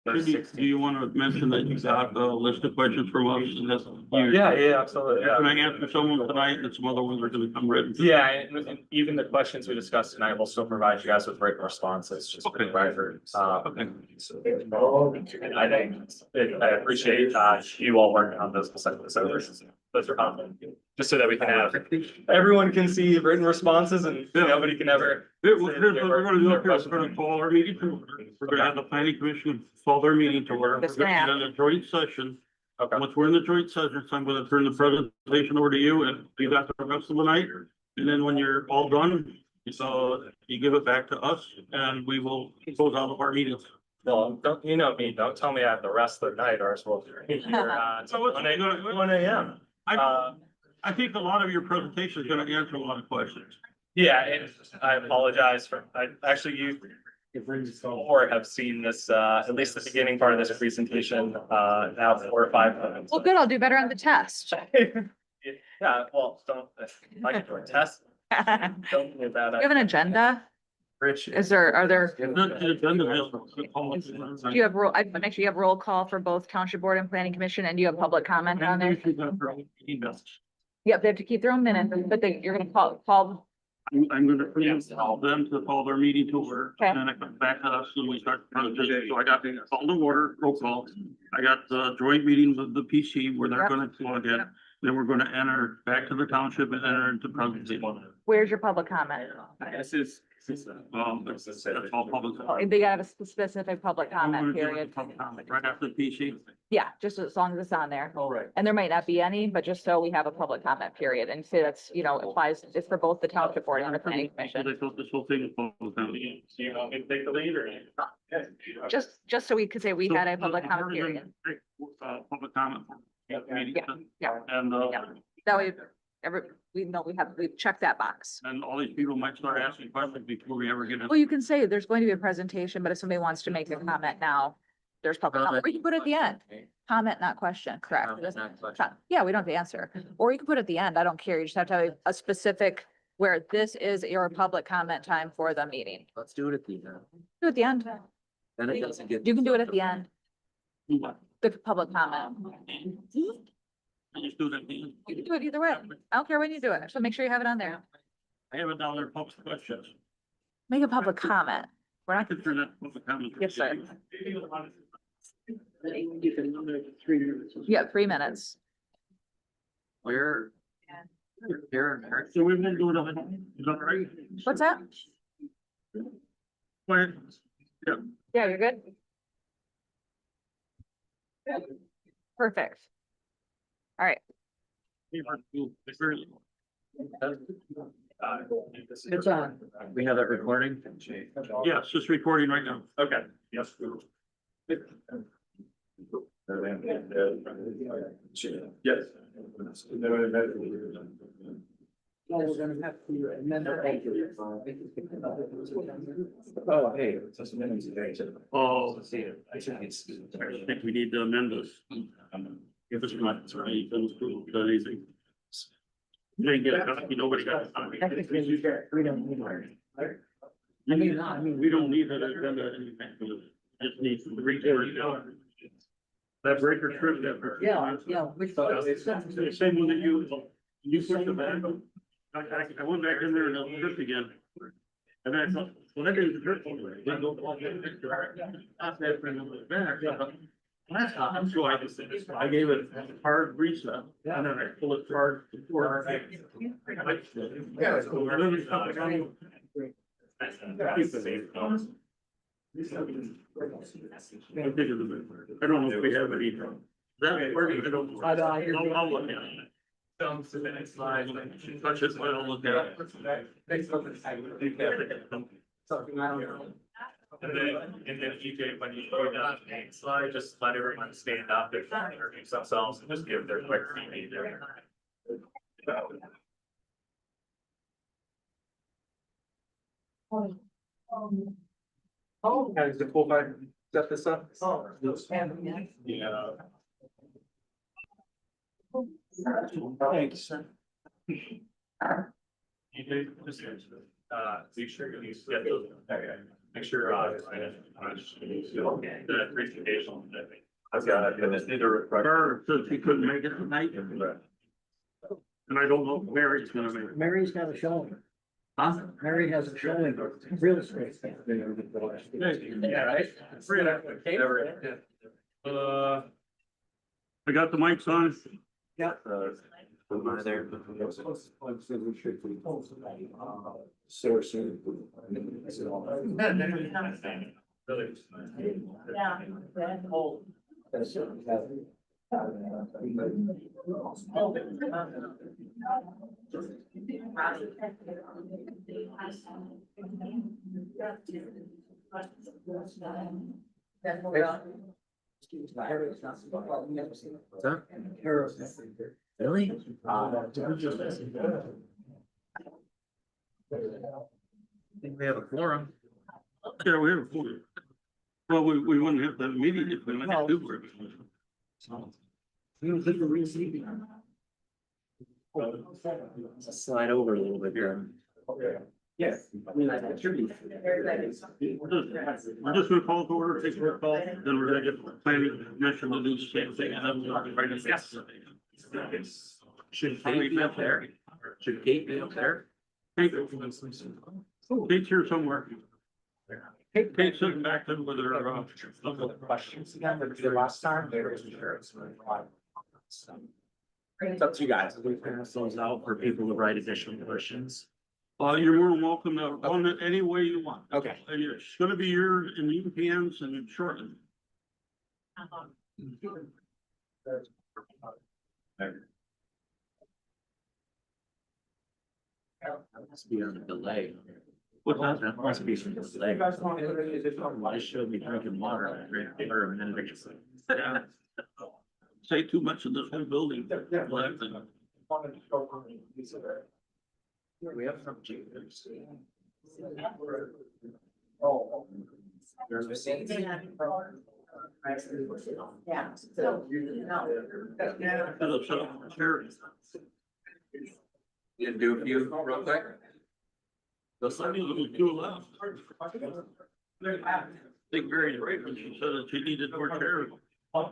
Do you want to mention that you got a list of questions from us? And that's Yeah, absolutely. Can I answer someone tonight and some other ones are going to come written? Yeah, and even the questions we discussed tonight will still provide you guys with written responses, just for the record. Okay. I think, I appreciate, you all working on those, those are common, just so that we can have, everyone can see written responses and nobody can ever. We're going to do up here. We're going to call our meeting to order. We're going to have the planning commission call their meeting to order. We're going to have a joint session. Okay. Once we're in the joint session, so I'm going to turn the presentation over to you and you got the rest of the night. And then when you're all done, so you give it back to us and we will close out of our meetings. Well, don't, you know me, don't tell me I have the rest of the night or else we'll be here, So it's 1 a.m. I think a lot of your presentation is going to answer a lot of questions. Yeah, and I apologize for, you or have seen this, at least the beginning part of this presentation, now 4 or 5 minutes. Well, good, I'll do better on the test. Yeah, well, don't, if I can do a test, don't do that. You have an agenda? Rich. Are there, The agenda is- do you have roll, I make sure you have roll call for both Township Board and Planning Commission, and do you have public comment on there? Yep, they have to keep their own minutes, but you're gonna call, I'm gonna call them to call their meeting to order, Okay. and then it comes back to us and we start. So I got the call to order, roll call. I got the joint meeting with the PC where they're Yep. gonna log in. Then we're gonna enter back to the township and enter into presentation. where's your public comment? This is. That's all public. Oh, they gotta have a specific public I'm gonna comment do it period. public comment Right after the PC. Yeah, just as long as it's on there. All right. And there might not be any, but just so we have a public comment period and say that's, applies, it's for both the Township Board and the Planning Commission. They thought this whole thing was public comment. Do you want me to take the lead or? Just so we could say we had a public comment period. Public comment. Meeting. Yeah, And, yeah. That way, we've checked that box. and all these people might start asking questions before we ever get in. Well, you can say there's going to be a presentation, but if somebody wants to make a comment now, there's public comment, or you can put it at the end. Comment, not question, correct? Yeah, we don't have to answer, or you can put it at the end. I don't care. You just have to have a specific where this is your public comment time for the meeting. Let's do it at the end. Do it at the end. Then it doesn't get. You can do it at the end, What? the public comment. I just do that. You can do it either way. I don't care when you do it. So make sure you have it on there. I have it down there, public questions. Make a public comment. We're I not, could turn that public comment. Yes, sir. You can limit it to 3 minutes. yeah, 3 minutes. Where? Here, So we've been doing it. Is that right? What's that? Wait. Yeah, you're good. Perfect. All right. It's on. We have that recording. Yeah, it's just recording right now. Okay, yes. Yes. We're gonna have to amend. Oh, hey. Oh, I think we need to amend this. If it's not, it's right, then it's cool, done anything. You didn't get a copy, nobody got a copy. We don't need We don't need an agenda, anything, just need to read it. That breaker trip, that. Yeah. Which. The same one that you pushed the back. I went back in there and I tripped again. And then I thought, well, that didn't trip. Then go all the picture. I said, bring it back. Last time, so I gave it a hard reset, and then I pull it hard. I don't know if we have any. That working, I don't. I'll look at it. Touch it, I'll look at it. Something I don't know. And then EJ, when you do that next slide, just let everyone stand up and introduce themselves and just give their quick CV there. Oh, guys, the full back, set this up. Yeah. Thanks. EJ, just, be sure you get those. Okay. Make sure. Presentation. I've got it, I just need to refresh. Her said she couldn't make it tonight. And I don't know if Mary's gonna make it. Mary's got a showing. Huh? Mary has a showing, real estate. Yeah, right? I got the mics on. Really? Think we have a quorum. Yeah, we have a point. Well, we wouldn't have that meeting if we went to do it. Slide over a little bit here. Yes. We're just gonna call to order, take a call, then we're gonna get the planning commission to do the same thing. And then we'll write it. Yes. Should Kate be up there? Should Kate be up there? Kate's here somewhere. Kate's sitting back there with her, Questions again, but the last time. It's up to you guys. We pass those out for people to write additional questions. you're more than welcome to run it any way you want. Okay. And it's gonna be yours in your hands and shortly. Must be on a delay. What's that? That must be some delay. I should be drinking water. I drank water a minute ago. Yeah. Say too much in this whole building. We have some Jews. Yeah. You can do a few real quick. The Sunday was too loud. I think Mary's right when she said that she needed more chairs. We're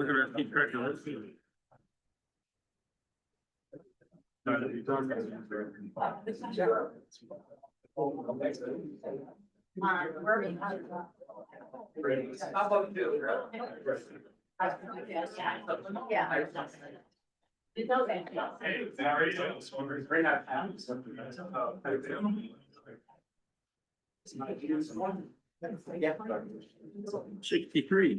gonna keep track of this. It's okay. Sixty-three.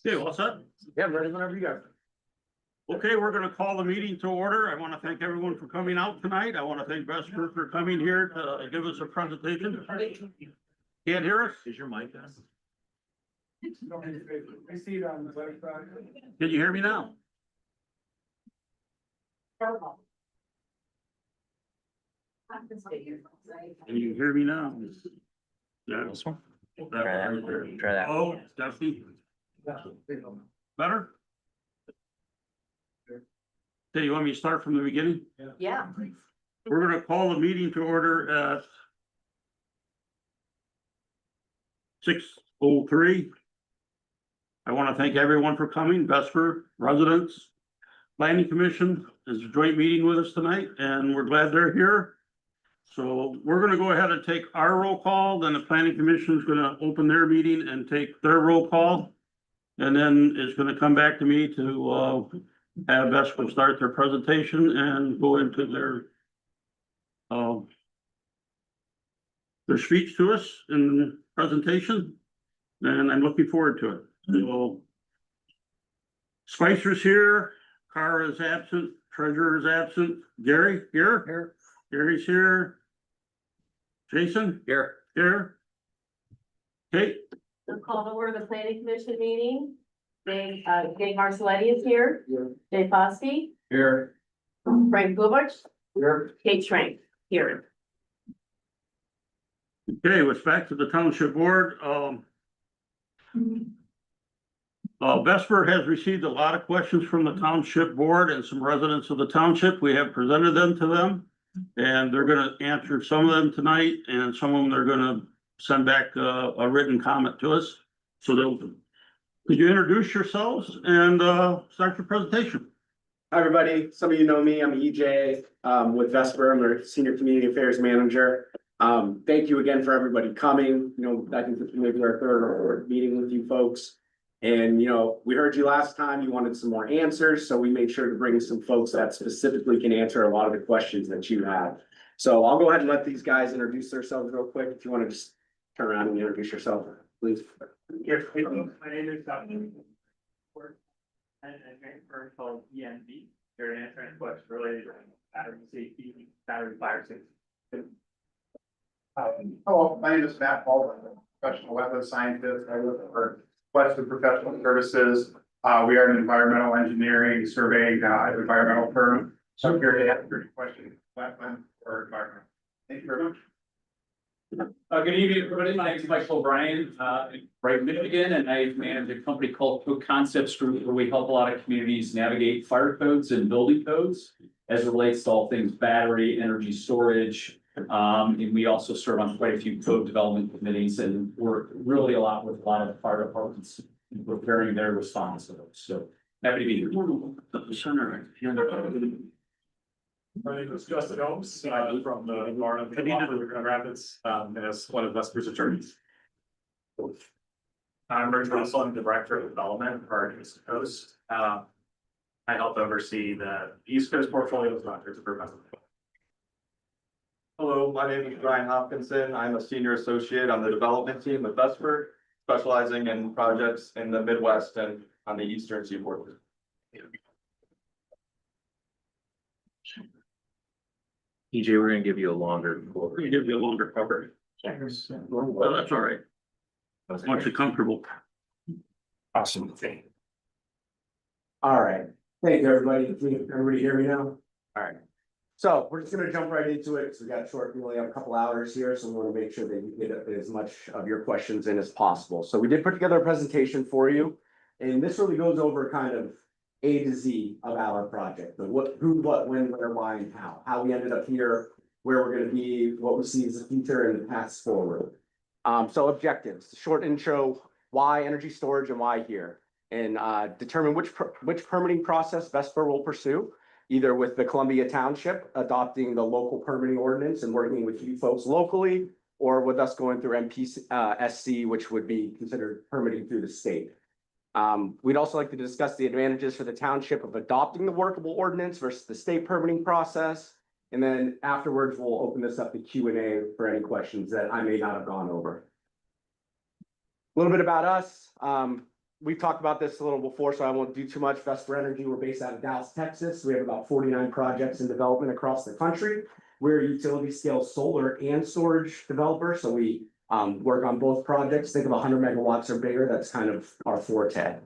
Okay, what's up? Yeah, ready whenever you guys. Okay, we're gonna call the meeting to order. I want to thank everyone for coming out tonight. I want to thank VESPER for coming here to give us a presentation. Can't hear us? Is your mic on? Can you hear me now? Can you hear me now? Yeah. This one? Try that. Oh, Stephanie. Better? Okay, you want me to start from the beginning? Yeah. We're gonna call the meeting to order at 6:03. I want to thank everyone for coming, VESPER, residents, planning commission is a joint meeting with us tonight, and we're glad they're here. So we're gonna go ahead and take our roll call, then the planning commission is gonna open their meeting and take their roll call. And then it's gonna come back to me to have VESPER start their presentation and go into their speech to us in presentation. And I'm looking forward to it. So Spicer's here, Cara is absent, Treasurer is absent, Gary, here? Gary's here. Jason? Here. Here. Kate? We'll call to order the planning commission meeting. Dave Marcelletti is here. Dave Foskey, Here. Frank Gubich, Here. Kate Schrank. Here. Okay, it's back to the township board. VESPER has received a lot of questions from the township board and some residents of the township. We have presented them to them. And they're gonna answer some of them tonight, and some of them they're gonna send back a written comment to us. So they'll, could you introduce yourselves and start your presentation? Hi, everybody. Some of you know me. I'm EJ with VESPER. I'm their Senior Community Affairs Manager. Thank you again for everybody coming. You know, I think this may be our third or fourth meeting with you folks. And, you know, we heard you last time. You wanted some more answers, so we made sure to bring some folks that specifically can answer a lot of the questions that you have. So I'll go ahead and let these guys introduce themselves real quick. If you want to just turn around and introduce yourself, please. Yes, my name is Dominic. And a firm called ENV. They're answering questions related to battery safety, battery fire safety. Hello, my name is Matt Baldwin, professional wetland scientist. I work for Westwood Professional Services. We are an environmental engineering surveying environmental firm. So I'm here to answer your questions, wetland or environment. Thank you very much. Good evening, everybody. My name is Michael O'Brien, right in Michigan, and I manage a company called Code Concepts Group, where we help a lot of communities navigate fire codes and building codes as it relates to all things battery, energy storage. And we also serve on quite a few code development committees and work really a lot with a lot of the fire departments in preparing their response to those. So happy to be here. My name is Justin Holmes, from the Grand Rapids, as one of VESPER's attorneys. I'm Rich Russell, I'm the Director of Development for our East Coast. I help oversee the East Coast portfolio of projects for VESPER. Hello, my name is Brian Hopkinson. I'm a senior associate on the development team at VESPER, specializing in projects in the Midwest and on the Eastern Seaboard. EJ, we're gonna give you a longer. We're gonna give you a longer cover. Well, that's all right. Once you're comfortable. Awesome. All right. Thank you, everybody. Can everybody hear me now? All right. So we're just gonna jump right into it because we got short, we only have a couple hours here, so we want to make sure that you get as much of your questions in as possible. So we did put together a presentation for you, and this really goes over kind of A to Z of our project, the what, who, what, when, where, why, and how we ended up here, where we're gonna be, what we see as the future and the paths forward. So objectives, short intro, why energy storage and why here, and determine which permitting process VESPER will pursue, either with the Columbia Township adopting the local permitting ordinance and working with you folks locally, or with us going through MPSC, which would be considered permitting through the state. We'd also like to discuss the advantages for the township of adopting the workable ordinance versus the state permitting process. And then afterwards, we'll open this up to Q&A for any questions that I may not have gone over. A little bit about us. We've talked about this a little before, so I won't do too much. VESPER Energy, we're based out of Dallas, Texas. We have about 49 projects in development across the country. We're a utility scale solar and storage developer, so we work on both projects. Think of 100 megawatts or bigger. That's kind of our forte.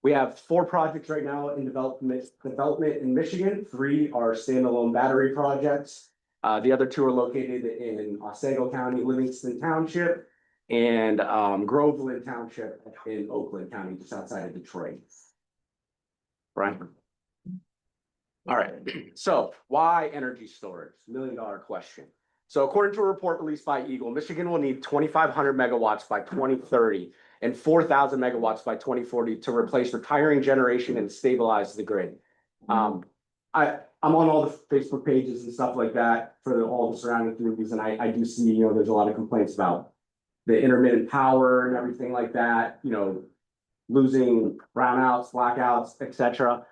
We have 4 projects right now in development in Michigan. 3 are standalone battery projects. The other 2 are located in Otsego County, Livingston Township, and Groveland Township in Oakland County, just outside of Detroit. Right. All right. So why energy storage? $1 million question. So according to a report released by Eagle, Michigan will need 2,500 megawatts by 2030 and 4,000 megawatts by 2040 to replace retiring generation and stabilize the grid. I'm on all the Facebook pages and stuff like that for all the surrounding communities, and I do see, you know, there's a lot of complaints about the intermittent power and everything like that, you know, losing brownouts, blackouts, etc.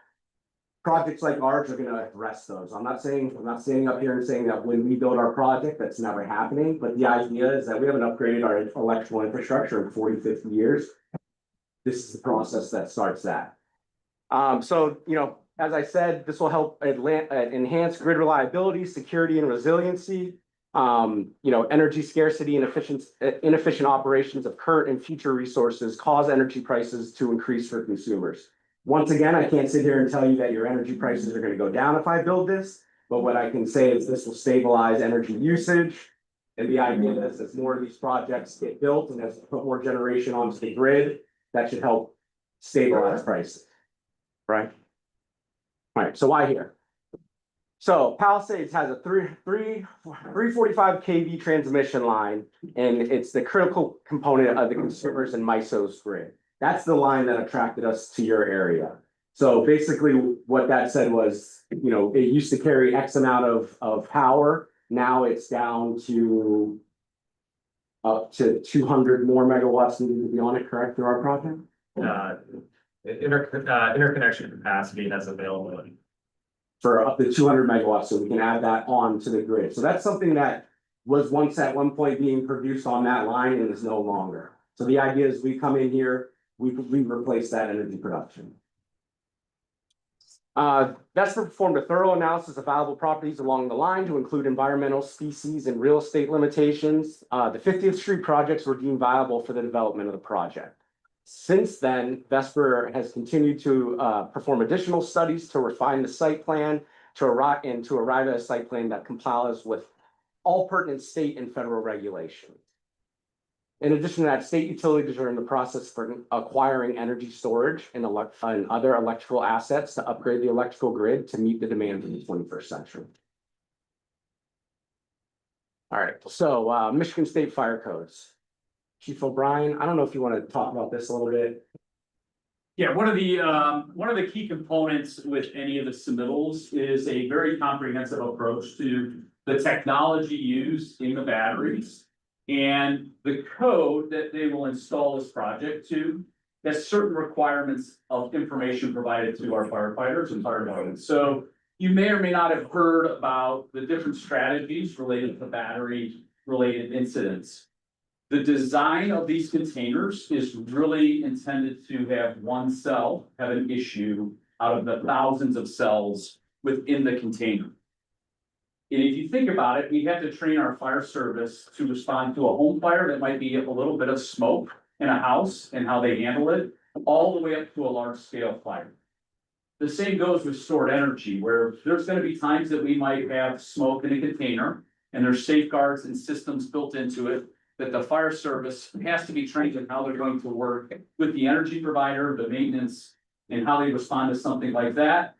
Projects like ours are going to address those. I'm not standing up here and saying that when we build our project, that's never happening. But the idea is that we haven't upgraded our electrical infrastructure in 40, 50 years. This is the process that starts that. So, you know, as I said, this will help enhance grid reliability, security, and resiliency. You know, energy scarcity and inefficient operations of current and future resources cause energy prices to increase for consumers. Once again, I can't sit here and tell you that your energy prices are going to go down if I build this, But what I can say is this will stabilize energy usage. And the idea is as more of these projects get built and as we put more generation onto the grid, that should help stabilize prices. Right? All right, so why here? So Palisades has a 345 kV transmission line, and it's the critical component of the consumers and MISO's grid. That's the line that attracted us to your area. So basically what that said was, you know, it used to carry X amount of power. Now it's down to up to 200 more megawatts needed to be on it, correct, through our project? Interconnection capacity that's available. For up to 200 megawatts, so we can add that on to the grid. So that's something that was once at one point being produced on that line and is no longer. So the idea is we come in here, we replace that energy production. VESPER performed a thorough analysis of valuable properties along the line to include environmental, species, and real estate limitations. The 50th Street projects were deemed viable for the development of the project. Since then, VESPER has continued to perform additional studies to refine the site plan to arrive at a site plan that complies with all pertinent state and federal regulations. In addition to that, state utilities are in the process for acquiring energy storage and other electrical assets to upgrade the electrical grid to meet the demands of the 21st century. All right, so Michigan State Fire Codes. Chief O'Brien, I don't know if you want to talk about this a little bit. Yeah, one of the key components with any of the submittals is a very comprehensive approach to the technology used in the batteries. And the code that they will install this project to has certain requirements of information provided to our firefighters and fire departments. So you may or may not have heard about the different strategies related to battery related incidents. The design of these containers is really intended to have one cell have an issue out of the thousands of cells within the container. And if you think about it, we have to train our fire service to respond to a home fire that might be a little bit of smoke in a house and how they handle it, all the way up to a large scale fire. The same goes with stored energy, where there's going to be times that we might have smoke in a container and there's safeguards and systems built into it that the fire service has to be trained in how they're going to work with the energy provider, the maintenance, and how they respond to something like that.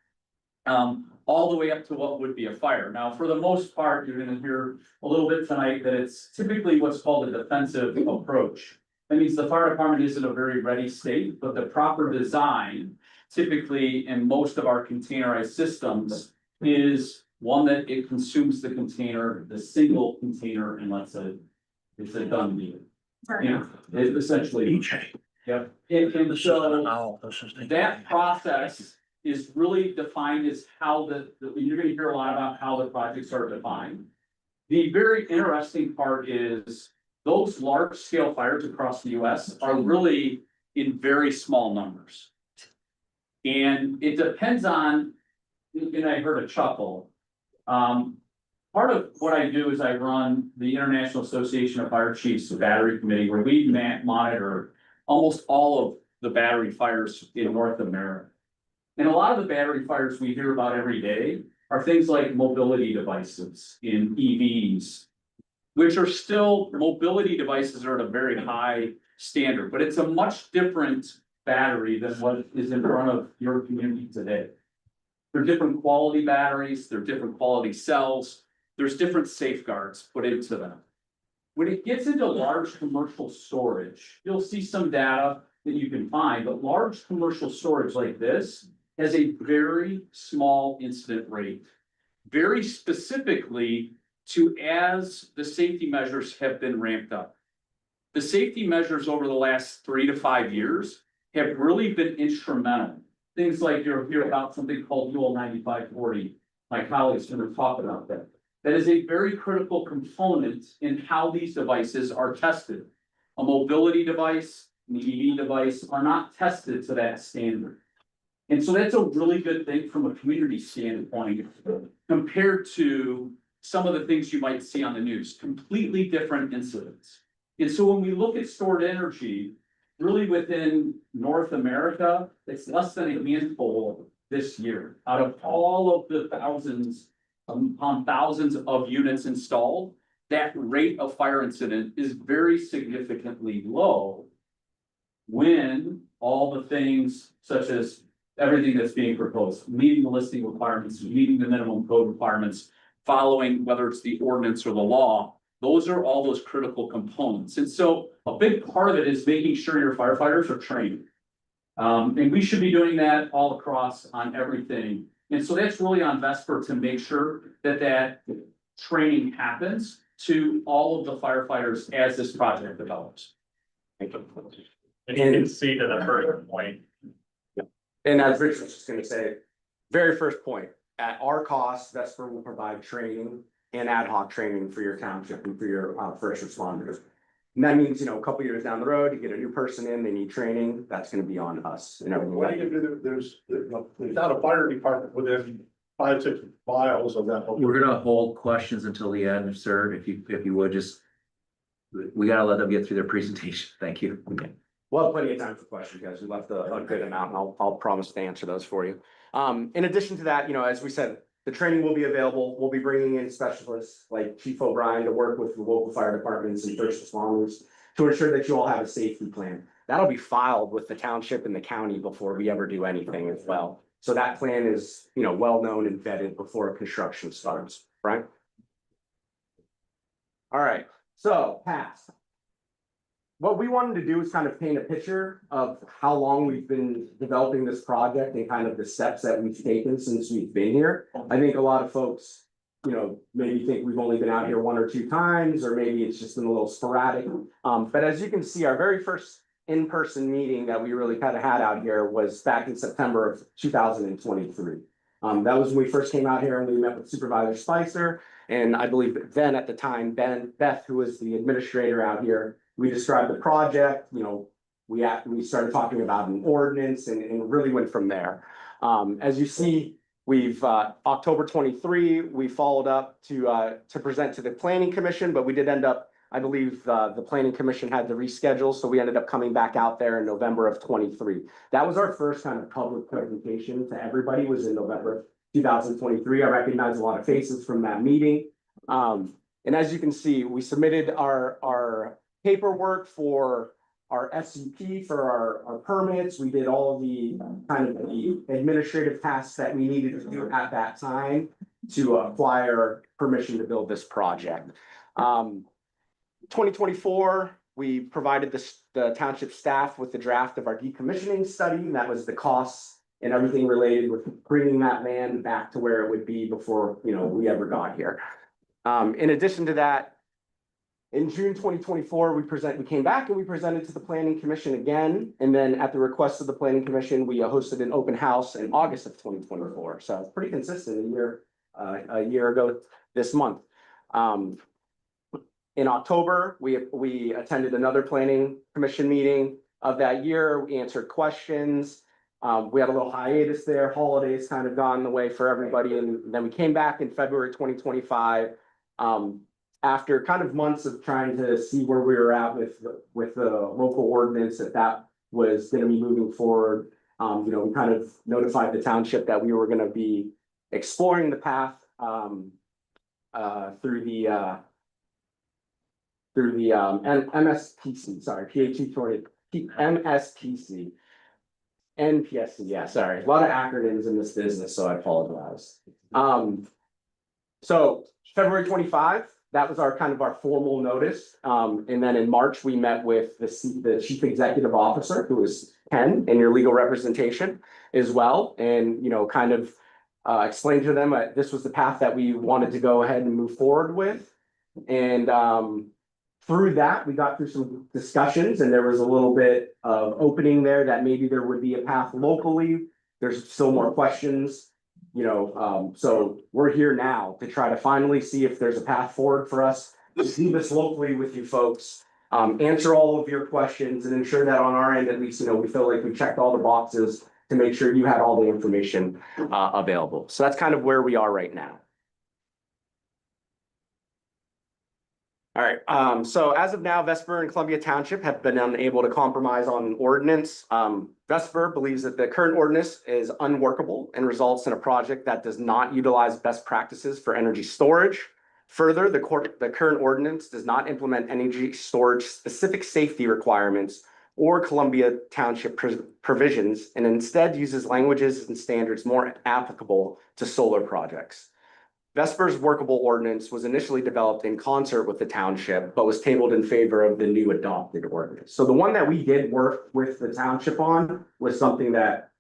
All the way up to what would be a fire. Now, for the most part, you're gonna hear a little bit tonight that it's typically what's called a defensive approach. That means the fire department is in a very ready state, but the proper design, typically in most of our containerized systems, is one that it consumes the container, the single container, and it's a done deal. Yeah, it essentially. Yep. And so that process is really defined as how you're gonna hear a lot about how the projects are defined. The very interesting part is those large scale fires across the US are really in very small numbers. And it depends on, and I heard a chuckle. Part of what I do is I run the International Association of Fire Chiefs Battery Committee, where we monitor almost all of the battery fires in North America. And a lot of the battery fires we hear about every day are things like mobility devices in EVs, which are still mobility devices are at a very high standard, but it's a much different battery than what is in front of your community today. They're different quality batteries, they're different quality cells, there's different safeguards put into them. When it gets into large commercial storage, you'll see some data that you can find, but large commercial storage like this has a very small incident rate. Very specifically to as the safety measures have been ramped up. The safety measures over the last 3 to 5 years have really been instrumental. Things like you'll hear about something called UL 9540. My colleagues are going to talk about that. That is a very critical component in how these devices are tested. A mobility device, an EV device are not tested to that standard. And so that's a really good thing from a community standpoint compared to some of the things you might see on the news, completely different incidents. And so when we look at stored energy, really within North America, it's less than a handful this year out of all of the thousands upon thousands of units installed, that rate of fire incident is very significantly low when all the things such as everything that's being proposed, meeting the listing requirements, meeting the minimum code requirements, following whether it's the ordinance or the law, those are all those critical components. And so a big part of it is making sure your firefighters are trained. And we should be doing that all across on everything. And so that's really on VESPER to make sure that that training happens to all of the firefighters as this project develops. And you can see to the first point, And as Rich was just gonna say, very first point, at our cost, Vesper will provide training and ad hoc training for your township and for your first responders. And that means, you know, a couple years down the road, you get a new person in, they need training, that's gonna be on us and everything. What do you do, there's not a fire department within 5-6 miles of that. We're gonna hold questions until the end, sir, if you would just. We gotta let them get through their presentation. Thank you. We'll have plenty of time for questions, guys. We left a good amount, and I'll promise to answer those for you. In addition to that, you know, as we said, the training will be available. We'll be bringing in specialists like Chief O'Brien to work with the local fire departments and first responders to ensure that you all have a safety plan. That'll be filed with the township and the county before we ever do anything as well. So that plan is, you know, well-known and vetted before construction starts, right? All right, so pass. What we wanted to do is kind of paint a picture of how long we've been developing this project and kind of the steps that we've taken since we've been here. I think a lot of folks, you know, maybe think we've only been out here 1 or 2 times, or maybe it's just been a little sporadic. But as you can see, our very first in-person meeting that we really kind of had out here was back in September of 2023. That was when we first came out here and we met with Supervisor Spicer. And I believe then at the time, Beth, who was the administrator out here, we described the project, you know, we started talking about an ordinance and really went from there. As you see, we've October 23, we followed up to present to the planning commission, but we did end up, I believe, the planning commission had to reschedule, so we ended up coming back out there in November of 23. That was our first kind of public presentation to everybody, was in November 2023. I recognize a lot of faces from that meeting. And as you can see, we submitted our paperwork for our SCP, for our permits. We did all of the kind of the administrative tasks that we needed to do at that time to acquire permission to build this project. 2024, we provided the township staff with the draft of our decommissioning study, and that was the costs and everything related with bringing that land back to where it would be before, you know, we ever got here. In addition to that, in June 2024, we came back and we presented to the planning commission again. And then at the request of the planning commission, we hosted an open house in August of 2024. So it's pretty consistent a year ago this month. In October, we attended another planning commission meeting of that year. We answered questions. We had a little hiatus there, holidays kind of gone the way for everybody. And then we came back in February 2025. After kind of months of trying to see where we were at with the local ordinance, that was going to be moving forward. You know, we kind of notified the township that we were going to be exploring the path through the MSPC, sorry, MSPC, NPSC, yeah, sorry, a lot of acronyms in this business, so I apologize. So February 25, that was our kind of our formal notice. And then in March, we met with the chief executive officer, who is Ken, in your legal representation as well. And, you know, kind of explained to them this was the path that we wanted to go ahead and move forward with. And through that, we got through some discussions, and there was a little bit of opening there that maybe there would be a path locally. There's still more questions. You know, so we're here now to try to finally see if there's a path forward for us to do this locally with you folks, answer all of your questions and ensure that on our end, at least, you know, we feel like we checked all the boxes to make sure you had all the information available. So that's kind of where we are right now. All right, so as of now, Vesper and Columbia Township have been unable to compromise on ordinance. Vesper believes that the current ordinance is unworkable and results in a project that does not utilize best practices for energy storage. Further, the current ordinance does not implement energy storage specific safety requirements or Columbia Township provisions, and instead uses languages and standards more applicable to solar projects. Vesper's workable ordinance was initially developed in concert with the township, but was tabled in favor of the new adopted ordinance. So the one that we did work with the township on was something that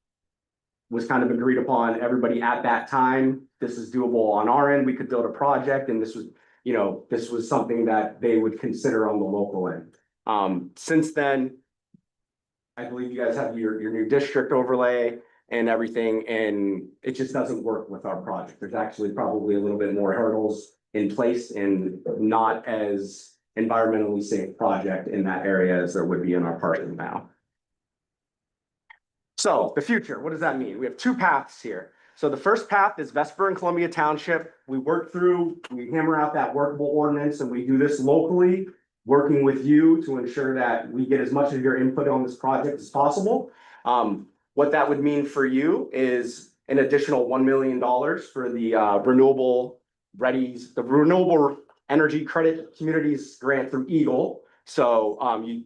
was kind of agreed upon, everybody at that time. This is doable on our end. We could build a project, and this was, you know, this was something that they would consider on the local end. Since then, I believe you guys have your new district overlay and everything, and it just doesn't work with our project. There's actually probably a little bit more hurdles in place and not as environmentally safe project in that area as there would be in our parking now. So the future, what does that mean? We have two paths here. So the first path is Vesper and Columbia Township. We hammer out that workable ordinance, and we do this locally, working with you to ensure that we get as much of your input on this project as possible. What that would mean for you is an additional $1 million for the renewable energy credit communities grant through Eagle. So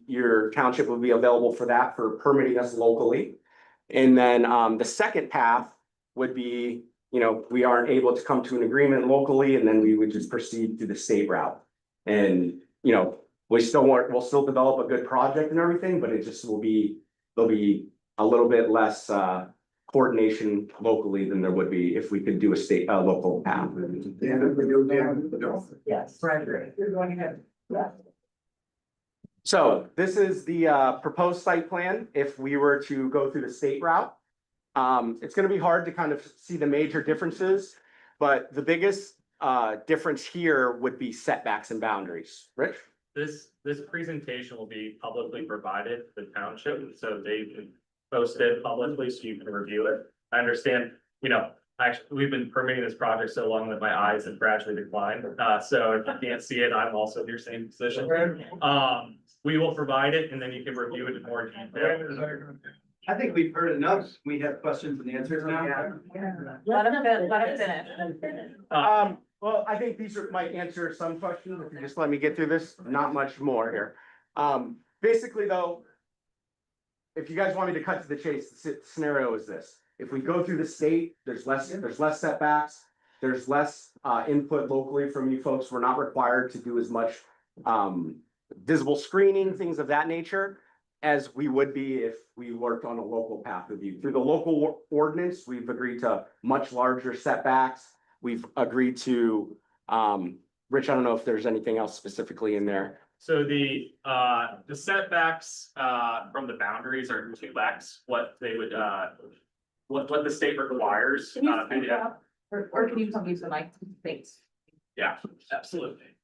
your township will be available for that, for permitting us locally. And then the second path would be, you know, we aren't able to come to an agreement locally, and then we would just proceed through the state route. And, you know, we'll still develop a good project and everything, but it just there'll be a little bit less coordination locally than there would be if we could do a local path. Yes. Right. You're going ahead. Yeah. So this is the proposed site plan if we were to go through the state route. It's gonna be hard to kind of see the major differences, but the biggest difference here would be setbacks and boundaries. Rich? This presentation will be publicly provided to the township, so they can post it publicly so you can review it. I understand, you know, actually, we've been permitting this project so long that my eyes have gradually declined. So if you can't see it, I'm also in your same position. We will provide it, and then you can review it in more detail. I think we've heard enough. We have questions and answers now. Let him finish. Well, I think these might answer some questions. If you just let me get through this, not much more here. Basically though, if you guys want me to cut to the chase, the scenario is this. If we go through the state, there's less setbacks, there's less input locally from you folks. We're not required to do as much visible screening, things of that nature, as we would be if we worked on a local path with you. Through the local ordinance, we've agreed to much larger setbacks. We've agreed to, Rich, I don't know if there's anything else specifically in there. So the setbacks from the boundaries are 2x what they would what the state requires. Can you speak up? Or can you tell me some like things? Yeah, absolutely.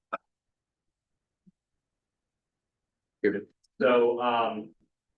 So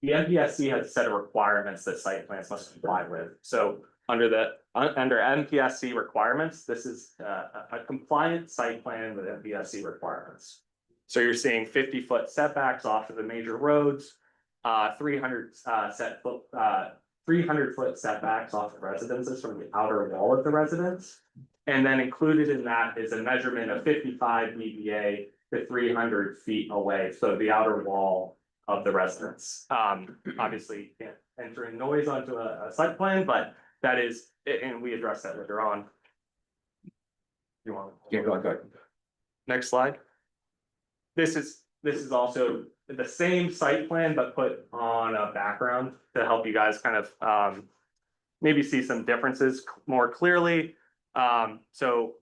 the NPSC has a set of requirements that site plans must comply with. So under NPSC requirements, this is a compliant site plan with NPSC requirements. So you're seeing 50-foot setbacks off of the major roads, 300-foot setbacks off of residences from the outer wall of the residence. And then included in that is a measurement of 55 dBA to 300 feet away. So the outer wall of the residence. Obviously, you can't enter in noise onto a site plan, but that is, and we address that later on. You want? Yeah, go ahead. Next slide. This is also the same site plan, but put on a background to help you guys kind of maybe see some differences more clearly. So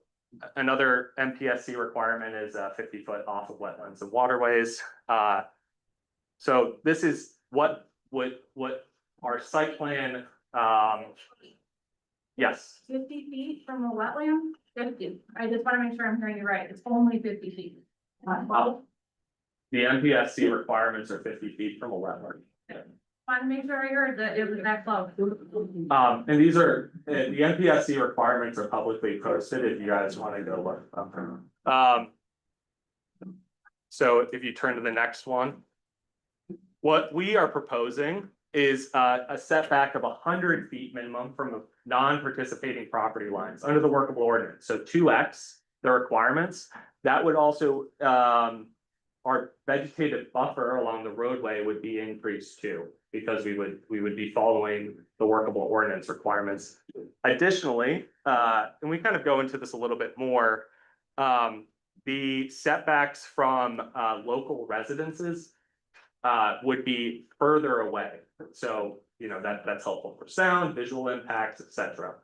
another NPSC requirement is 50-foot off of wetlands and waterways. So this is what our site plan, yes. 50 feet from a wetland? 50. I just want to make sure I'm hearing you right. It's only 50 feet. The NPSC requirements are 50 feet from a wetland. Want to make sure I heard that it was that close. And these are, the NPSC requirements are publicly posted if you guys want to go look. So if you turn to the next one. What we are proposing is a setback of 100 feet minimum from the non-participating property lines under the workable ordinance. So 2x the requirements. That would also, our vegetative buffer along the roadway would be increased too, because we would be following the workable ordinance requirements. Additionally, and we kind of go into this a little bit more, the setbacks from local residences would be further away. So, you know, that's helpful for sound, visual impacts, etc.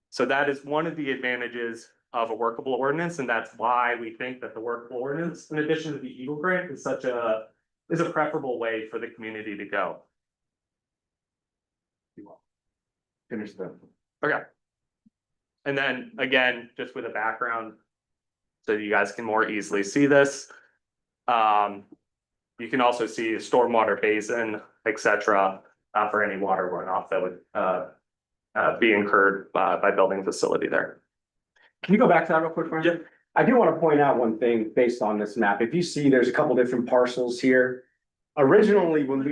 So that is one of the advantages of a workable ordinance, and that's why we think that the workable ordinance, in addition to the Eagle Grant, is a preferable way for the community to go. Finish that. Okay. And then again, just with a background, so you guys can more easily see this. You can also see a stormwater basin, etc., for any water runoff that would be incurred by building a facility there. Can you go back to that real quick, Brian? Yeah. I do want to point out one thing based on this map. If you see, there's a couple different parcels here. Originally, I'll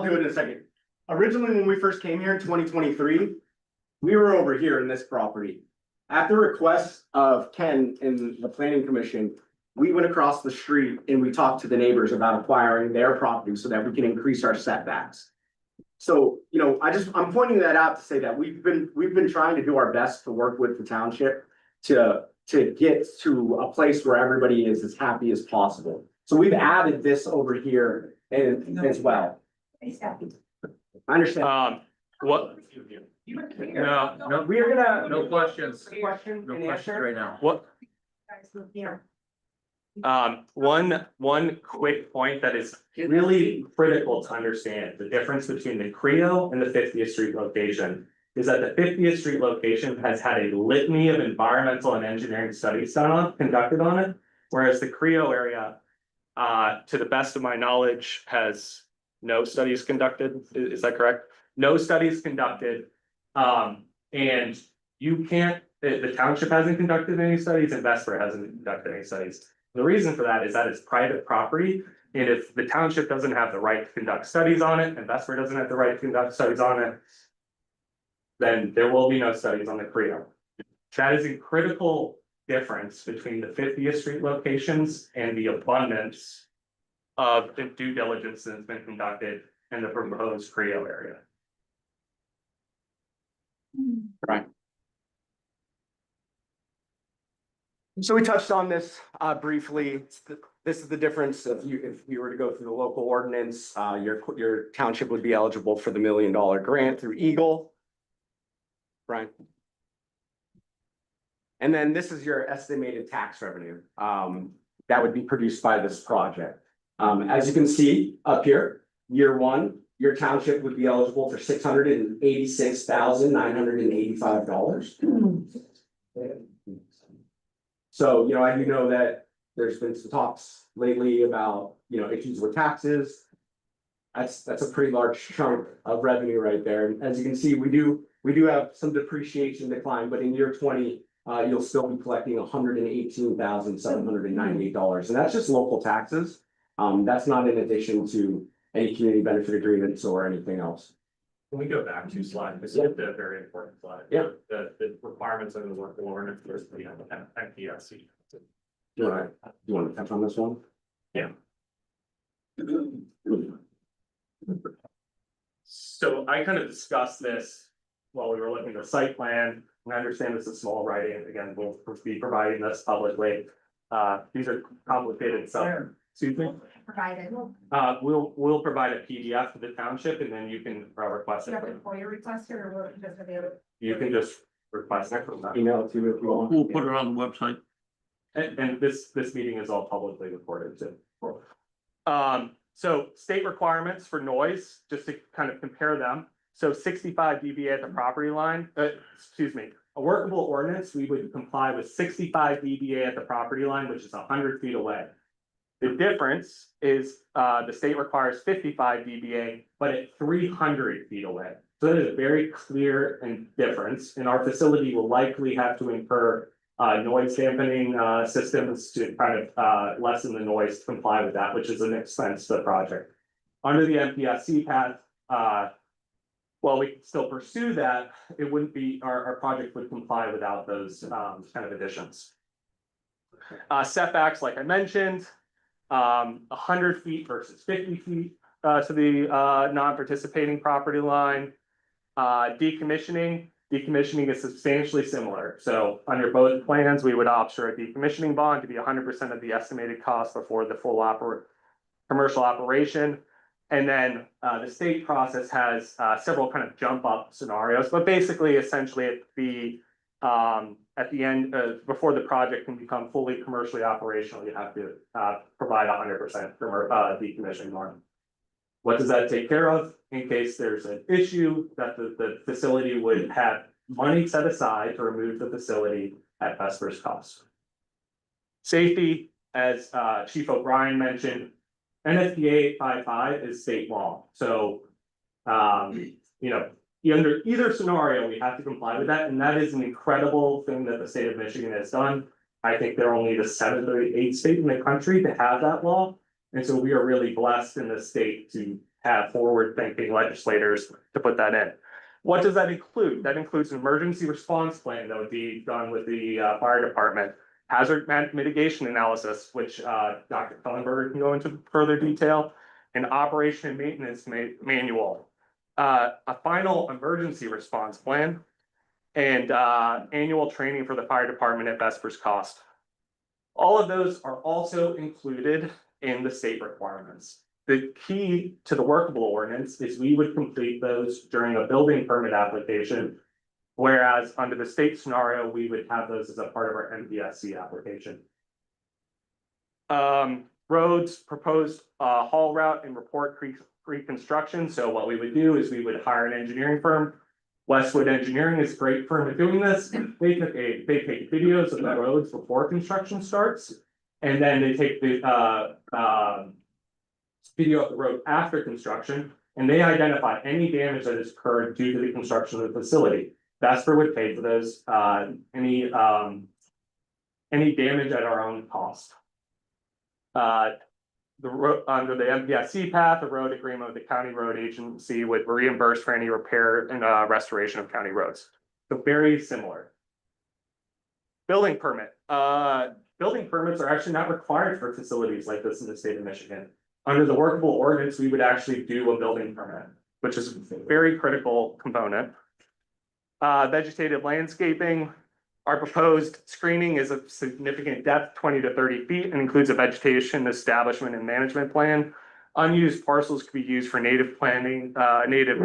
do it in a second. Originally, when we first came here in 2023, we were over here in this property. At the request of Ken in the planning commission, we went across the street and we talked to the neighbors about acquiring their property so that we can increase our setbacks. So, you know, I'm pointing that out to say that we've been trying to do our best to work with the township to get to a place where everybody is as happy as possible. So we've added this over here and as well. I understand. What? No, We're gonna. no questions. Question No and questions answer. right now. What? One quick point that is really critical to understand, the difference between the Creo and the 50th Street location is that the 50th Street location has had a litany of environmental and engineering studies conducted on it, whereas the Creo area, to the best of my knowledge, has no studies conducted. Is that correct? No studies conducted. And you can't, the township hasn't conducted any studies and VESPER hasn't conducted any studies. The reason for that is that it's private property. And if the township doesn't have the right to conduct studies on it and VESPER doesn't have the right to conduct studies on it, then there will be no studies on the Creo. That is a critical difference between the 50th Street locations and the abundance of the due diligence that's been conducted in the proposed Creo area. Right. So we touched on this briefly. This is the difference if you were to go through the local ordinance, your township would be eligible for the $1 million grant through Eagle. Brian. And then this is your estimated tax revenue that would be produced by this project. As you can see up here, year one, your township would be eligible for $686,985. So, you know, I do know that there's been some talks lately about, you know, issues with taxes. That's a pretty large chunk of revenue right there. And as you can see, we do have some depreciation decline, but in year 20, you'll still be collecting $118,798. And that's just local taxes. That's not in addition to any community benefit agreements or anything else. Can we go back 2 slides? This is the very important slide. Yeah. The requirements of the work ordinance versus the MPSC. Do you want to touch on this one? Yeah. So I kind of discussed this while we were looking at the site plan, and I understand this is small writing. Again, we'll be providing this publicly. These are complicated stuff. Excuse me? Provided. We'll provide a PDF to the township and then you can request it. FOIA request or will it just available? You can just request it from that. Email it to you if you want. We'll put it on the website. And this meeting is all publicly recorded too. So state requirements for noise, just to kind of compare them. So 65 dBA at the property line, excuse me, a workable ordinance, we would comply with 65 dBA at the property line, which is 100 feet away. The difference is the state requires 55 dBA, but at 300 feet away. So that is a very clear difference, and our facility will likely have to incur noise dampening, systems to kind of, lessen the noise to comply with that, which is an expense to the project. Under the MPSC path, while we can still pursue that, it wouldn't be, our project would comply without those, kind of additions. Setbacks, like I mentioned, 100 feet versus 50 feet, to the, non-participating property line. Decommissioning is substantially similar. So under both plans, we would opt for a decommissioning bond to be 100% of the estimated cost before the full commercial operation. And then the state process has several kind of jump up scenarios, but basically essentially at the end, before the project can become fully commercially operational, you have to provide 100% decommissioning bond. What does that take care of? In case there's an issue, that the facility would have money set aside to remove the facility at VESPER's cost. Safety, as Chief O'Brien mentioned, NFPA 855 is state law. So, you know, under either scenario, we have to comply with that. And that is an incredible thing that the state of Michigan has done. I think they're only the 7th or 8th state in the country to have that law. And so we are really blessed in the state to have forward-thinking legislators to put that in. What does that include? That includes an emergency response plan that would be done with the fire department, hazard mitigation analysis, which Dr. Kellenberger can go into further detail, an operation and maintenance manual, a final emergency response plan, and annual training for the fire department at VESPER's cost. All of those are also included in the state requirements. The key to the workable ordinance is we would complete those during a building permit application, whereas under the state scenario, we would have those as a part of our MPSC application. Roads, proposed haul route and report reconstruction. So what we would do is we would hire an engineering firm. Westwood Engineering is a great firm at doing this. They take videos of the roads before construction starts. And then they take the video of the road after construction, and they identify any damage that has occurred due to the construction of the facility. VESPER would pay for those, any damage at our own cost. The road under the MPSC path, the road agreement with the county road agency would reimburse for any repair and restoration of county roads. So very similar. Building permit. Building permits are actually not required for facilities like this in the state of Michigan. Under the workable ordinance, we would actually do a building permit, which is a very critical component. Vegetative landscaping. Our proposed screening is of significant depth, 20 to 30 feet, and includes a vegetation establishment and management plan. Unused parcels could be used for native planting, native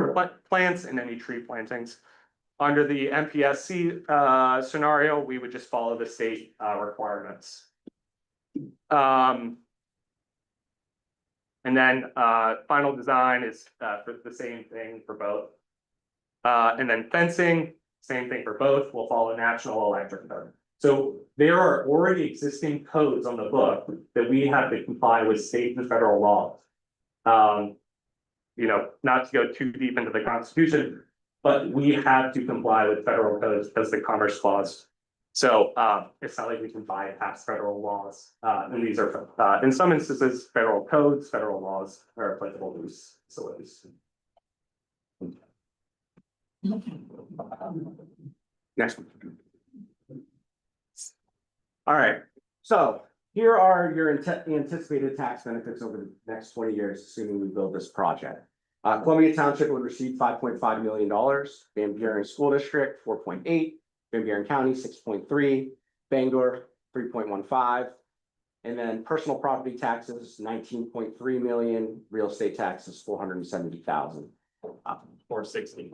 plants and any tree plantings. Under the MPSC scenario, we would just follow the state requirements. And then final design is for the same thing for both. And then fencing, same thing for both. We'll follow national electric code. So there are already existing codes on the book that we have to comply with state and federal laws. You know, not to go too deep into the Constitution, but we have to comply with federal codes because the Commerce Clause. So it's not like we can bypass federal laws. And these are, in some instances, federal codes, federal laws are applicable to these facilities. Next. All right, so here are your anticipated tax benefits over the next 20 years, assuming we build this project. Columbia Township would receive $5.5 million, Van Buren School District, 4.8, Van Buren County, 6.3, Bangor, 3.15. And then personal property taxes, 19.3 million, real estate taxes, 470,000. 460.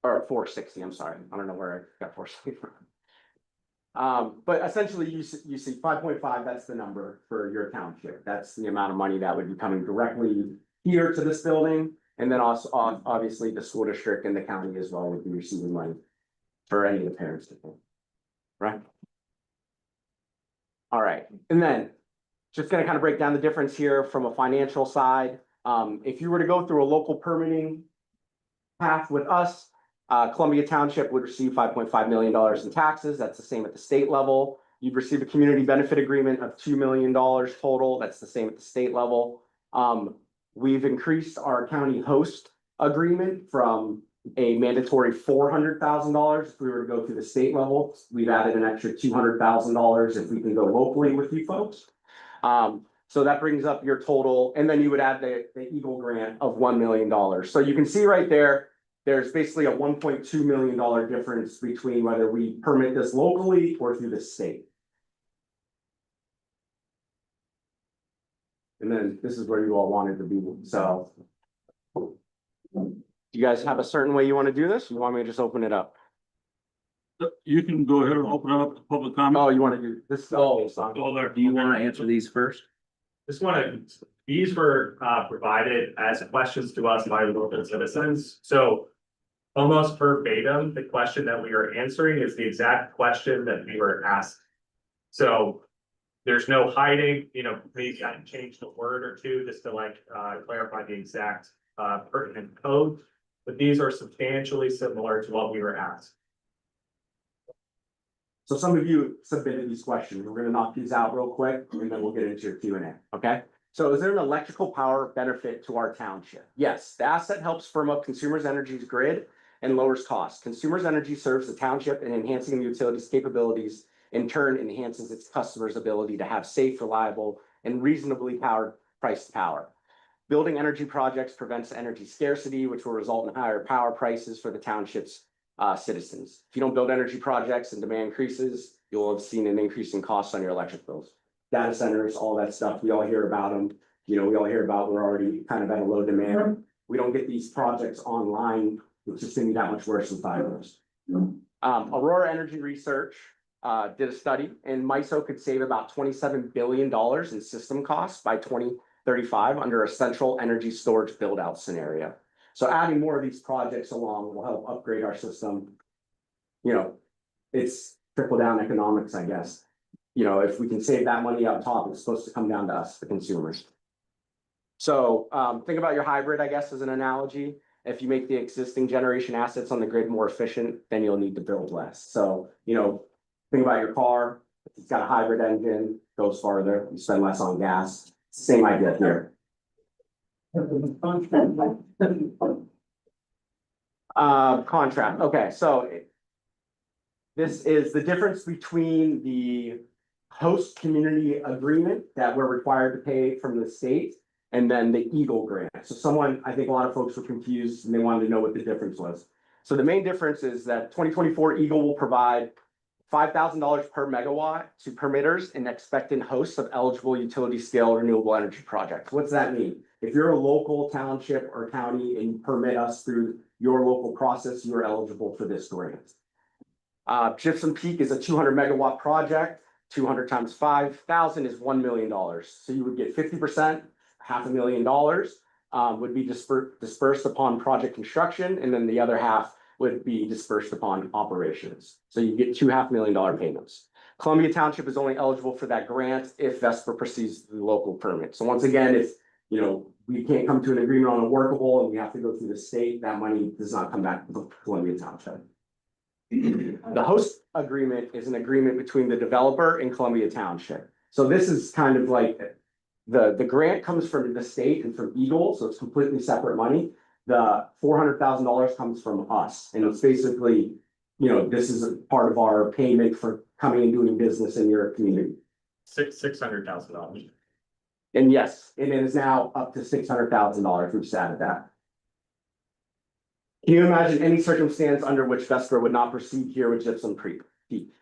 Or 460, I'm sorry, I don't know where I got 460 from. But essentially you see 5.5, that's the number for your township. That's the amount of money that would be coming directly here to this building. And then also, obviously, the school district and the county as well would be receiving money for any of the parents to pay, right? All right, and then just gonna kind of break down the difference here from a financial side. If you were to go through a local permitting path with us, Columbia Township would receive $5.5 million in taxes. That's the same at the state level. You'd receive a community benefit agreement of $2 million total. That's the same at the state level. We've increased our county host agreement from a mandatory $400,000 if we were to go through the state level. We've added an extra $200,000 if we can go locally with you folks. So that brings up your total, and then you would add the Eagle grant of $1 million. So you can see right there, there's basically a $1.2 million difference between whether we permit this locally or through the state. And then this is where you all wanted to be, so. Do you guys have a certain way you want to do this? You want me to just open it up? You can go ahead and open it up to public comment. Oh, you want to do this? Go there. Do you want to answer these first? Just want to, these were provided as questions to us by local citizens, so. Almost verbatim, the question that we are answering is the exact question that we were asked. So there's no hiding, you know, maybe I can change the word or two just to like clarify the exact pertinent code. But these are substantially similar to what we were asked. So some of you submitted these questions. We're gonna knock these out real quick and then we'll get into your Q&A, okay? So is there an electrical power benefit to our township? Yes, the asset helps firm up consumers' energy's grid and lowers costs. Consumers' energy serves the township in enhancing the utility's capabilities, in turn enhances its customers' ability to have safe, reliable, and reasonably priced power. Building energy projects prevents energy scarcity, which will result in higher power prices for the township's citizens. If you don't build energy projects and demand increases, you'll have seen an increase in costs on your electric bills. Data centers, all that stuff, we all hear about them. You know, we all hear about we're already kind of at a low demand. We don't get these projects online, it's just gonna be that much worse in 5 years. Aurora Energy Research did a study, and MISO could save about $27 billion in system costs by 2035 under a central energy storage build-out scenario. So adding more of these projects along will help upgrade our system. You know, it's trickle-down economics, I guess. You know, if we can save that money up top, it's supposed to come down to us, the consumers. So think about your hybrid, I guess, as an analogy. If you make the existing generation assets on the grid more efficient, then you'll need to build less. So, you know, think about your car. If it's got a hybrid engine, goes farther, you spend less on gas. Same idea here. Contract. Okay, so this is the difference between the host community agreement that we're required to pay from the state and then the Eagle grant. So I think a lot of folks were confused and they wanted to know what the difference was. So the main difference is that 2024 Eagle will provide $5,000 per megawatt to permitters and expectant hosts of eligible utility scale renewable energy projects. What's that mean? If you're a local township or county and you permit us through your local process, you are eligible for this grant. Gypsum Peak is a 200 megawatt project. 200 times 5,000 is $1 million. So you would get 50%, $500,000 would be dispersed upon project construction, and then the other half would be dispersed upon operations. So you get two $500,000 payments. Columbia Township is only eligible for that grant if VESPER proceeds through the local permit. So once again, if you know we can't come to an agreement on a workable and we have to go through the state, that money does not come back to Columbia Township. The host agreement is an agreement between the developer and Columbia Township. So this is kind of like the grant comes from the state and from Eagle, so it's completely separate money. The $400,000 comes from us, and it's basically, you know, this is a part of our payment for coming and doing business in your community. $600,000. And yes, it is now up to $600,000. We've just added that. Can you imagine any circumstance under which VESPER would not proceed here with Gypsum Peak?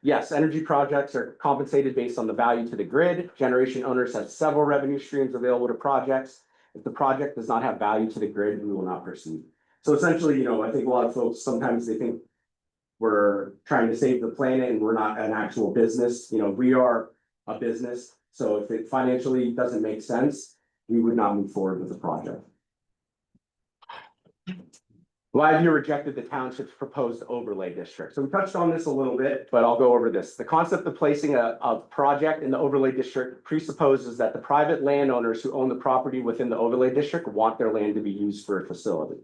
Yes, energy projects are compensated based on the value to the grid. Generation owners have several revenue streams available to projects. If the project does not have value to the grid, we will not proceed. So essentially, you know, I think a lot of folks, sometimes they think we're trying to save the planet and we're not an actual business. You know, we are a business. So if it financially doesn't make sense, we would not move forward with the project. Why have you rejected the township's proposed overlay district? So we touched on this a little bit, but I'll go over this. The concept of placing a project in the overlay district presupposes that the private landowners who own the property within the overlay district want their land to be used for a facility.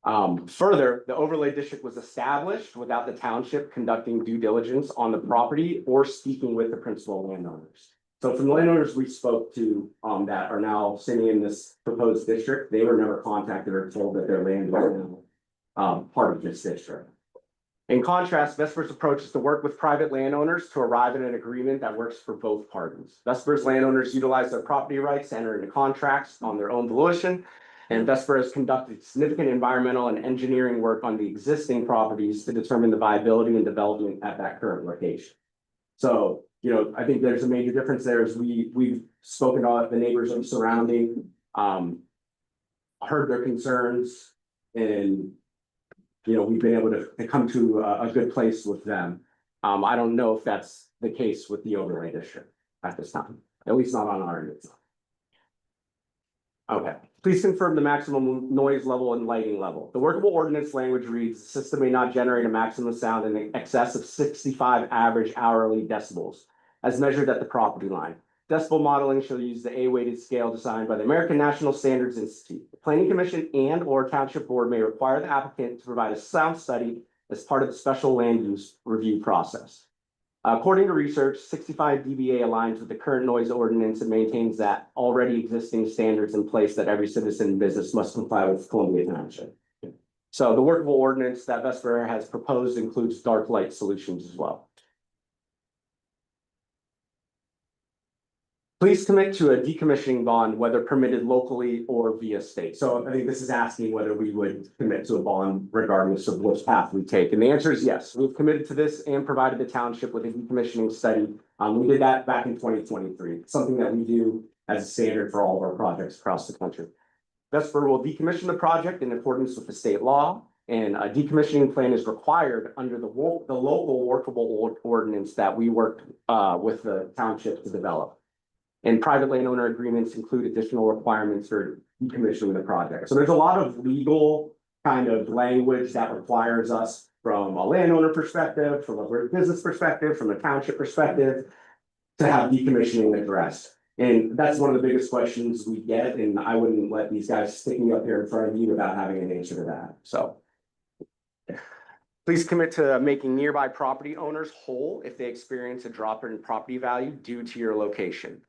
Further, the overlay district was established without the township conducting due diligence on the property or speaking with the principal landowners. So from the landowners we spoke to, that are now sitting in this proposed district, they were never contacted or told that their land was now part of this district. In contrast, Vesper's approach is to work with private landowners to arrive at an agreement that works for both parties. Vesper's landowners utilize their property rights to enter into contracts on their own volition, and Vesper has conducted significant environmental and engineering work on the existing properties to determine the viability and development at that current location. So, you know, I think there's a major difference there is we've spoken to the neighbors of surrounding, heard their concerns, and you know, we've been able to come to a good place with them. I don't know if that's the case with the overlay district at this time, at least not on our end. Okay, please confirm the maximum noise level and lighting level. The workable ordinance language reads, the system may not generate a maximum sound in excess of 65 average hourly decibels as measured at the property line. Decibel modeling shall use the A-weighted scale designed by the American National Standards Institute. The Planning Commission and or Township Board may require the applicant to provide a sound study as part of the special land use review process. According to research, 65 dBA aligns with the current noise ordinance and maintains that already existing standards in place that every citizen and business must comply with Columbia Township. So the workable ordinance that Vesper has proposed includes dark light solutions as well. Please commit to a decommissioning bond, whether permitted locally or via state. So I think this is asking whether we would commit to a bond regardless of which path we take. And the answer is yes. We've committed to this and provided the township with a decommissioning study. We did that back in 2023, something that we do as a standard for all of our projects across the country. Vesper will decommission the project in accordance with the state law, and a decommissioning plan is required under the local workable ordinance that we worked with the township to develop. And private landowner agreements include additional requirements for decommissioning the project. So there's a lot of legal kind of language that requires us from a landowner perspective, from a business perspective, from a township perspective, to have decommissioning addressed. And that's one of the biggest questions we get, and I wouldn't let these guys stick me up here in front of you without having an answer to that. So please commit to making nearby property owners whole if they experience a drop in property value due to your location.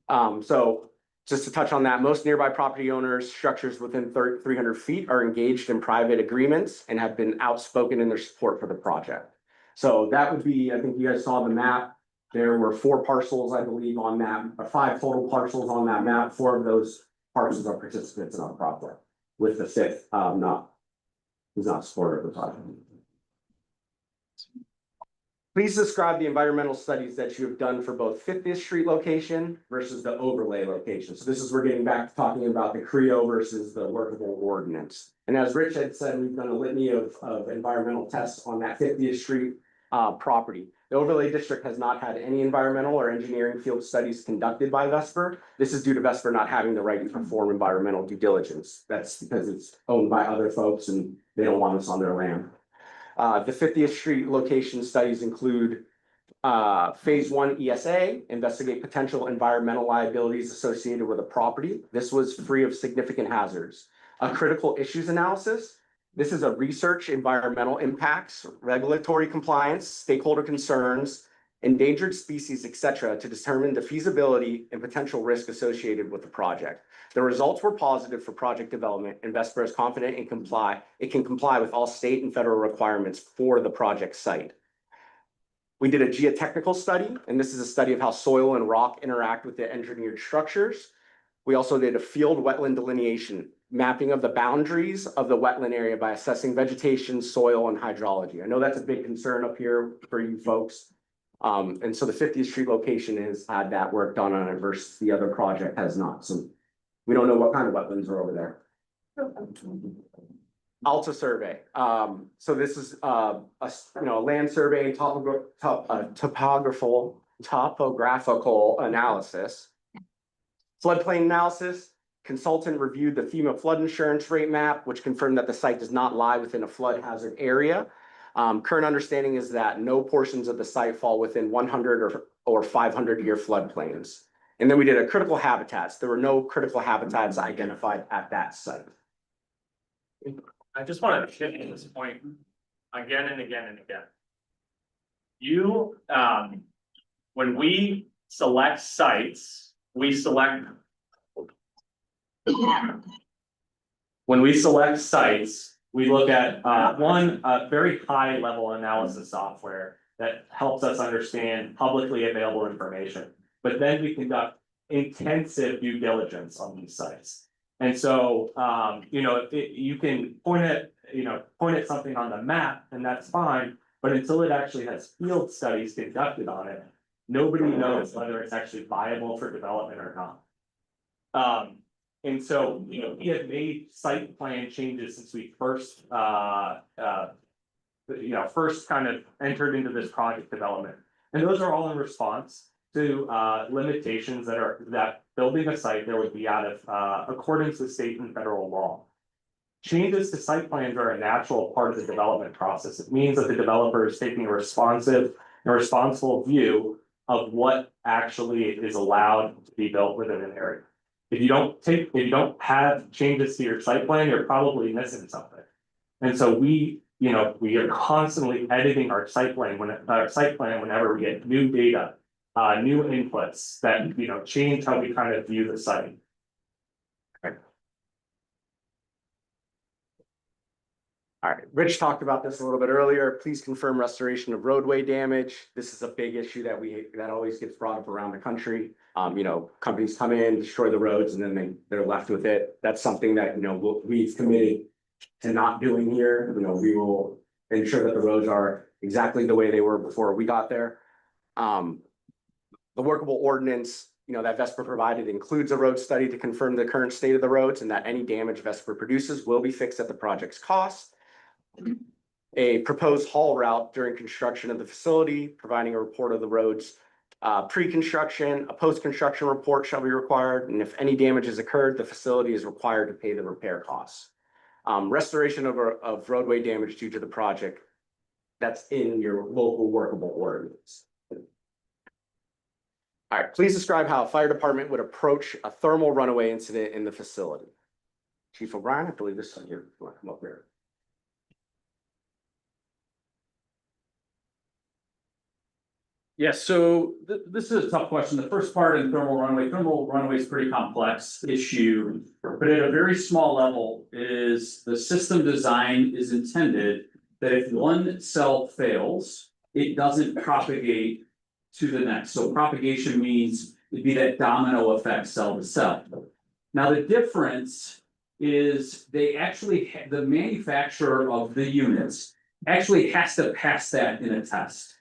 So just to touch on that, most nearby property owners, structures within 300 feet are engaged in private agreements and have been outspoken in their support for the project. So that would be, I think you guys saw the map. There were 4 parcels, I believe, on that, or 5 total parcels on that map. 4 of those parcels are participants in our project, with the 5th who's not supportive of the project. Please describe the environmental studies that you have done for both 50th Street location versus the overlay location. So this is, we're getting back to talking about the CREO versus the workable ordinance. And as Rich had said, we've done a litany of environmental tests on that 50th Street property. The overlay district has not had any environmental or engineering field studies conducted by Vesper. This is due to Vesper not having the right to perform environmental due diligence. That's because it's owned by other folks and they don't want us on their land. The 50th Street location studies include phase 1 ESA, investigate potential environmental liabilities associated with a property. This was free of significant hazards. A critical issues analysis. This is a research environmental impacts, regulatory compliance, stakeholder concerns, endangered species, etc., to determine the feasibility and potential risk associated with the project. The results were positive for project development, and Vesper is confident it can comply with all state and federal requirements for the project site. We did a geotechnical study, and this is a study of how soil and rock interact with the engineered structures. We also did a field wetland delineation, mapping of the boundaries of the wetland area by assessing vegetation, soil, and hydrology. I know that's a big concern up here for you folks. And so the 50th Street location has had that work done on it versus the other project has not. So we don't know what kind of wetlands are over there. Alta survey. So this is a land survey and topographical analysis. Floodplain analysis. Consultant reviewed the FEMA flood insurance rate map, which confirmed that the site does not lie within a flood hazard area. Current understanding is that no portions of the site fall within 100 or 500 year floodplains. And then we did a critical habitats. There were no critical habitats identified at that site. I just want to hit this point again and again and again. You, when we select sites, we select. When we select sites, we look at one very high level analysis software that helps us understand publicly available information. But then we conduct intensive due diligence on these sites. And so, you know, you can point at something on the map and that's fine, but until it actually has field studies conducted on it, nobody knows whether it's actually viable for development or not. And so, you know, we have made site plan changes since we first, first kind of entered into this project development. And those are all in response to limitations that building a site there would be out of accordance with state and federal law. Changes to site plans are a natural part of the development process. It means that the developer is taking a responsive and responsible view of what actually is allowed to be built within an area. If you don't have changes to your site plan, you're probably missing something. And so we are constantly editing our site plan whenever we get new data, new inputs that, you know, change how we kind of view the site. All right, Rich talked about this a little bit earlier. Please confirm restoration of roadway damage. This is a big issue that always gets brought up around the country. You know, companies come in, destroy the roads, and then they're left with it. That's something that, you know, we've committed to not doing here. You know, we will ensure that the roads are exactly the way they were before we got there. The workable ordinance, you know, that VESPER provided includes a road study to confirm the current state of the roads and that any damage VESPER produces will be fixed at the project's cost. A proposed haul route during construction of the facility, providing a report of the roads pre-construction, a post-construction report shall be required, and if any damage has occurred, the facility is required to pay the repair costs. Restoration of roadway damage due to the project, that's in your local workable ordinance. All right, please describe how a fire department would approach a thermal runaway incident in the facility. Chief O'Brien, I believe this is you. You want to come up here? Yes, so this is a tough question. The first part in thermal runaway is a pretty complex issue, but at a very small level is the system design is intended that if one cell fails, it doesn't propagate to the next. So propagation means it'd be that domino effect cell to cell. Now, the difference is they actually, the manufacturer of the units actually has to pass that in a test.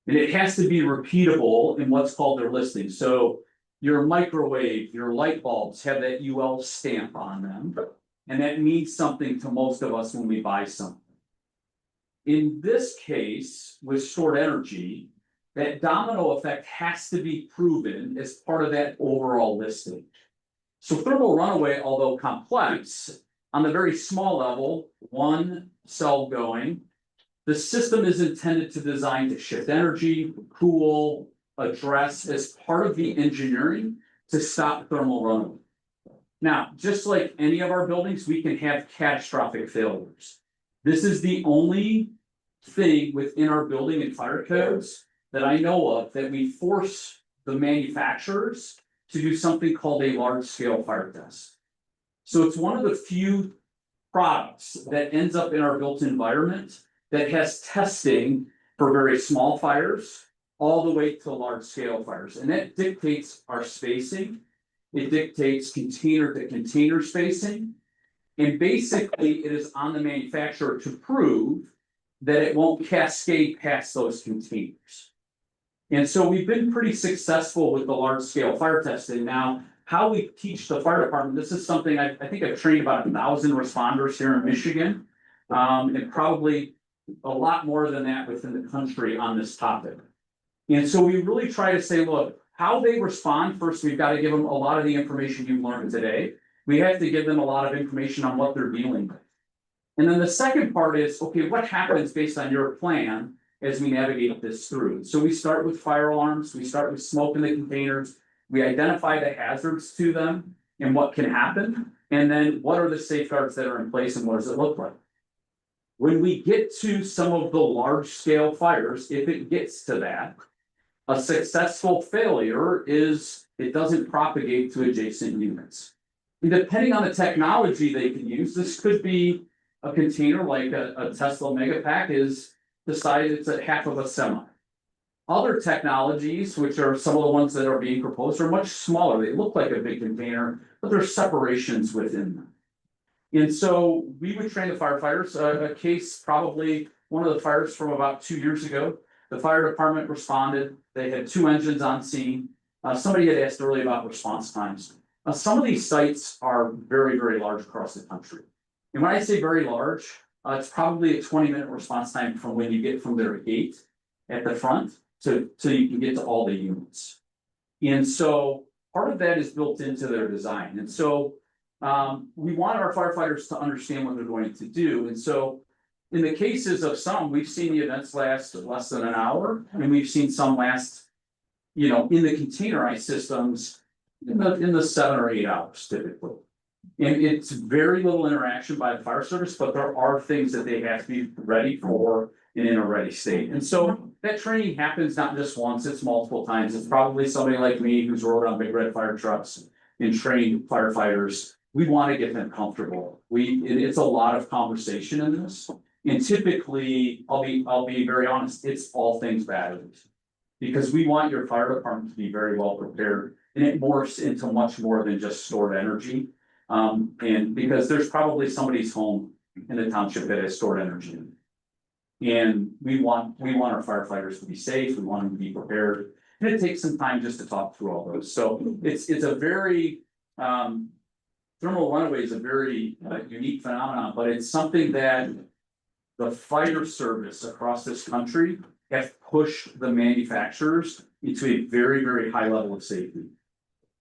And it has to be repeatable in what's called their listing. So your microwave, your light bulbs have that UL stamp on them. And that means something to most of us when we buy something. In this case, with stored energy, that domino effect has to be proven as part of that overall listing. So thermal runaway, although complex, on the very small level, one cell going, the system is intended to design to shift energy, cool, address as part of the engineering to stop thermal runaway. Now, just like any of our buildings, we can have catastrophic failures. This is the only thing within our building and fire codes that I know of that we force the manufacturers to do something called a large scale fire test. So it's one of the few products that ends up in our built environment that has testing for very small fires all the way to large scale fires. And that dictates our spacing. It dictates container to container spacing. And basically it is on the manufacturer to prove that it won't cascade past those containers. And so we've been pretty successful with the large scale fire testing. Now, how we teach the fire department, this is something I think I've trained about 1,000 responders here in Michigan. And probably a lot more than that within the country on this topic. And so we really try to say, look, how they respond, first, we've got to give them a lot of the information you've learned today. We have to give them a lot of information on what they're dealing with. And then the second part is, okay, what happens based on your plan as we navigate this through? So we start with fire alarms, we start with smoke in the containers, we identify the hazards to them and what can happen. And then what are the safeguards that are in place and what does it look like? When we get to some of the large scale fires, if it gets to that. A successful failure is it doesn't propagate to adjacent units. And depending on the technology they can use, this could be a container like a Tesla Megapack is the size, it's a half of a semi. Other technologies, which are some of the ones that are being proposed, are much smaller. They look like a big container, but there's separations within them. And so we would train the firefighters, a case probably one of the fires from about 2 years ago. The fire department responded, they had 2 engines on scene. Somebody had asked earlier about response times. Some of these sites are very, very large across the country. And when I say very large, it's probably a 20-minute response time from when you get from their gate at the front to you can get to all the units. And so part of that is built into their design. And so we want our firefighters to understand what they're going to do. And so in the cases of some, we've seen the events last less than an hour, and we've seen some last, in the containerized systems, in the 7 or 8 hours typically. And it's very little interaction by the fire service, but there are things that they have to be ready for and in a ready state. And so that training happens not just once, it's multiple times. It's probably somebody like me who's rode on big red fire trucks and trained firefighters. We want to get them comfortable. It's a lot of conversation in this. And typically, I'll be very honest, it's all things batteries. Because we want your fire department to be very well prepared, and it morphs into much more than just stored energy. And because there's probably somebody's home in the township that has stored energy. And we want our firefighters to be safe, we want them to be prepared, and it takes some time just to talk through all those. So it's a very, thermal runaway is a very unique phenomenon, but it's something that the fire service across this country have pushed the manufacturers into a very, very high level of safety.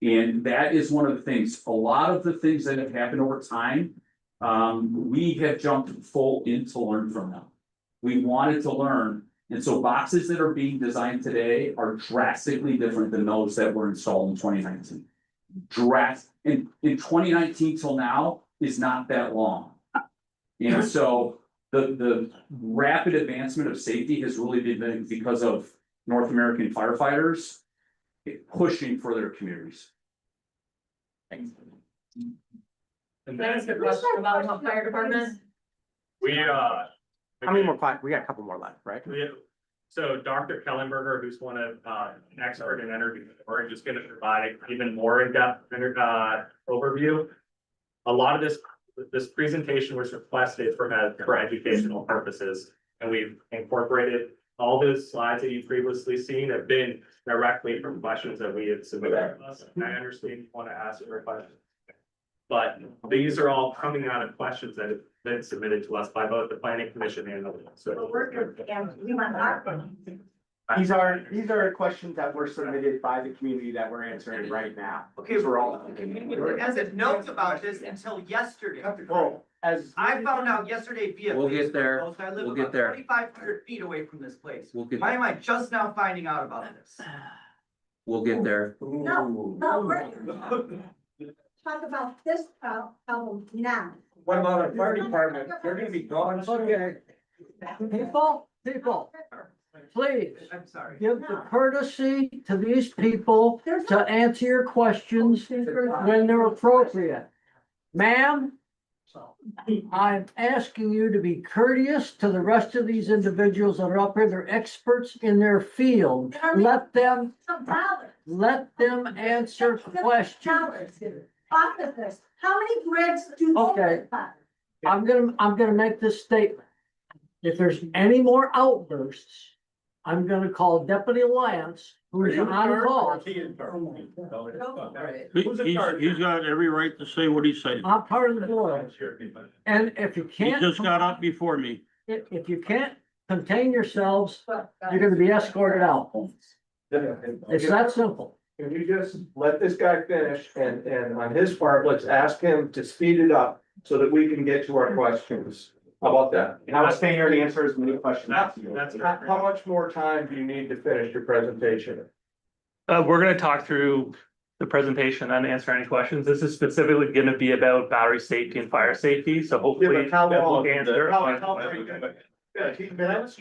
And that is one of the things, a lot of the things that have happened over time, we have jumped full in to learn from them. We wanted to learn, and so boxes that are being designed today are drastically different than those that were installed in 2019. In 2019 till now is not that long. And so the rapid advancement of safety has really been because of North American firefighters pushing for their communities. And Can I ask a question about the fire department? we, How many more? We got a couple more left, right? So Dr. Kellenberger, who's one of an expert in energy, we're just going to provide even more in-depth overview. A lot of this presentation was requested for educational purposes, and we've incorporated all those slides that you've previously seen have been directly from questions that we had submitted to us. And I understand you want to ask for questions, but these are all coming out of questions that have been submitted to us by both the planning commission and the. These are questions that were submitted by the community that we're answering right now. Okay, For all of the them. community hasn't known about this until yesterday. Well, as I found out yesterday via. We'll get there. Facebook post. I live We'll get about there. 2,500 feet away from this place. We'll get, Why am I just now finding out about this? we'll get there. No, we're talk about this problem now. What about our fire department? They're gonna be gone. Okay. People, please I'm sorry. give the courtesy to these people to answer your questions when they're appropriate. Ma'am, I'm asking you to be courteous to the rest of these individuals that are up here. They're experts in their field. Let them answer questions. Officers, how many grids do? Okay. I'm gonna make this statement. If there's any more outbursts, I'm gonna call Deputy Lance, who's on call. He's got every right to say what he's saying. I'm part of the board. And if you He can't, just got up before me. if you can't contain yourselves, you're gonna be escorted out. It's that simple. Can you just let this guy finish and on his part, let's ask him to speed it up so that we can get to our questions. How about that? And I will stay here and answer as many questions. That's How much more time do you need to finish your presentation? We're gonna talk through the presentation and answer any questions. This is specifically gonna be about battery safety and fire safety, so hopefully. How that will long? answer. Yeah, 15 minutes?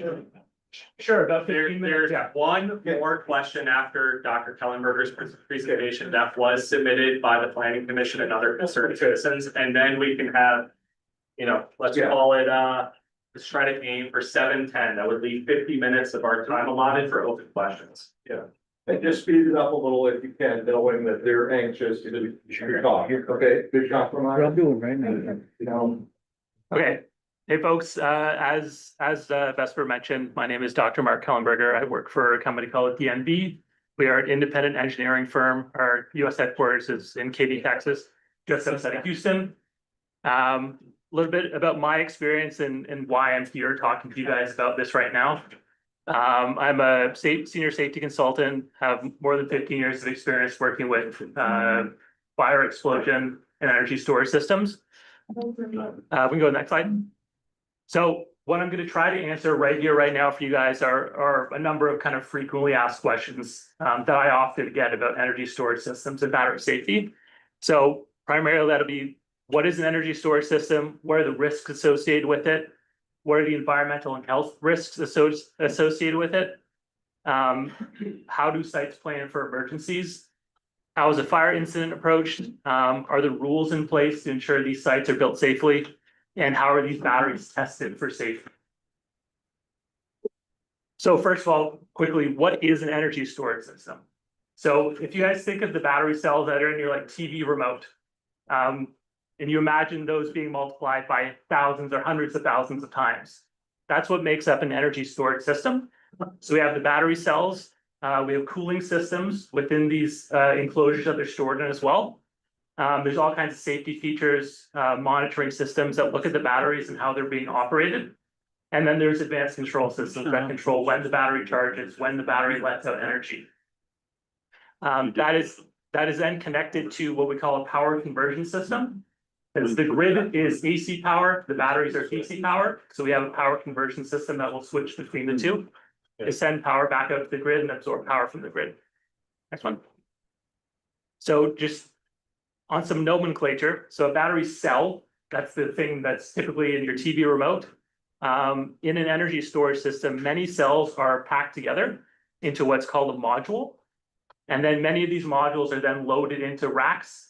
Sure, about 15 minutes, There's yeah. one more question after Dr. Kellenberger's presentation that was submitted by the planning commission and other concerned citizens, and then we can have. Let's Yeah. call it, let's try to aim for 7:10. That would leave 50 minutes of our time allotted for open questions. And just speed it up a little if you can, knowing that they're anxious to talk. Okay, good compromise. I'm doing right now. You know, Okay, hey folks, as Vesper mentioned, my name is Dr. Mark Kellenberger. I work for a company called DNV. We are an independent engineering firm. Our US headquarters is in Katy, Texas, just outside of Houston. A little bit about my experience and why I'm here talking to you guys about this right now. I'm a senior safety consultant, have more than 15 years of experience working with fire, explosion, and energy storage systems. We can go to the next slide. So what I'm going to try to answer right here, right now for you guys are a number of kind of frequently asked questions that I often get about energy storage systems and battery safety. So primarily that'll be, what is an energy storage system? What are the risks associated with it? What are the environmental and health risks associated with it? How do sites plan for emergencies? How is a fire incident approached? Are the rules in place to ensure these sites are built safely? And how are these batteries tested for safety? So first of all, quickly, what is an energy storage system? So if you guys think of the battery cells that are in your TV remote, and you imagine those being multiplied by thousands or hundreds of thousands of times. That's what makes up an energy storage system. So we have the battery cells, we have cooling systems within these enclosures that they're stored in as well. There's all kinds of safety features, monitoring systems that look at the batteries and how they're being operated. And then there's advanced control systems that control when the battery charges, when the battery lets out energy. That is then connected to what we call a power conversion system. As the grid is AC power, the batteries are DC power. So we have a power conversion system that will switch between the two to send power back out to the grid and absorb power from the grid. Next one. So just on some nomenclature, so a battery cell, that's the thing that's typically in your TV remote. In an energy storage system, many cells are packed together into what's called a module. And then many of these modules are then loaded into racks,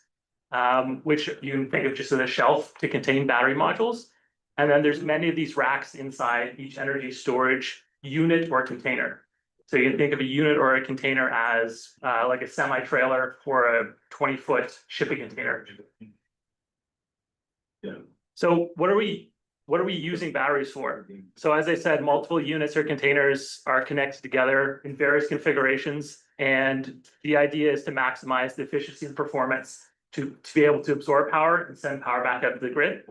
which you can think of just as a shelf to contain battery modules. And then there's many of these racks inside each energy storage unit or container. So you can think of a unit or a container as like a semi-trailer or a 20-foot shipping container. Yeah. So what are we using batteries for? So as I said, multiple units or containers are connected together in various configurations. And the idea is to maximize the efficiency and performance to be able to absorb power and send power back up to the grid.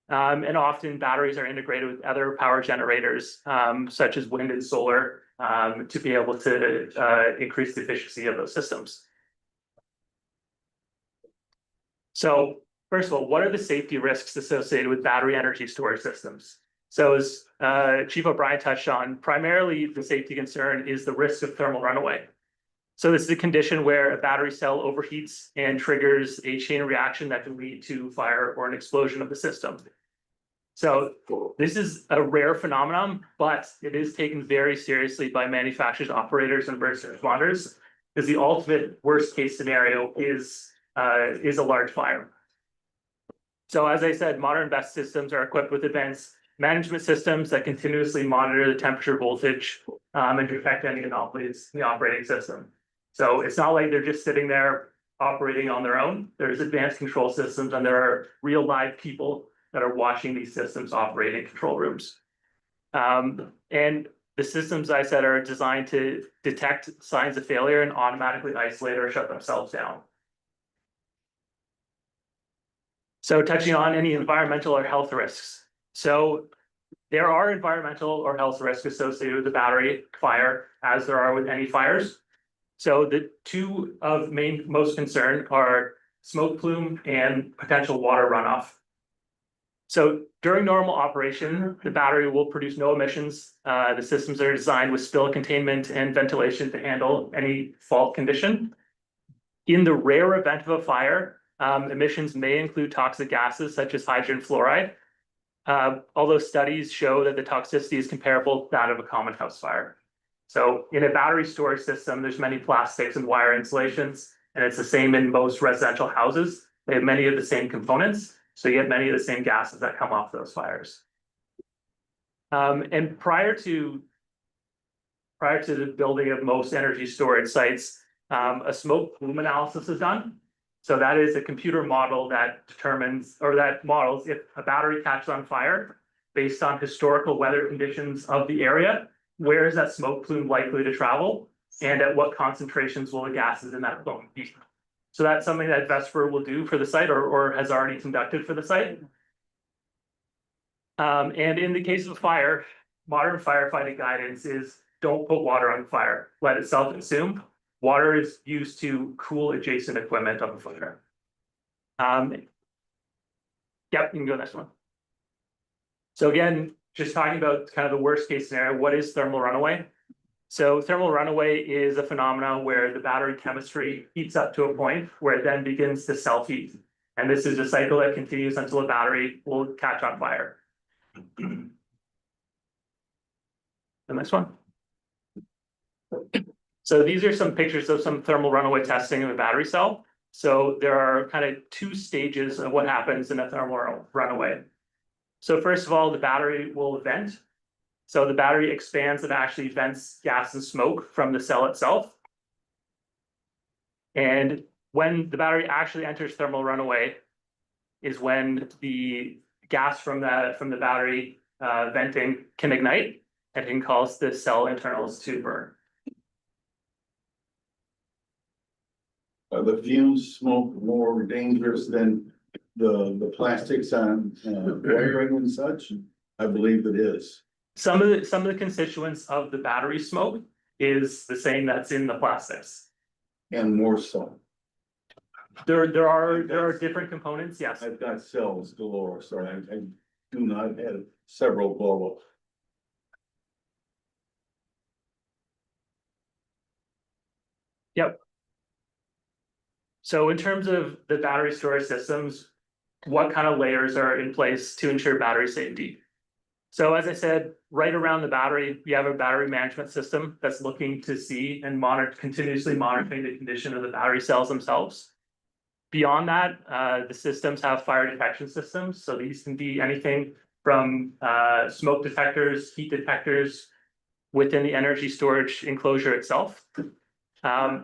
And often batteries are integrated with other power generators, such as wind and solar, to be able to increase the efficiency of those systems. So first of all, what are the safety risks associated with battery energy storage systems? So as Chief O'Brien touched on, primarily the safety concern is the risk of thermal runaway. So this is a condition where a battery cell overheats and triggers a chain reaction that can lead to fire or an explosion of the system. So this is a rare phenomenon, but it is taken very seriously by manufacturers, operators, and emergency responders, because the ultimate worst case scenario is a large fire. So as I said, modern BESS systems are equipped with advanced management systems that continuously monitor the temperature, voltage, and detect any anomalies in the operating system. So it's not like they're just sitting there operating on their own. There's advanced control systems, and there are real live people that are watching these systems operate in control rooms. And the systems, I said, are designed to detect signs of failure and automatically isolate or shut themselves down. So touching on any environmental or health risks. So there are environmental or health risks associated with the battery fire, as there are with any fires. So the two of most concern are smoke plume and potential water runoff. So during normal operation, the battery will produce no emissions. The systems are designed with spill containment and ventilation to handle any fault condition. In the rare event of a fire, emissions may include toxic gases such as hydrogen fluoride. Although studies show that the toxicity is comparable to that of a common house fire. So in a battery storage system, there's many plastics and wire insulations, and it's the same in most residential houses. They have many of the same components, so you get many of the same gases that come off those fires. And prior to the building of most energy storage sites, a smoke plume analysis is done. So that is a computer model that determines, or that models if a battery catches on fire based on historical weather conditions of the area, where is that smoke plume likely to travel? And at what concentrations will the gases in that plume be? So that's something that VESPER will do for the site or has already conducted for the site. And in the case of a fire, modern firefighting guidance is don't put water on fire, let it self-consume. Water is used to cool adjacent equipment on the fire. Yep, you can go next one. So again, just talking about kind of the worst case scenario, what is thermal runaway? So thermal runaway is a phenomenon where the battery chemistry heats up to a point where it then begins to self-heat. And this is a cycle that continues until a battery will catch on fire. The next one. So these are some pictures of some thermal runaway testing of a battery cell. So there are kind of two stages of what happens in a thermal runaway. So first of all, the battery will vent. So the battery expands and actually vents gas and smoke from the cell itself. And when the battery actually enters thermal runaway is when the gas from the battery venting can ignite and can cause the cell internals to burn. Are the fumes smoke more dangerous than the plastics on wiring and such? I believe it is. Some of the constituents of the battery smoke is the same that's in the plastics. And more so. There are different components, yes. I've got cells galore, so I do not have several blow ups. Yep. So in terms of the battery storage systems, what kind of layers are in place to ensure battery safety? So as I said, right around the battery, we have a battery management system that's looking to see and continuously monitoring the condition of the battery cells themselves. Beyond that, the systems have fire detection systems. So these can be anything from smoke detectors, heat detectors within the energy storage enclosure itself.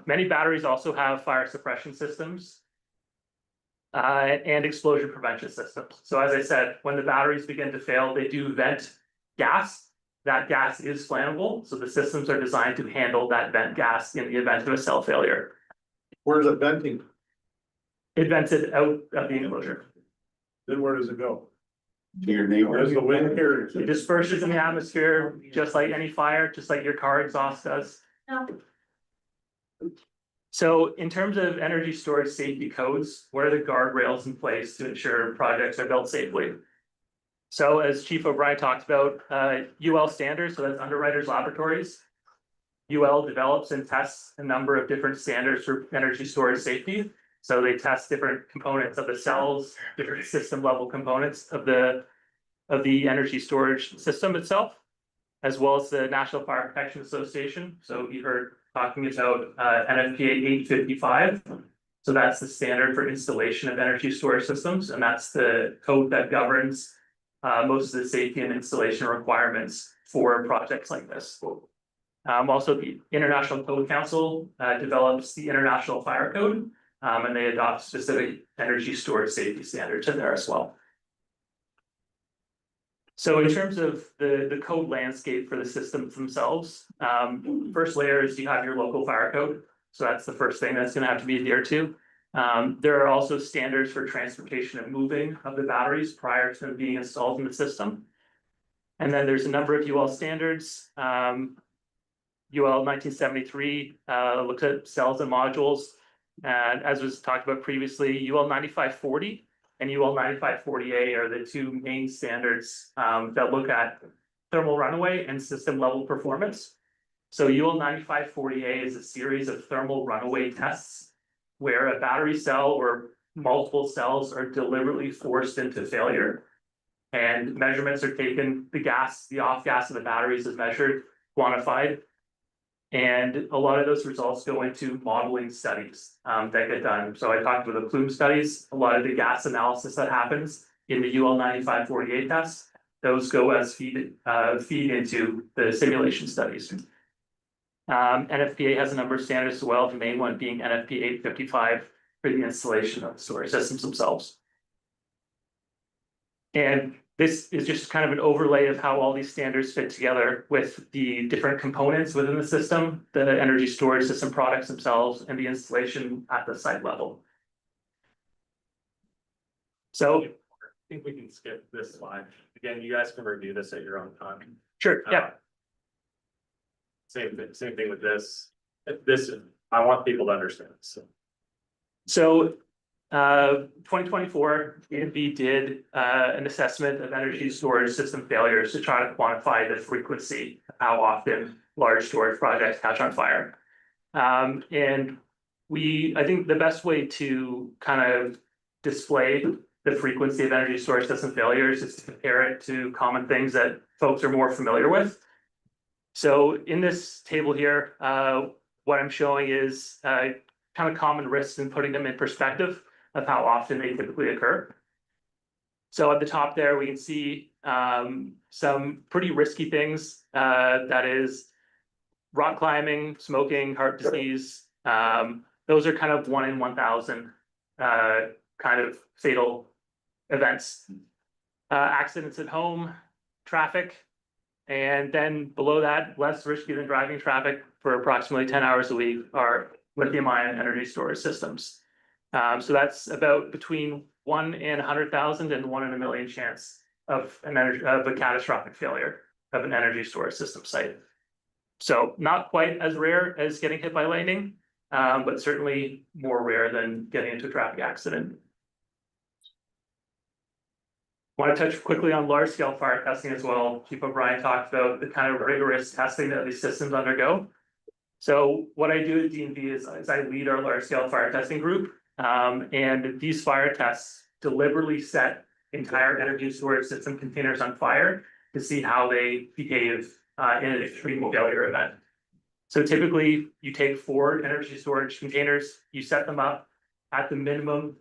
Many batteries also have fire suppression systems and explosion prevention systems. So as I said, when the batteries begin to fail, they do vent gas. That gas is flammable, so the systems are designed to handle that vent gas in the event of a cell failure. Where's it venting? It vents it out of the enclosure. Then where does it go? To your neighbor? Where's the wind carrier? It disperses in the atmosphere, just like any fire, just like your car exhaust does. No. So in terms of energy storage safety codes, what are the guardrails in place to ensure projects are built safely? So as Chief O'Brien talked about, UL standards, so that's Underwriters Laboratories. UL develops and tests a number of different standards for energy storage safety. So they test different components of the cells, different system level components of the energy storage system itself, as well as the National Fire Protection Association. So you heard talking about NFPA 855. So that's the standard for installation of energy storage systems, and that's the code that governs most of the safety and installation requirements for projects like this. Also, the International Code Council develops the International Fire Code, and they adopt specific energy storage safety standards in there as well. So in terms of the code landscape for the systems themselves, first layer is you have your local fire code. So that's the first thing that's going to have to be adhered to. There are also standards for transportation and moving of the batteries prior to them being installed in the system. And then there's a number of UL standards. UL 1973 looks at cells and modules. And as was talked about previously, UL 9540 and UL 9540A are the two main standards that look at thermal runaway and system level performance. So UL 9540A is a series of thermal runaway tests where a battery cell or multiple cells are deliberately forced into failure. And measurements are taken, the off gas of the batteries is measured, quantified. And a lot of those results go into modeling studies that get done. So I talked about the plume studies, a lot of the gas analysis that happens in the UL 9548 tests. Those go as feed into the simulation studies. NFPA has a number of standards as well, the main one being NFPA 855 for the installation of the storage systems themselves. And this is just kind of an overlay of how all these standards fit together with the different components within the system, the energy storage system products themselves, and the installation at the site level. So I think we can skip this slide. Again, you guys can review this at your own time. sure, yeah. Same thing with this. I want people to understand this. So 2024, ENB did an assessment of energy storage system failures to try to quantify the frequency of how often large storage projects catch on fire. And I think the best way to kind of display the frequency of energy storage system failures is to compare it to common things that folks are more familiar with. So in this table here, what I'm showing is kind of common risks and putting them in perspective of how often they typically occur. So at the top there, we can see some pretty risky things, that is rock climbing, smoking, heart disease. Those are kind of 1 in 1,000 kind of fatal events. Accidents at home, traffic, and then below that, less risky than driving traffic for approximately 10 hours a week are lithium-ion energy storage systems. So that's about between 1 in 100,000 and 1 in a million chance of a catastrophic failure of an energy storage system site. So not quite as rare as getting hit by lightning, but certainly more rare than getting into a traffic accident. Want to touch quickly on large scale fire testing as well. Chief O'Brien talked about the kind of rigorous testing that these systems undergo. So what I do at DNV is I lead our large scale fire testing group. And these fire tests deliberately set entire energy storage system containers on fire to see how they behave in an extreme failure event. So typically you take 4 energy storage containers, you set them up at the minimum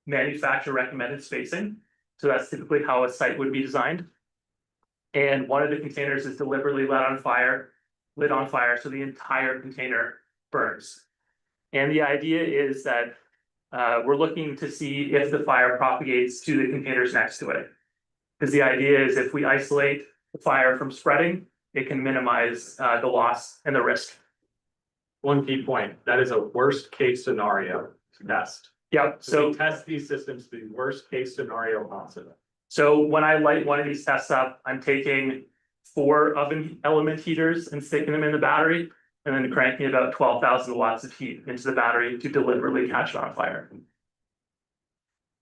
manufacturer recommended spacing. So that's typically how a site would be designed. And one of the containers is deliberately lit on fire, so the entire container burns. And the idea is that we're looking to see if the fire propagates to the containers next to it. Because the idea is if we isolate the fire from spreading, it can minimize the loss and the risk. One key point, that is a worst case scenario test. Yep, So we test these systems to the worst case scenario possible. so when I light one of these tests up, I'm taking 4 oven element heaters and sticking them in the battery, and then cranking about 12,000 watts of heat into the battery to deliberately catch it on fire.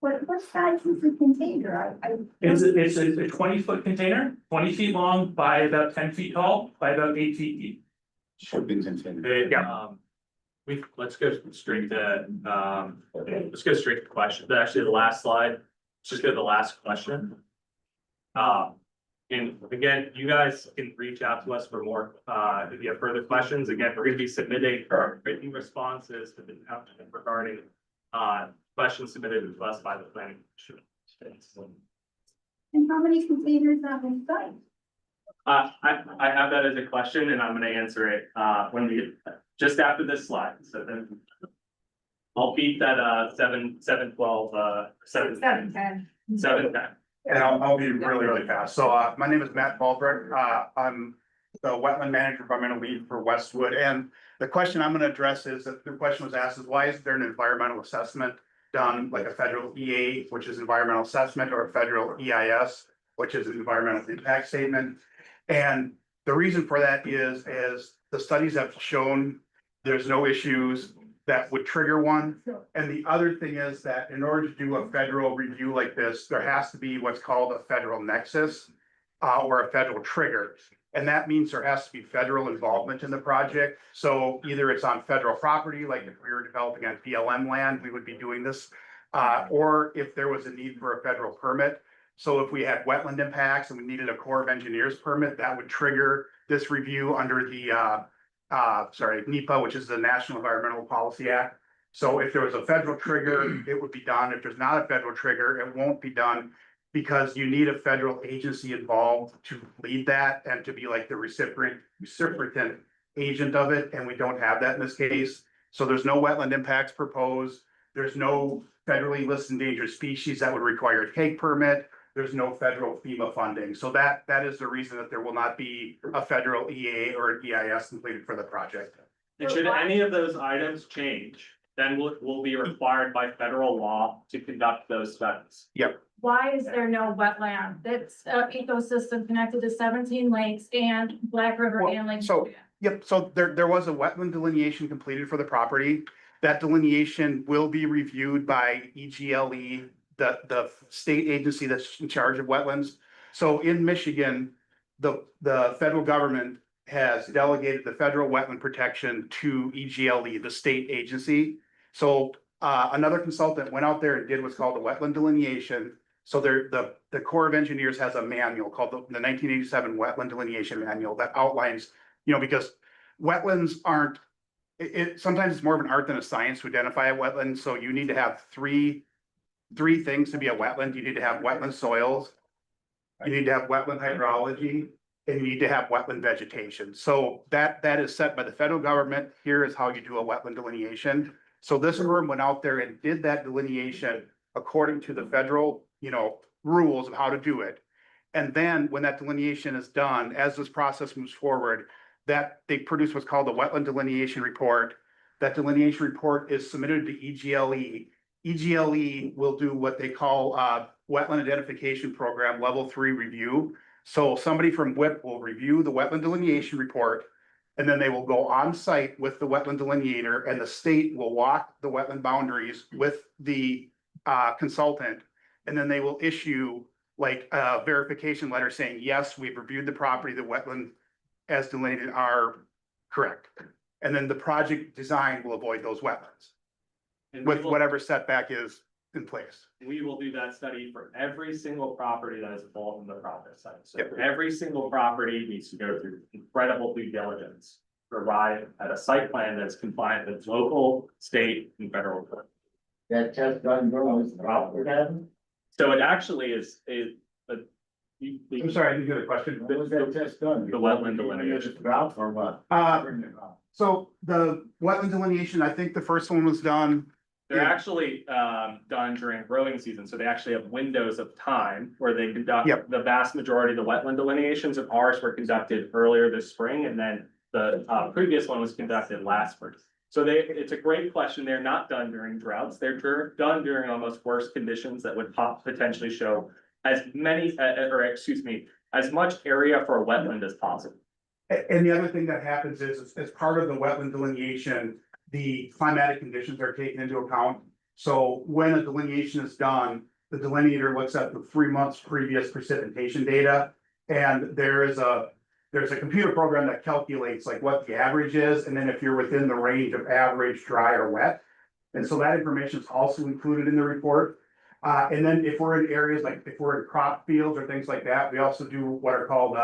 What size is the container? It's a 20-foot container, 20 feet long by about 10 feet tall, by about 8 feet deep. Shipping container. Hey, Yeah. let's go straight to, the question, actually the last slide, let's just go to the last question. And again, you guys can reach out to us for more, if you have further questions. Again, we're gonna be submitting written responses to the township regarding, questions submitted to us by the planning commission. And how many containers are on site? I have that as a question and I'm gonna answer it, just after this slide, so then. I'll beat that, 7:12, 7:10. And I'll be really fast. So, my name is Matt Baldrick. I'm the wetland manager, environmental lead for Westwood. And the question I'm gonna address is, that the question was asked is, why is there an environmental assessment done, like a federal EA, which is environmental assessment, or a federal EIS, which is an environmental impact statement? And the reason for that is the studies have shown there's no issues that would trigger one. And the other thing is that in order to do a federal review like this, there has to be what's called a federal nexus or a federal trigger. And that means there has to be federal involvement in the project. So either it's on federal property, like if we were developing on BLM land, we would be doing this. Or if there was a need for a federal permit. So if we had wetland impacts and we needed a Corps of Engineers permit, that would trigger this review under the NEPA, which is the National Environmental Policy Act. So if there was a federal trigger, it would be done. If there's not a federal trigger, it won't be done. Because you need a federal agency involved to lead that and to be like the reciprocant agent of it, and we don't have that in this case. So there's no wetland impacts proposed. There's no federally listed endangered species that would require a take permit. There's no federal FEMA funding. So that is the reason that there will not be a federal EA or an EIS completed for the project. And should any of those items change, then we'll be required by federal law to conduct those studies. Yep. Why is there no wetland? That's ecosystem connected to 17 lakes and Black River and Lake. So, yep, so there was a wetland delineation completed for the property. That delineation will be reviewed by EGLE, the state agency that's in charge of wetlands. So in Michigan, the federal government has delegated the federal wetland protection to EGLE, the state agency. So another consultant went out there and did what's called a wetland delineation. So the Corps of Engineers has a manual called the 1987 Wetland Delineation Manual that outlines, because wetlands aren't, sometimes it's more of an art than a science to identify a wetland. So you need to have three things to be a wetland. You need to have wetland soils, you need to have wetland hydrology, and you need to have wetland vegetation. So that is set by the federal government. Here is how you do a wetland delineation. So this firm went out there and did that delineation according to the federal, rules of how to do it. And then when that delineation is done, as this process moves forward, that they produce what's called the wetland delineation report. That delineation report is submitted to EGLE. EGLE will do what they call wetland identification program level 3 review. So somebody from WIP will review the wetland delineation report, and then they will go on site with the wetland delineator, and the state will walk the wetland boundaries with the consultant. And then they will issue like a verification letter saying, yes, we've reviewed the property, the wetland as delineated are correct. And then the project design will avoid those wetlands with whatever setback is in place. We will do that study for every single property that is involved in the project site. So every single property needs to go through incredible due diligence to arrive at a site plan that's compliant with local, state, and federal code. That test done, So it actually is. I'm sorry, I didn't get a question. was that test done? The wetland delineation. Drought or what? So the wetland delineation, I think the first one was done. They're actually done during growing season, so they actually have windows of time where they conduct the vast majority of the wetland delineations. Of ours were conducted earlier this spring, and then the previous one was conducted last spring. So it's a great question. They're not done during droughts. They're done during almost worst conditions that would potentially show as much area for a wetland as possible. And the other thing that happens is, as part of the wetland delineation, the climatic conditions are taken into account. So when a delineation is done, the delineator looks at the 3 months previous precipitation data. And there's a computer program that calculates like what the average is, and then if you're within the range of average, dry or wet. And so that information is also included in the report. And then if we're in areas like if we're in crop fields or things like that, we also do what are called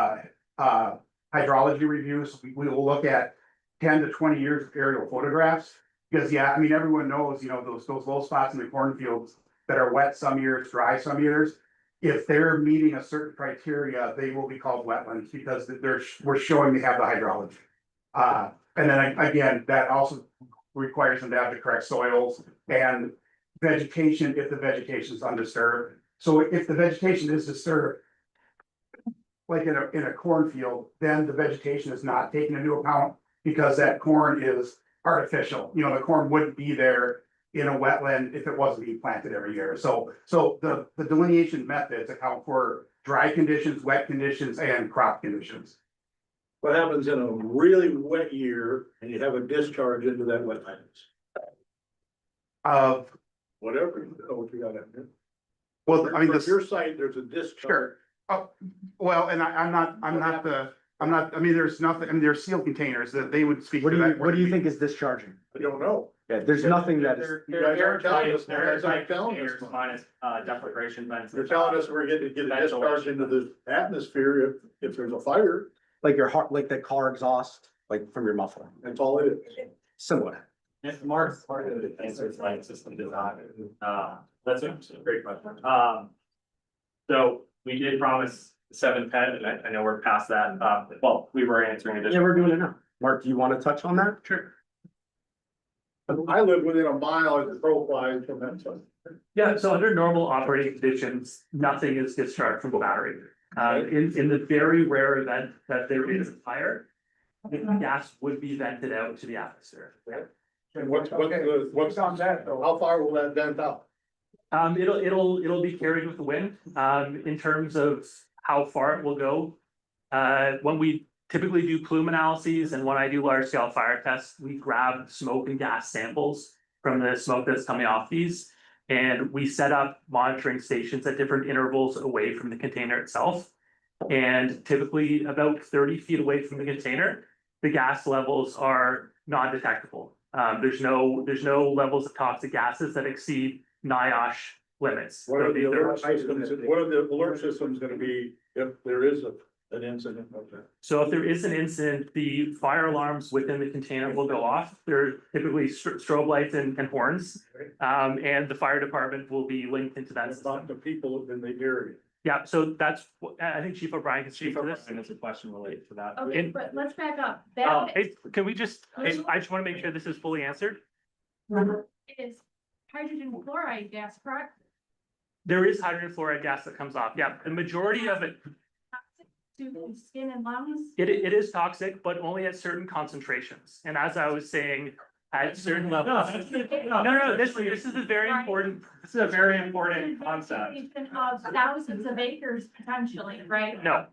hydrology reviews. We will look at 10 to 20 years of aerial photographs. Because everyone knows, those low spots in the cornfields that are wet some years, dry some years. If they're meeting a certain criteria, they will be called wetlands because we're showing they have the hydrology. And then again, that also requires them to have the correct soils and vegetation if the vegetation is undisturbed. So if the vegetation is disturbed, like in a cornfield, then the vegetation is not taken into account because that corn is artificial. The corn wouldn't be there in a wetland if it wasn't being planted every year. So the delineation methods account for dry conditions, wet conditions, and crop conditions. What happens in a really wet year and you have a discharge into that wetlands? Whatever, what you got in there. Well, Your site, there's a discharge. Sure. Oh, well, and I'm not I'm not, I mean, there's nothing, I mean, there's sealed containers that they would speak What to do you, that. what do you think is discharging? I don't know. Yeah, there's nothing that is, You guys aren't telling us, They're you guys aren't telling us. containers minus, deflagration vents. You're telling us we're getting to get a discharge into the atmosphere if there's a fire. like your heart, like the car exhaust, like from your muffler, That's all it is. similar. If Mark's part of the answer is like system design, that's a great question. So we did promise 710, and I know we're past that, well, we were answering Yeah, additional. we're doing it now. Mark, do you want to touch on that? Sure. I live within a mile of the crow flies from that site. Yeah, so under normal operating conditions, nothing is discharged from the battery. In the very rare event that there is a fire, the gas would be vented out to the atmosphere. And what's on that though? How far will that vent out? It'll be carried with the wind, in terms of how far it will go. When we typically do plume analyses and when I do large scale fire tests, we grab smoke and gas samples from the smoke that's coming off these. And we set up monitoring stations at different intervals away from the container itself. And typically about 30 feet away from the container, the gas levels are non-detectable. There's no levels of toxic gases that exceed NIOSH limits. What are the alert systems gonna be if there is an incident of that? So if there is an incident, the fire alarms within the container will go off. They're typically strobe lights and horns. And the fire department will be linked into that. About the people in the area. Yeah, so that's, I think Chief O'Brien can speak to this. And it's a question related to that. Okay, but let's back up. Oh, That hey, can we just, I just want to make sure this is fully answered. is hydrogen fluoride gas, correct? There is hydrogen fluoride gas that comes off. Yeah, the majority of it, To skin and lungs? it is toxic, but only at certain concentrations. And as I was saying, at certain levels. No, this is a very important, this is a very important concept. Of thousands of acres potentially, right? No.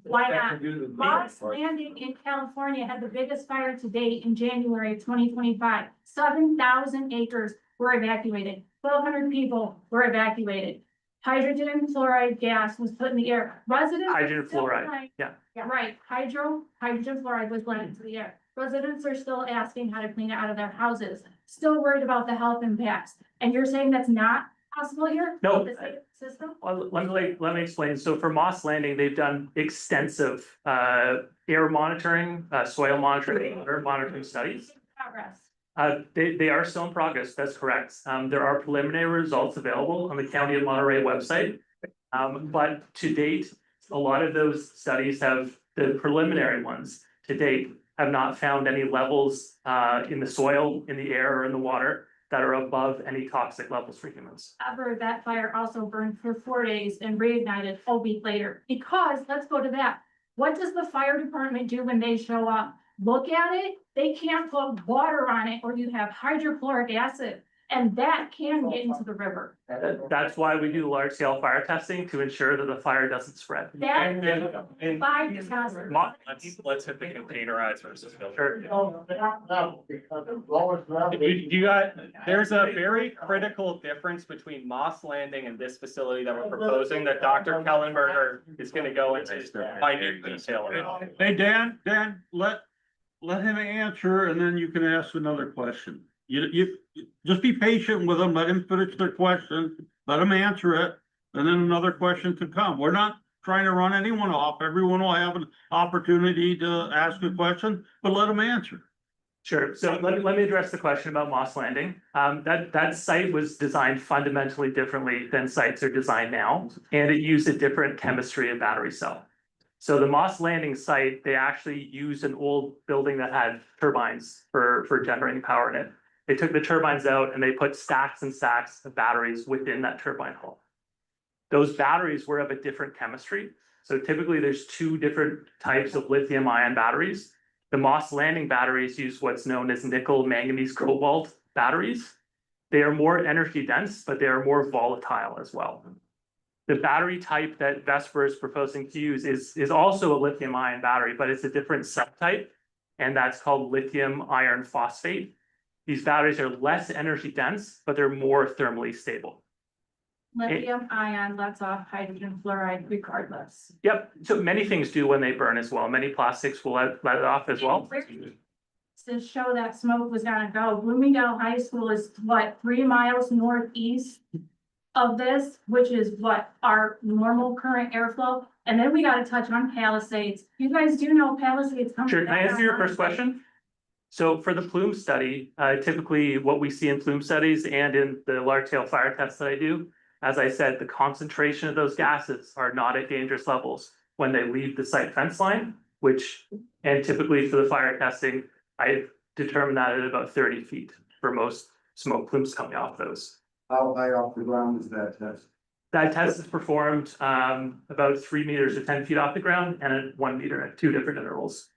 Why not? Moss Landing in California had the biggest fire to date in January of 2025. 7,000 acres were evacuated. 1,200 people were evacuated. Hydrogen fluoride gas was put in the air. Residents. Hydrogen still fluoride, like- yeah. Right, hydrogen fluoride was let into the air. Residents are still asking how to clean it out of their houses, still worried about the health impacts. And you're saying that's not possible here? No. With the state system? Well, let me explain. So for Moss Landing, they've done extensive air monitoring, soil monitoring, water monitoring studies. Progress. They are still in progress. That's correct. There are preliminary results available on the County of Monterey website. But to date, a lot of those studies have, the preliminary ones to date, have not found any levels in the soil, in the air, or in the water that are above any toxic levels for humans. However, that fire also burned for 4 days and reignited a week later. Because, let's go to that. What does the fire department do when they show up? Look at it, they can't put water on it or you have hydrochloric acid. And that can get into the river. That's why we do large scale fire testing to ensure that the fire doesn't spread. That And by hazard. let's hit the containerized versus Sure. You got, there's a very critical difference between Moss Landing and this facility that we're proposing that Dr. Kellenberger is gonna go into minute detail about. Hey, Dan, let him answer and then you can ask another question. You just be patient with them, let him finish their question, let them answer it, and then another question can come. We're not trying to run anyone off. Everyone will have an opportunity to ask a question, but let them answer. Sure. So let me address the question about Moss Landing. That site was designed fundamentally differently than sites are designed now, and it used a different chemistry of battery cell. So the Moss Landing site, they actually used an old building that had turbines for generating power in it. They took the turbines out and they put stacks and stacks of batteries within that turbine hull. Those batteries were of a different chemistry. So typically there's two different types of lithium ion batteries. The Moss Landing batteries use what's known as nickel manganese cobalt batteries. They are more energy dense, but they are more volatile as well. The battery type that VESPER is proposing to use is also a lithium ion battery, but it's a different subtype, and that's called lithium iron phosphate. These batteries are less energy dense, but they're more thermally stable. Lithium ion lets off hydrogen fluoride regardless. Yep, so many things do when they burn as well. Many plastics will let it off as well. To show that smoke was gonna go, Bloomingdale High School is what, 3 miles northeast of this, which is what our normal current airflow, and then we gotta touch on Palisades. You guys do know Palisades comes. Sure, can I answer your first question? So for the plume study, typically what we see in plume studies and in the large scale fire tests that I do, as I said, the concentration of those gases are not at dangerous levels when they leave the site fence line, and typically for the fire testing, I determined that at about 30 feet for most smoke plumes coming off those. How high off the ground is that test? That test is performed about 3 meters or 10 feet off the ground and at 1 meter at 2 different intervals.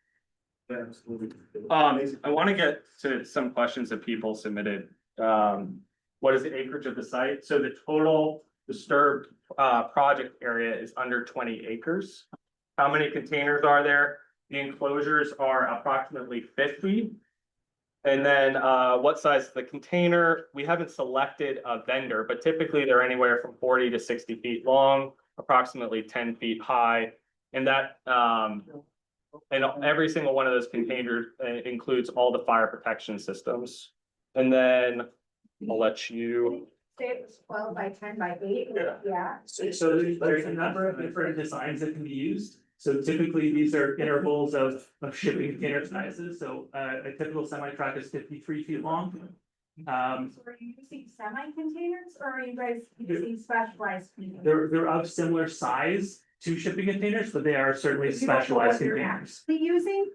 I want to get to some questions that people submitted. What is the acreage of the site? So the total disturbed project area is under 20 acres. How many containers are there? The enclosures are approximately 50. And then what size is the container? We haven't selected a vendor, but typically they're anywhere from 40 to 60 feet long, approximately 10 feet high. And that and every single one of those containers includes all the fire protection systems. And then I'll let you. Say it was 12 by 10 by 8, yeah. So there's a number of different designs that can be used. So typically, these are intervals of shipping container sizes. So a typical semi-truck is 53 feet long. So are you using semi-containers or are you guys using specialized containers? They're of similar size to shipping containers, but they are certainly You don't know what specialized you're containers. actually using?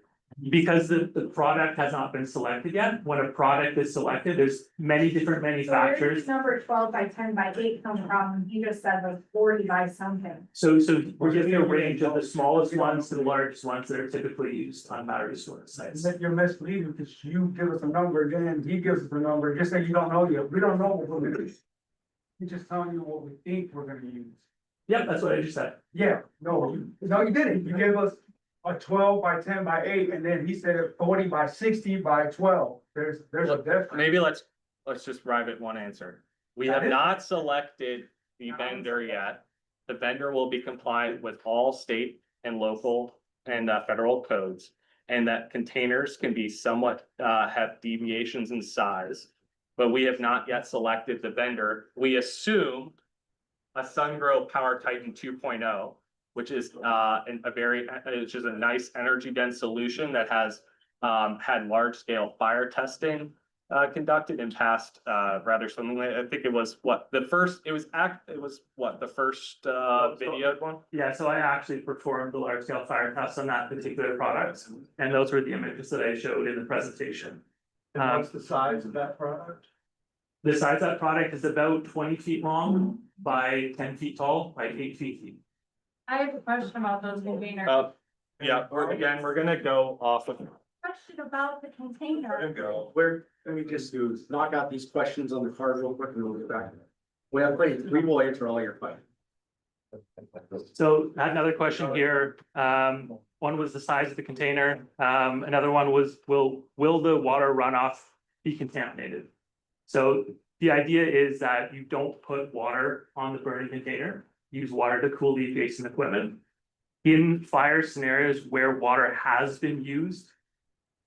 Because the product has not been selected yet. When a product is selected, there's many different So where did manufacturers. this number 12 by 10 by 8 come from? You just said was 40 by something. So we're giving a range of the smallest ones to the largest ones that are typically used on battery storage sites. That you're misleading, because you give us a number, then he gives us a number, just say you don't know yet, we don't know what we're gonna use. He's just telling you what we think we're gonna use. Yep, that's what I just said. Yeah, no, you didn't, you gave us a 12 by 10 by 8, and then he said 40 by 60 by 12, there's a difference. Maybe let's just arrive at one answer. We have not selected the vendor yet. The vendor will be compliant with all state and local and federal codes. And that containers can be somewhat have deviations in size. But we have not yet selected the vendor. We assume a SunGrow Power Titan 2.0, which is which is a nice energy dense solution that has had large scale fire testing conducted and passed rather swimmingly. I think it was the first videoed one? Yeah, so I actually performed the large scale fire test on that particular product, and those were the images that I showed in the presentation. And what's the size of that product? The size of that product is about 20 feet long by 10 feet tall by 8 feet deep. I have a question about those containers. Yeah, we're gonna go off of. Question about the container. Let me just knock out these questions on the card real quick and we'll get back. We will answer all your questions. So I had another question here. One was the size of the container. Another one was, will the water runoff be contaminated? So the idea is that you don't put water on the burning container, use water to cool the adjacent equipment. In fire scenarios where water has been used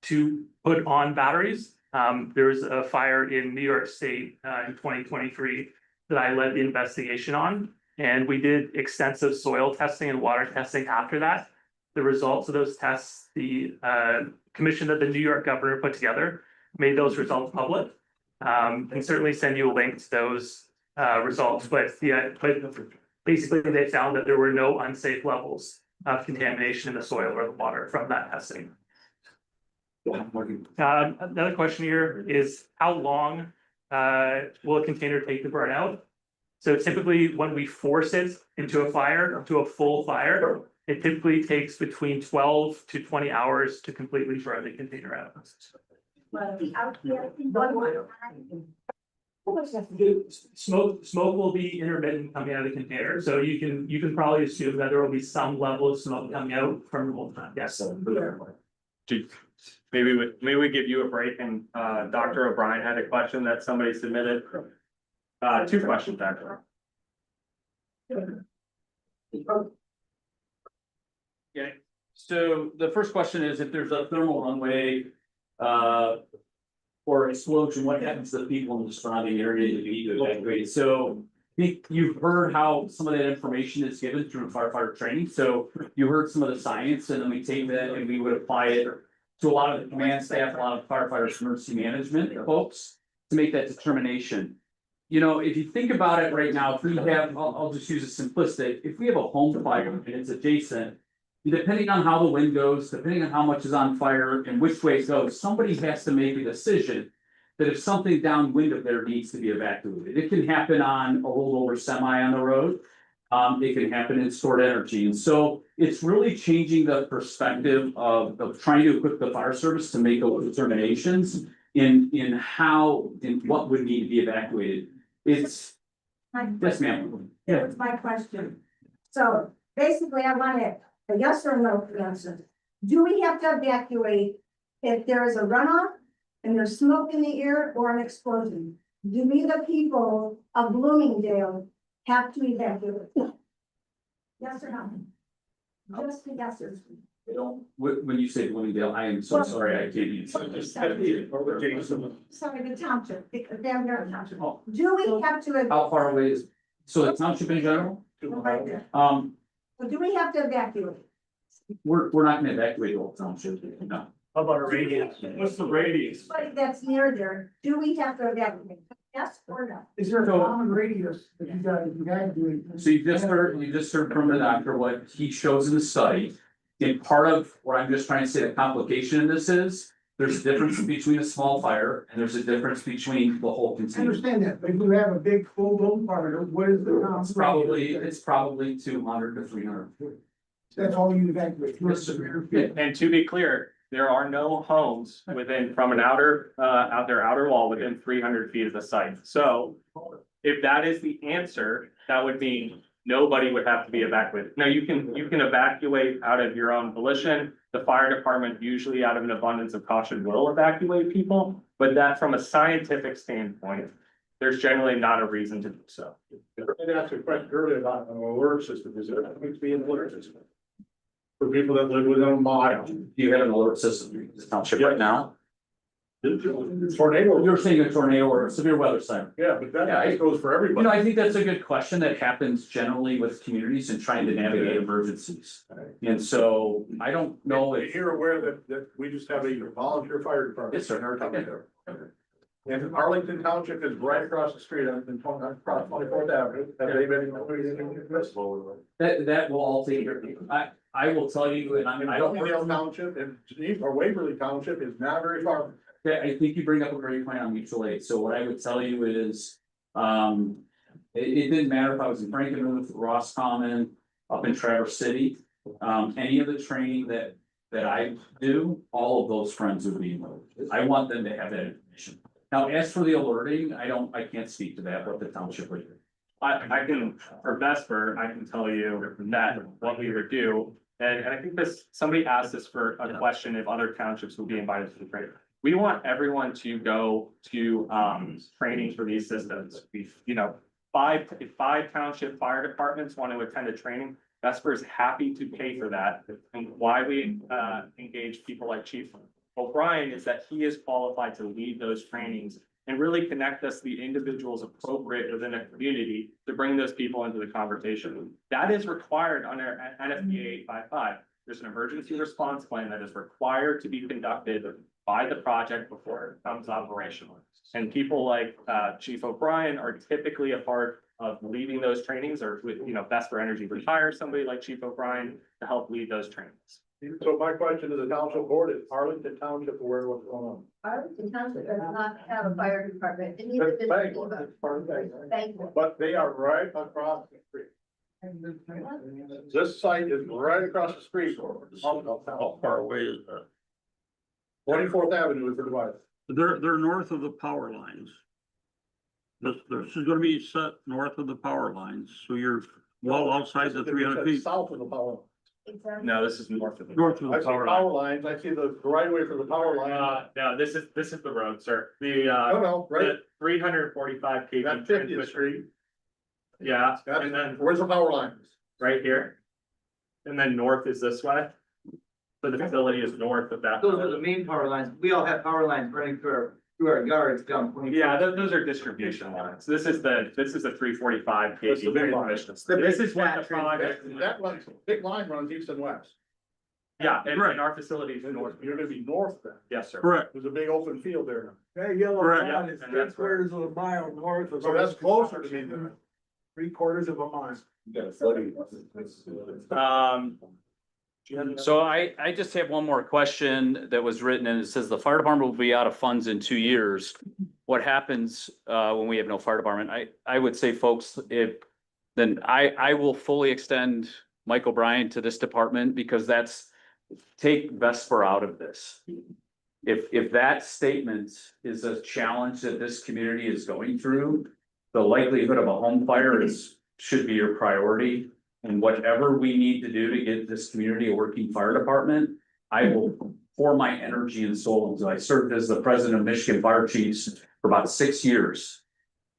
to put on batteries, there was a fire in New York State in 2023 that I led the investigation on. And we did extensive soil testing and water testing after that. The results of those tests, the commission that the New York governor put together made those results public. And certainly send you a link to those results, but basically they found that there were no unsafe levels of contamination in the soil or the water from that testing. Another question here is how long will a container take to burn out? So typically when we force it into a full fire, it typically takes between 12 to 20 hours to completely burn the container out. Smoke will be intermittent coming out of the container, so you can probably assume that there will be some level of smoke coming out from the whole time. Yes. Maybe we give you a break, and Dr. O'Brien had a question that somebody submitted. Two questions actually. Okay, so the first question is if there's a thermal runway, or explosion, what happens to the people in the surrounding area that need to evacuate? So I think you've heard how some of that information is given through firefighter training. So you heard some of the science and then we take that and we would apply it to a lot of the command staff, a lot of firefighters, emergency management folks to make that determination. You know, if you think about it right now, if we have, I'll just use a simplistic, if we have a home fire and it's adjacent, depending on how the wind goes, depending on how much is on fire and which way it goes, somebody has to make a decision that if something downwind of there needs to be evacuated. It can happen on a rollover semi on the road. It can happen in stored energy. And so it's really changing the perspective of trying to equip the fire service to make those determinations in what would need to be evacuated. It's, yes, ma'am. That was my question. So basically, I wanted a yes or no answer. Do we have to evacuate if there is a runoff and there's smoke in the air or an explosion? Do we, the people of Bloomingdale, have to evacuate? Yes or no? Just the yeses. When you say Bloomingdale, I am so sorry, I can't answer. Sorry, the township, because they're their township. Do we have to? How far away is, so the township in general? Right there. So do we have to evacuate? we're not gonna evacuate the whole township, no. How about a radius? What's the radius? Somebody that's near there, do we have to evacuate? Yes or no? Is there a common radius that you guys evacuate? So you just heard from the doctor what he shows in the study. And part of what I'm just trying to say, the complication in this is, there's a difference between a small fire and there's a difference between the whole I container. understand that, but if you have a big full blown fire, what is the common? It's probably 200 to 300. That's all you evacuate. Yes, sir. And to be clear, there are no homes from an outer wall within 300 feet of the site. So if that is the answer, that would mean nobody would have to be evacuated. Now, you can evacuate out of your own volition. The fire department, usually out of an abundance of caution, will evacuate people, but that from a scientific standpoint, there's generally not a reason to do so. I asked a question earlier about an alert system. Is there going to be an alert system? For people that live within a mile. Do you have an alert system in this township right now? Tornado. You're saying a tornado or a severe weather siren? Yeah, but Yeah, that goes for You everybody. know, I think that's a good question that happens generally with communities and trying to navigate emergencies. And so I don't know if. You're aware that we just have a volunteer fire department. Yes, sir. And Arlington Township is right across the street, across 24th Avenue. Have they been? That will all take care of it. I will tell you, and I don't. Bloomingdale Township and or Waverly Township is not very far. I think you bring up a great point on mutual aid. So what I would tell you is, it didn't matter if I was in Frankenmuth, Roscommon, up in Traverse City. Any of the training that I do, all of those friends would be involved. I want them to have that information. Now, as for the alerting, I can't speak to that, what the township would do. I can, for VESPER, I can tell you that what we would do, and I think somebody asked this for a question if other townships would be invited to the training. We want everyone to go to training for these systems. If 5 township fire departments want to attend a training, VESPER is happy to pay for that. And why we engage people like Chief O'Brien is that he is qualified to lead those trainings and really connect us to the individuals appropriate within a community to bring those people into the conversation. That is required under NFPA 855. There's an emergency response plan that is required to be conducted by the project before it becomes operational. And people like Chief O'Brien are typically a part of leading those trainings, or with, VESPER Energy would hire somebody like Chief O'Brien to help lead those trainings. So my question to the township board is Arlington Township aware of what's going on? Arlington Township does not have a fire department, and neither does Bangor. But they are right across the street. This site is right across the street. How far away is that? 24th Avenue is the divide. They're north of the power lines. This is gonna be set north of the power lines, so you're well outside the 300 feet. South of the power. No, this is north of the. North of I the see power power line. lines, I see the right away from the power line. No, this is the road, sir. No, right, The 345 kV. that's 50th Street. Yeah, and then Where's the power line? right here. And then north is this way. So the facility is north of that. Those are the main power lines. We all have power lines running through our yards down. Yeah, those are distribution lines. This is the 345 That's the big kV line. transmission. This is what the project. That runs, big line runs east and west. Yeah, and our facility is north. You're gonna be north then. Yes, sir. Correct. There's a big open field there. That yellow Correct. line is And that's where- 3/4 of a mile north of. So that's closer to me than. 3/4 of a mile. So I just have one more question that was written and it says the fire department will be out of funds in 2 years. What happens when we have no fire department? I would say, folks, then I will fully extend Mike O'Brien to this department because take VESPER out of this. If that statement is a challenge that this community is going through, the likelihood of a home fire should be your priority. And whatever we need to do to get this community a working fire department, I will pour my energy and soul into. I served as the president of Michigan Fire Chiefs for about 6 years.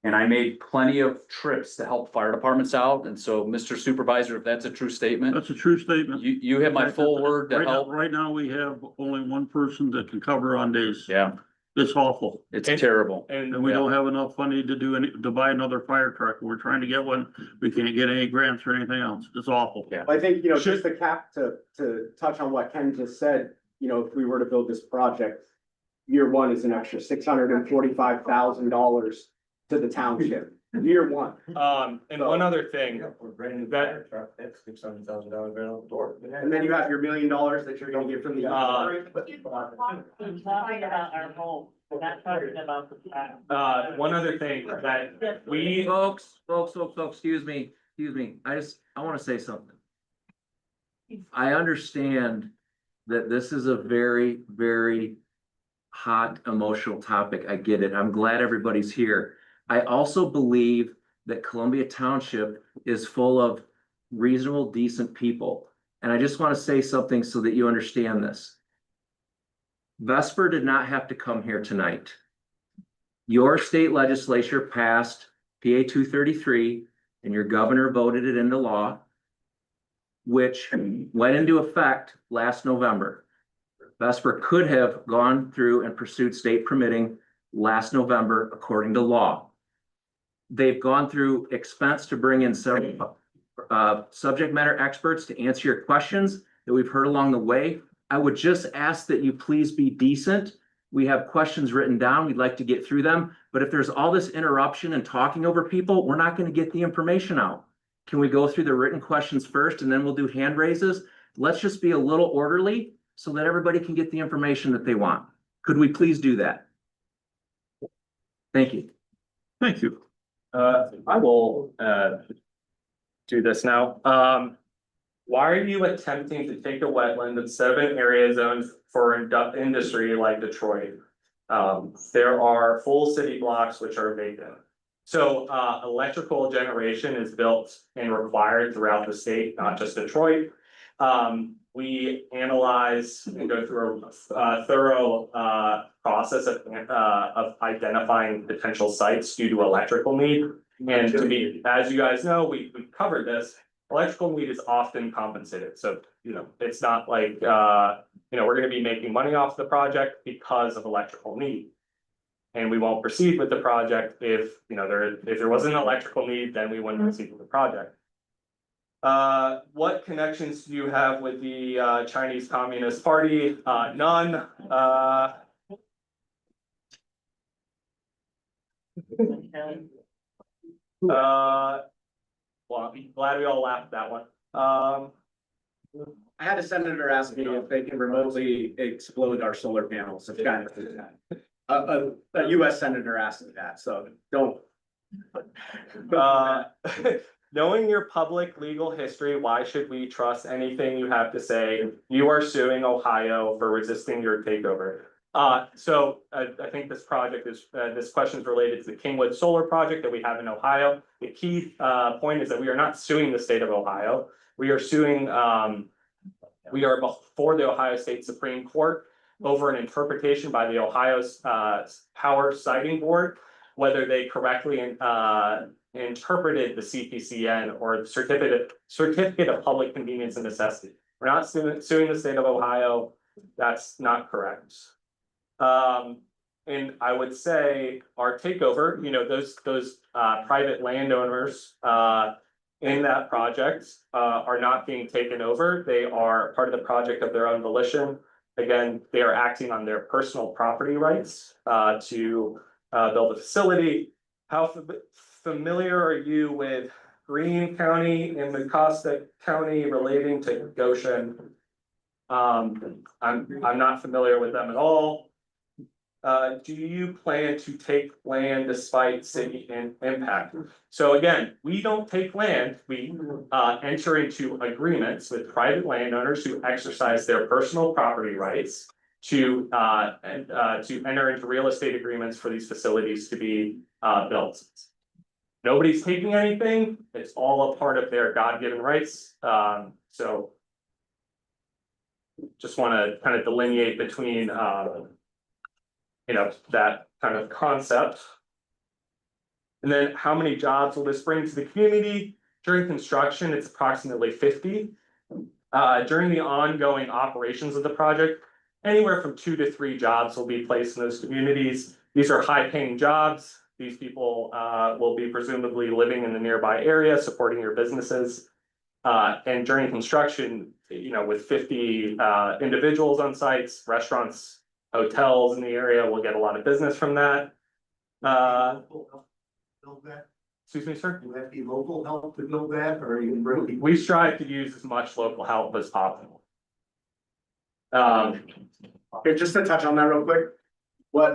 And I made plenty of trips to help fire departments out. And so, Mr. Supervisor, if that's a true statement, That's a true statement. you have my full word to Right now, help. right now, we have only one person that can cover on days. Yeah, It's awful. it's terrible. And we don't have enough money to buy another fire truck. We're trying to get one. We can't get any grants or anything else. It's awful. Yeah. I think, just the cap to touch on what Ken just said, if we were to build this project, year one is an extra $645,000 to the township, year one. And one other thing, That's $600,000 And then you have your $1 million that you're gonna get from the. one other thing that we. Folks, excuse me. I wanna say something. I understand that this is a very, very hot emotional topic. I get it. I'm glad everybody's here. I also believe that Columbia Township is full of reasonable, decent people. And I just want to say something so that you understand this. VESPER did not have to come here tonight. Your state legislature passed PA 233 and your governor voted it into law, which went into effect last November. VESPER could have gone through and pursued state permitting last November according to law. They've gone through expense to bring in several subject matter experts to answer your questions that we've heard along the way. I would just ask that you please be decent. We have questions written down. We'd like to get through them. But if there's all this interruption and talking over people, we're not going to get the information out. Can we go through the written questions first and then we'll do hand raises? Let's just be a little orderly so that everybody can get the information that they want. Could we please do that? Thank you. Thank you. I will, do this now. Why are you attempting to take a wetland instead of an area zoned for industry like Detroit? There are full city blocks which are vacant. So, electrical generation is built and required throughout the state, not just Detroit. We analyze and go through a thorough process of identifying potential sites due to electrical need. And to be, as you guys know, we covered this, electrical need is often compensated. So, it's not like, we're gonna be making money off the project because of electrical need. And we won't proceed with the project if there wasn't an electrical need, then we wouldn't proceed with the project. What connections do you have with the Chinese Communist Party? None. Well, I'm glad we all laughed at that one. I had a senator ask me if they can remotely explode our solar panels. If China did that. A US senator asked me that, so don't. Knowing your public legal history, why should we trust anything you have to say? You are suing Ohio for resisting your takeover. So I think this project is, this question is related to the Kingwood Solar Project that we have in Ohio. The key point is that we are not suing the state of Ohio. We are suing, we are before the Ohio State Supreme Court over an interpretation by the Ohio's Power Siting Board, whether they correctly interpreted the CPCN or the certificate of public convenience and necessity. We're not suing the state of Ohio. That's not correct. And I would say our takeover, you know, those private landowners in that project are not being taken over. They are part of the project of their own volition. Again, they are acting on their personal property rights to build a facility. How familiar are you with Greene County and Mecosta County relating to Goshen? I'm not familiar with them at all. Do you plan to take land despite city impact? So again, we don't take land. We enter into agreements with private landowners who exercise their personal property rights to enter into real estate agreements for these facilities to be built. Nobody's taking anything. It's all a part of their God-given rights. So just want to kind of delineate between you know, that kind of concept. And then how many jobs will this bring to the community? During construction, it's approximately 50. During the ongoing operations of the project, anywhere from 2 to 3 jobs will be placed in those communities. These are high-paying jobs. These people will be presumably living in the nearby area, supporting your businesses. And during construction, you know, with 50 individuals on sites, restaurants, hotels in the area will get a lot of business from that. Excuse me, sir? Will that be local help to build that, or are you bring? We strive to use as much local help as possible. Okay, just to touch on that real quick. One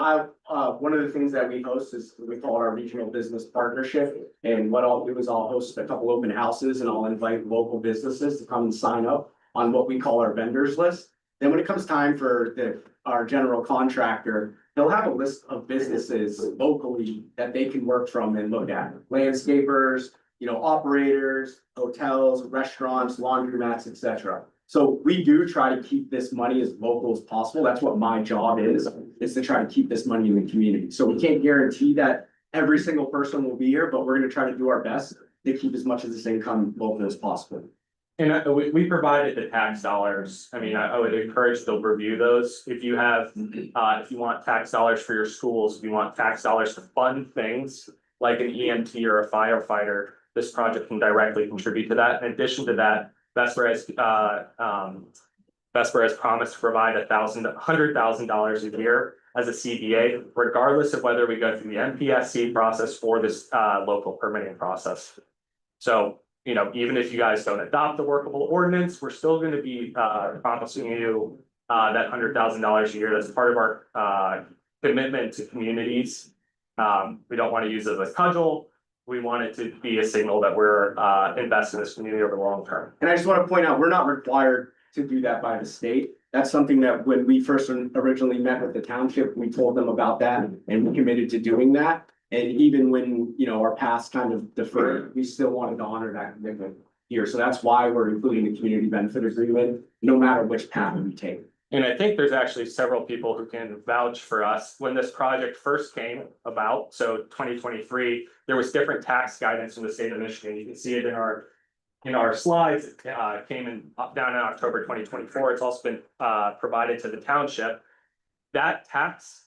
of the things that we host is we call our regional business partnership. And what I'll do is I'll host a couple open houses and I'll invite local businesses to come and sign up on what we call our vendors list. Then when it comes time for our general contractor, they'll have a list of businesses locally that they can work from and look at. Landscapers, you know, operators, hotels, restaurants, laundromats, etc. So we do try to keep this money as local as possible. That's what my job is to try to keep this money in the community. So we can't guarantee that every single person will be here, but we're gonna try to do our best to keep as much of this income local as possible. And we provided the tax dollars. I mean, I would encourage to review those. If you have, if you want tax dollars for your schools, if you want tax dollars to fund things like an EMT or a firefighter, this project can directly contribute to that. In addition to that, VESPER has promised to provide $100,000 a year as a CDA, regardless of whether we go through the MPSC process or this local permitting process. So, you know, even if you guys don't adopt the workable ordinance, we're still going to be promising you that $100,000 a year. That's part of our commitment to communities. We don't want to use it as a cudgel. We want it to be a signal that we're investing in this community over the long term. And I just want to point out, we're not required to do that by the state. That's something that when we first originally met with the township, we told them about that and we committed to doing that. And even when, you know, our past kind of deferred, we still wanted to honor that commitment here. So that's why we're including the community benefit agreement, no matter which path we take. And I think there's actually several people who can vouch for us. When this project first came about, so 2023, there was different tax guidance from the state of Michigan. You can see it in our slides. It came in down in October 2024. It's also been provided to the township. That tax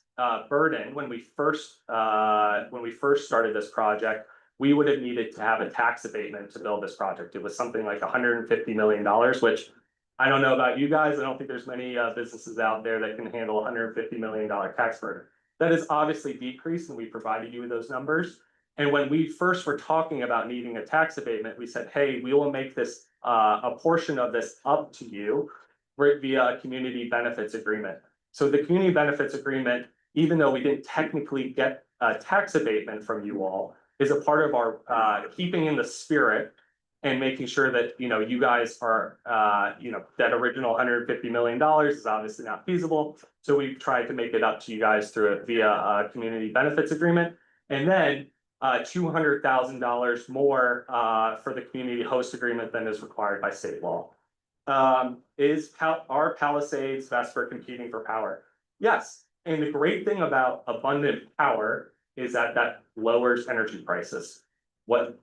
burden, when we first started this project, we would have needed to have a tax abatement to build this project. It was something like $150 million, which I don't know about you guys. I don't think there's many businesses out there that can handle $150 million tax burden. That has obviously decreased, and we provided you with those numbers. And when we first were talking about needing a tax abatement, we said, hey, we will make this a portion of this up to you via a community benefits agreement. So the community benefits agreement, even though we didn't technically get a tax abatement from you all, is a part of our keeping in the spirit and making sure that, you know, you guys are, you know, that original $150 million is obviously not feasible. So we've tried to make it up to you guys via a community benefits agreement. And then $200,000 more for the community host agreement than is required by state law. Are Palisades VESPER competing for power? Yes. And the great thing about abundant power is that lowers energy prices. What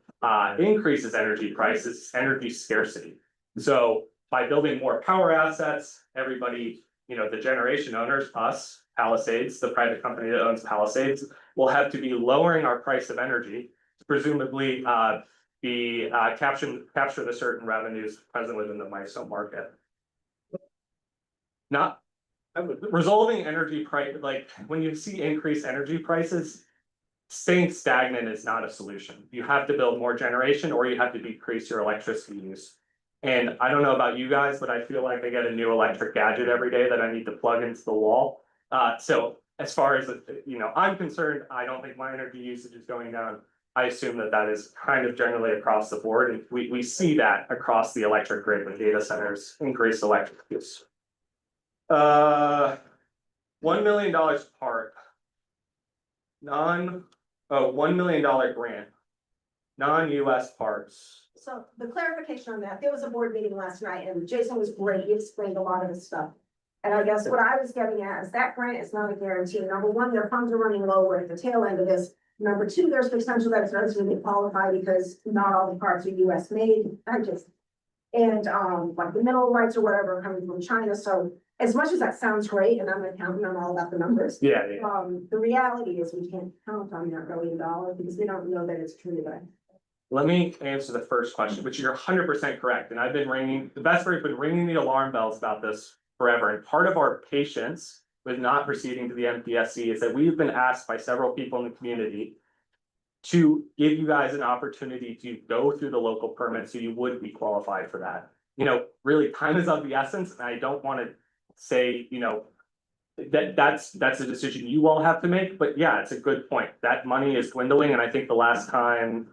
increases energy prices, is energy scarcity. So by building more power assets, everybody, the generation owners, us, Palisades, the private company that owns Palisades, will have to be lowering our price of energy, to presumably capture the certain revenues present within the MISO market. Not resolving energy price, like when you see increased energy prices, staying stagnant is not a solution. You have to build more generation or you have to decrease your electricity use. And I don't know about you guys, but I feel like I get a new electric gadget every day that I need to plug into the wall. So as far as, I'm concerned, I don't think my energy usage is going down. I assume that that is kind of generally across the board. And we see that across the electric grid with data centers, increased electric use. $1 million part. $1 million grant. Non-US parts. So the clarification on that, there was a board meeting last night and Jason was great. He explained a lot of the stuff. And I guess what I was getting at is that grant is not a guarantee. Number one, their funds are running low. We're at the tail end of this. Number two, there's potential that it's not going to qualify because not all the parts are US made. Like the mineral rights or whatever are coming from China. So as much as that sounds great, and I'm an accountant, I'm all about the numbers. Yeah. The reality is we can't count on that $1 million because we don't know that it's true. But Let me answer the first question, which you're 100% correct. And I've been the VESPER has been ringing the alarm bells about this forever. And part of our patience with not proceeding to the MPSC is that we've been asked by several people in the community to give you guys an opportunity to go through the local permit so you would be qualified for that. Really time is of the essence, and I don't want to say, that's a decision you all have to make, but yeah, it's a good point. That money is dwindling, and I think the last time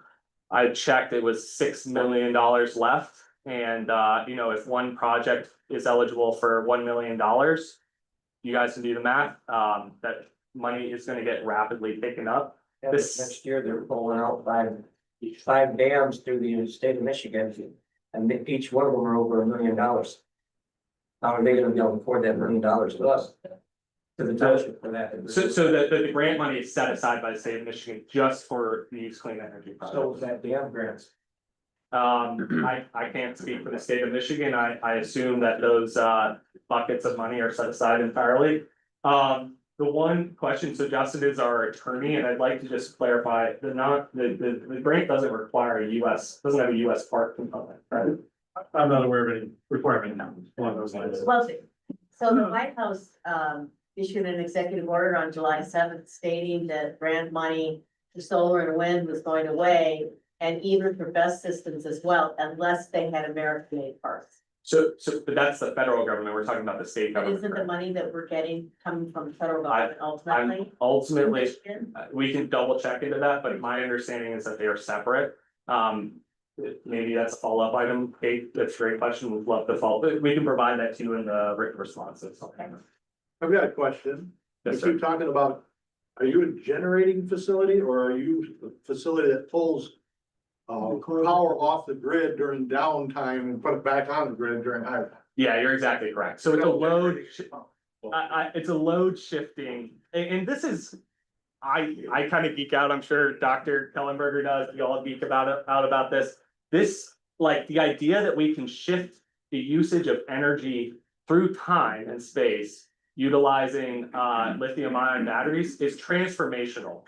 I checked, it was $6 million left. And if one project is eligible for $1 million, you guys can do the math, that money is going to get rapidly taken up. Yeah, next year, they're pulling out five dams through the state of Michigan, and each one of them are over $1 million. How are they gonna be able to afford that $1 million to us? To the township for that? So the grant money is set aside by the state of Michigan just for these clean energy projects. So is that dam grants? I can't speak for the state of Michigan. I assume that those buckets of money are set aside entirely. The one question, so Justin is our attorney, and I'd like to just clarify, the grant doesn't require doesn't have a US part component, right? I'm not aware of any requirement now, along those lines. Well, so the White House issued an executive order on July 7th stating that grant money for solar and wind was going away, and even for BESS systems as well, unless they had American-made parts. But that's the federal government. We're talking about the state But government. isn't the money that we're getting coming from the federal government ultimately? Ultimately, Michigan? we can double check into that, but my understanding is that they are separate. Maybe that's a follow-up item, Kate, that's a great question, we'd love to follow, but we can provide that to you in the written responses. I've got a question. Yes, If sir. you're talking about, are you a generating facility or are you a facility that pulls power off the grid during downtime and put it back on the grid during high time? Yeah, you're exactly correct. So it's a load, it's a load shifting, and this is, I kind of geek out, I'm sure Dr. Kellenberger does, you all geek out about this. This, like the idea that we can shift the usage of energy through time and space utilizing lithium ion batteries is transformational.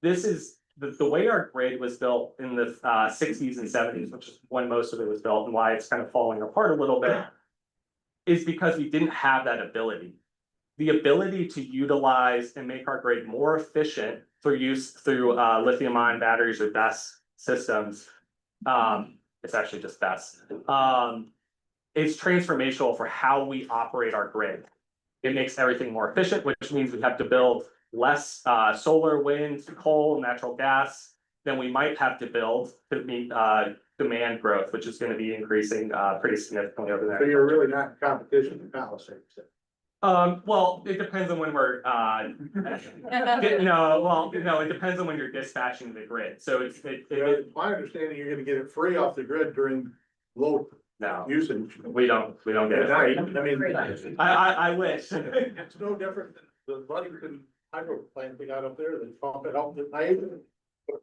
This is the way our grid was built in the 60s and 70s, which is when most of it was built and why it's kind of falling apart a little bit, is because we didn't have that ability. The ability to utilize and make our grid more efficient through lithium ion batteries or BESS systems. It's actually just BESS. It's transformational for how we operate our grid. It makes everything more efficient, which means we have to build less solar, wind, coal, natural gas than we might have to build to meet demand growth, which is going to be increasing pretty significantly over there. So you're really not in competition with Palisades. Well, it depends on when we're it depends on when you're dispatching the grid. So it's My understanding, you're gonna get it free off the grid during low usage. We don't get it free. I mean, I wish. it's no different than the Ludington hydro plant we got up there, they pump it out at night.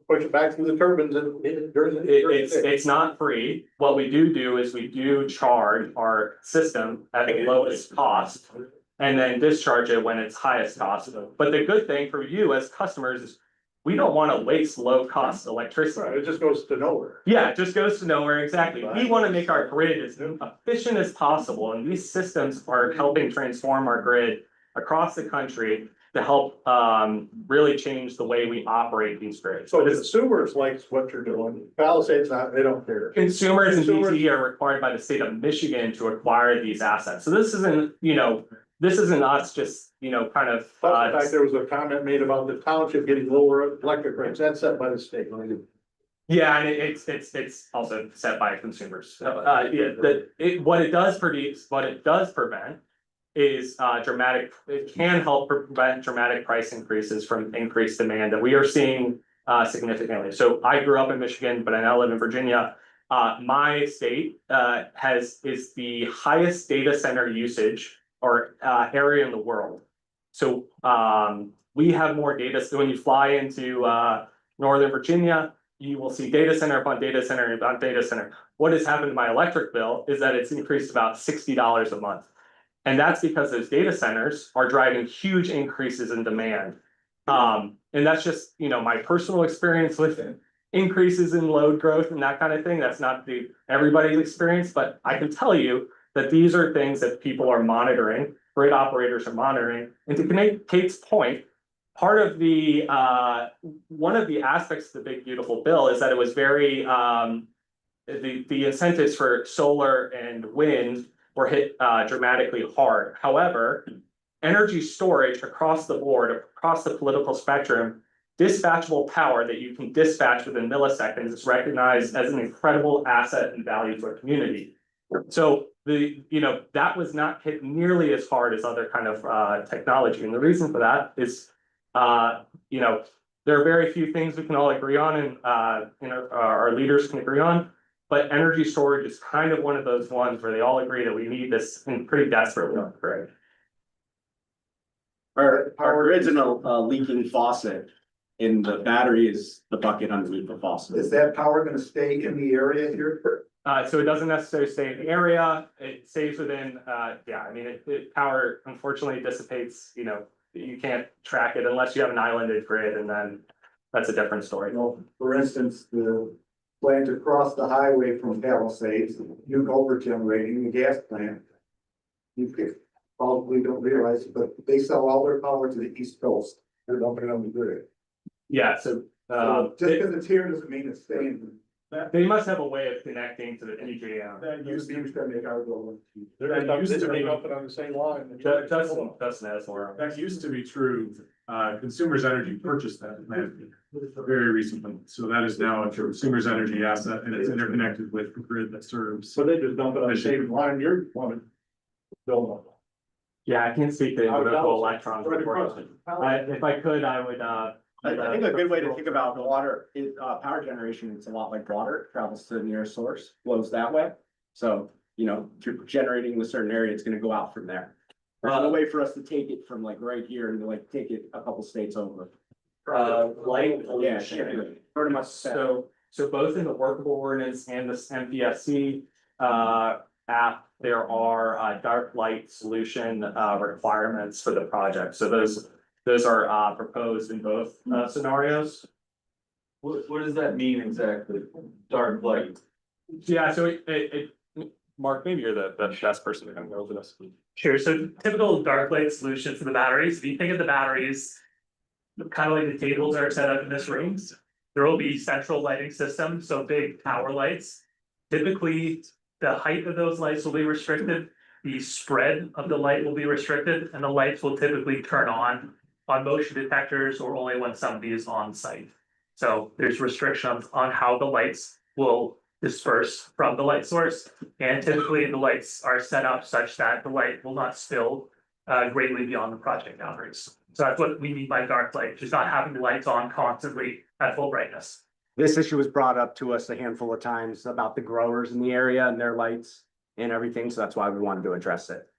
Push it back through the turbines and during the. It's not free. What we do is we do charge our system at the lowest cost. And then discharge it when it's highest cost. But the good thing for you as customers is we don't want to waste low cost electricity. Right, it just goes to nowhere. Yeah, it just goes to nowhere, exactly. We want to make our grid as efficient as possible, and these systems are helping transform our grid across the country to help really change the way we operate these grids. So the consumers likes what you're doing, Palisades not, they don't care. Consumers and DT are required by the state of Michigan to acquire these assets. So this isn't, this isn't us just, kind of. Plus the fact there was a comment made about the township getting lower electric rates, that's set by the state. Yeah, and it's also set by consumers. What it does prevent is it can help prevent dramatic price increases from increased demand that we are seeing significantly. So I grew up in Michigan, but I now live in Virginia. My state is the highest data center usage or area in the world. So we have more data. So when you fly into Northern Virginia, you will see data center upon data center upon data center. What has happened to my electric bill is that it's increased about $60 a month. And that's because those data centers are driving huge increases in demand. And that's just, my personal experience with increases in load growth and that kind of thing. That's not everybody's experience, but I can tell you that these are things that people are monitoring, grid operators are monitoring. And to Kate's point, part of one of the aspects of the big beautiful bill is that it was very, the incentives for solar and wind were hit dramatically hard. However, energy storage across the board, across the political spectrum, dispatchable power that you can dispatch within milliseconds is recognized as an incredible asset and value for a community. So that was not hit nearly as hard as other kind of technology. And the reason for that is, there are very few things we can all agree on and our leaders can agree on. But energy storage is kind of one of those ones where they all agree that we need this and pretty desperately on the grid. Our grid's in a leaking faucet, and the battery is the bucket underneath the faucet. Is that power gonna stay in the area here? So it doesn't necessarily stay in the area, it stays within, power unfortunately dissipates, you can't track it unless you have an islanded grid, and then that's a different story. For instance, the plant across the highway from Palisades, you over generating the gas plant. You probably don't realize it, but they sell all their power to the East Coast. They're dumping it on the grid. Yeah, so. Just because it's here doesn't mean it's staying. They must have a way of connecting to the PJM. That used to make our goal. That used to be- dumping on the same line. Justin has more. That used to be true. Consumers Energy purchased that very recently. So that is now a Consumers Energy asset and it's interconnected with the grid that serves. So they just dump it on the same line you're wanting. Build up. Yeah, I can't speak to individual electrons. Right across it. If I could, I would, I think a good way to think about water is power generation. It's a lot like water, travels to the nearest source, flows that way. So, if you're generating in a certain area, it's gonna go out from there. There's no way for us to take it from like right here and like take it a couple states over. light Yeah, pollution. pretty much. So both in the workable ordinance and this MPSC app, there are dark light solution requirements for the project. So those are proposed in both scenarios. What does that mean exactly? Dark light? Yeah, so Mark, maybe you're the best person to come over this. Sure, so typical dark light solution for the batteries, if you think of the batteries, kind of like the tables that are set up in this room, there will be central lighting systems, so big tower lights. Typically, the height of those lights will be restricted, the spread of the light will be restricted, and the lights will typically turn on motion detectors or only when somebody is on site. So there's restrictions on how the lights will disperse from the light source. And typically the lights are set up such that the light will not spill greatly beyond the project boundaries. So that's what we mean by dark light, just not having the lights on constantly at full brightness. This issue was brought up to us a handful of times about the growers in the area and their lights and everything. So that's why we wanted to address it.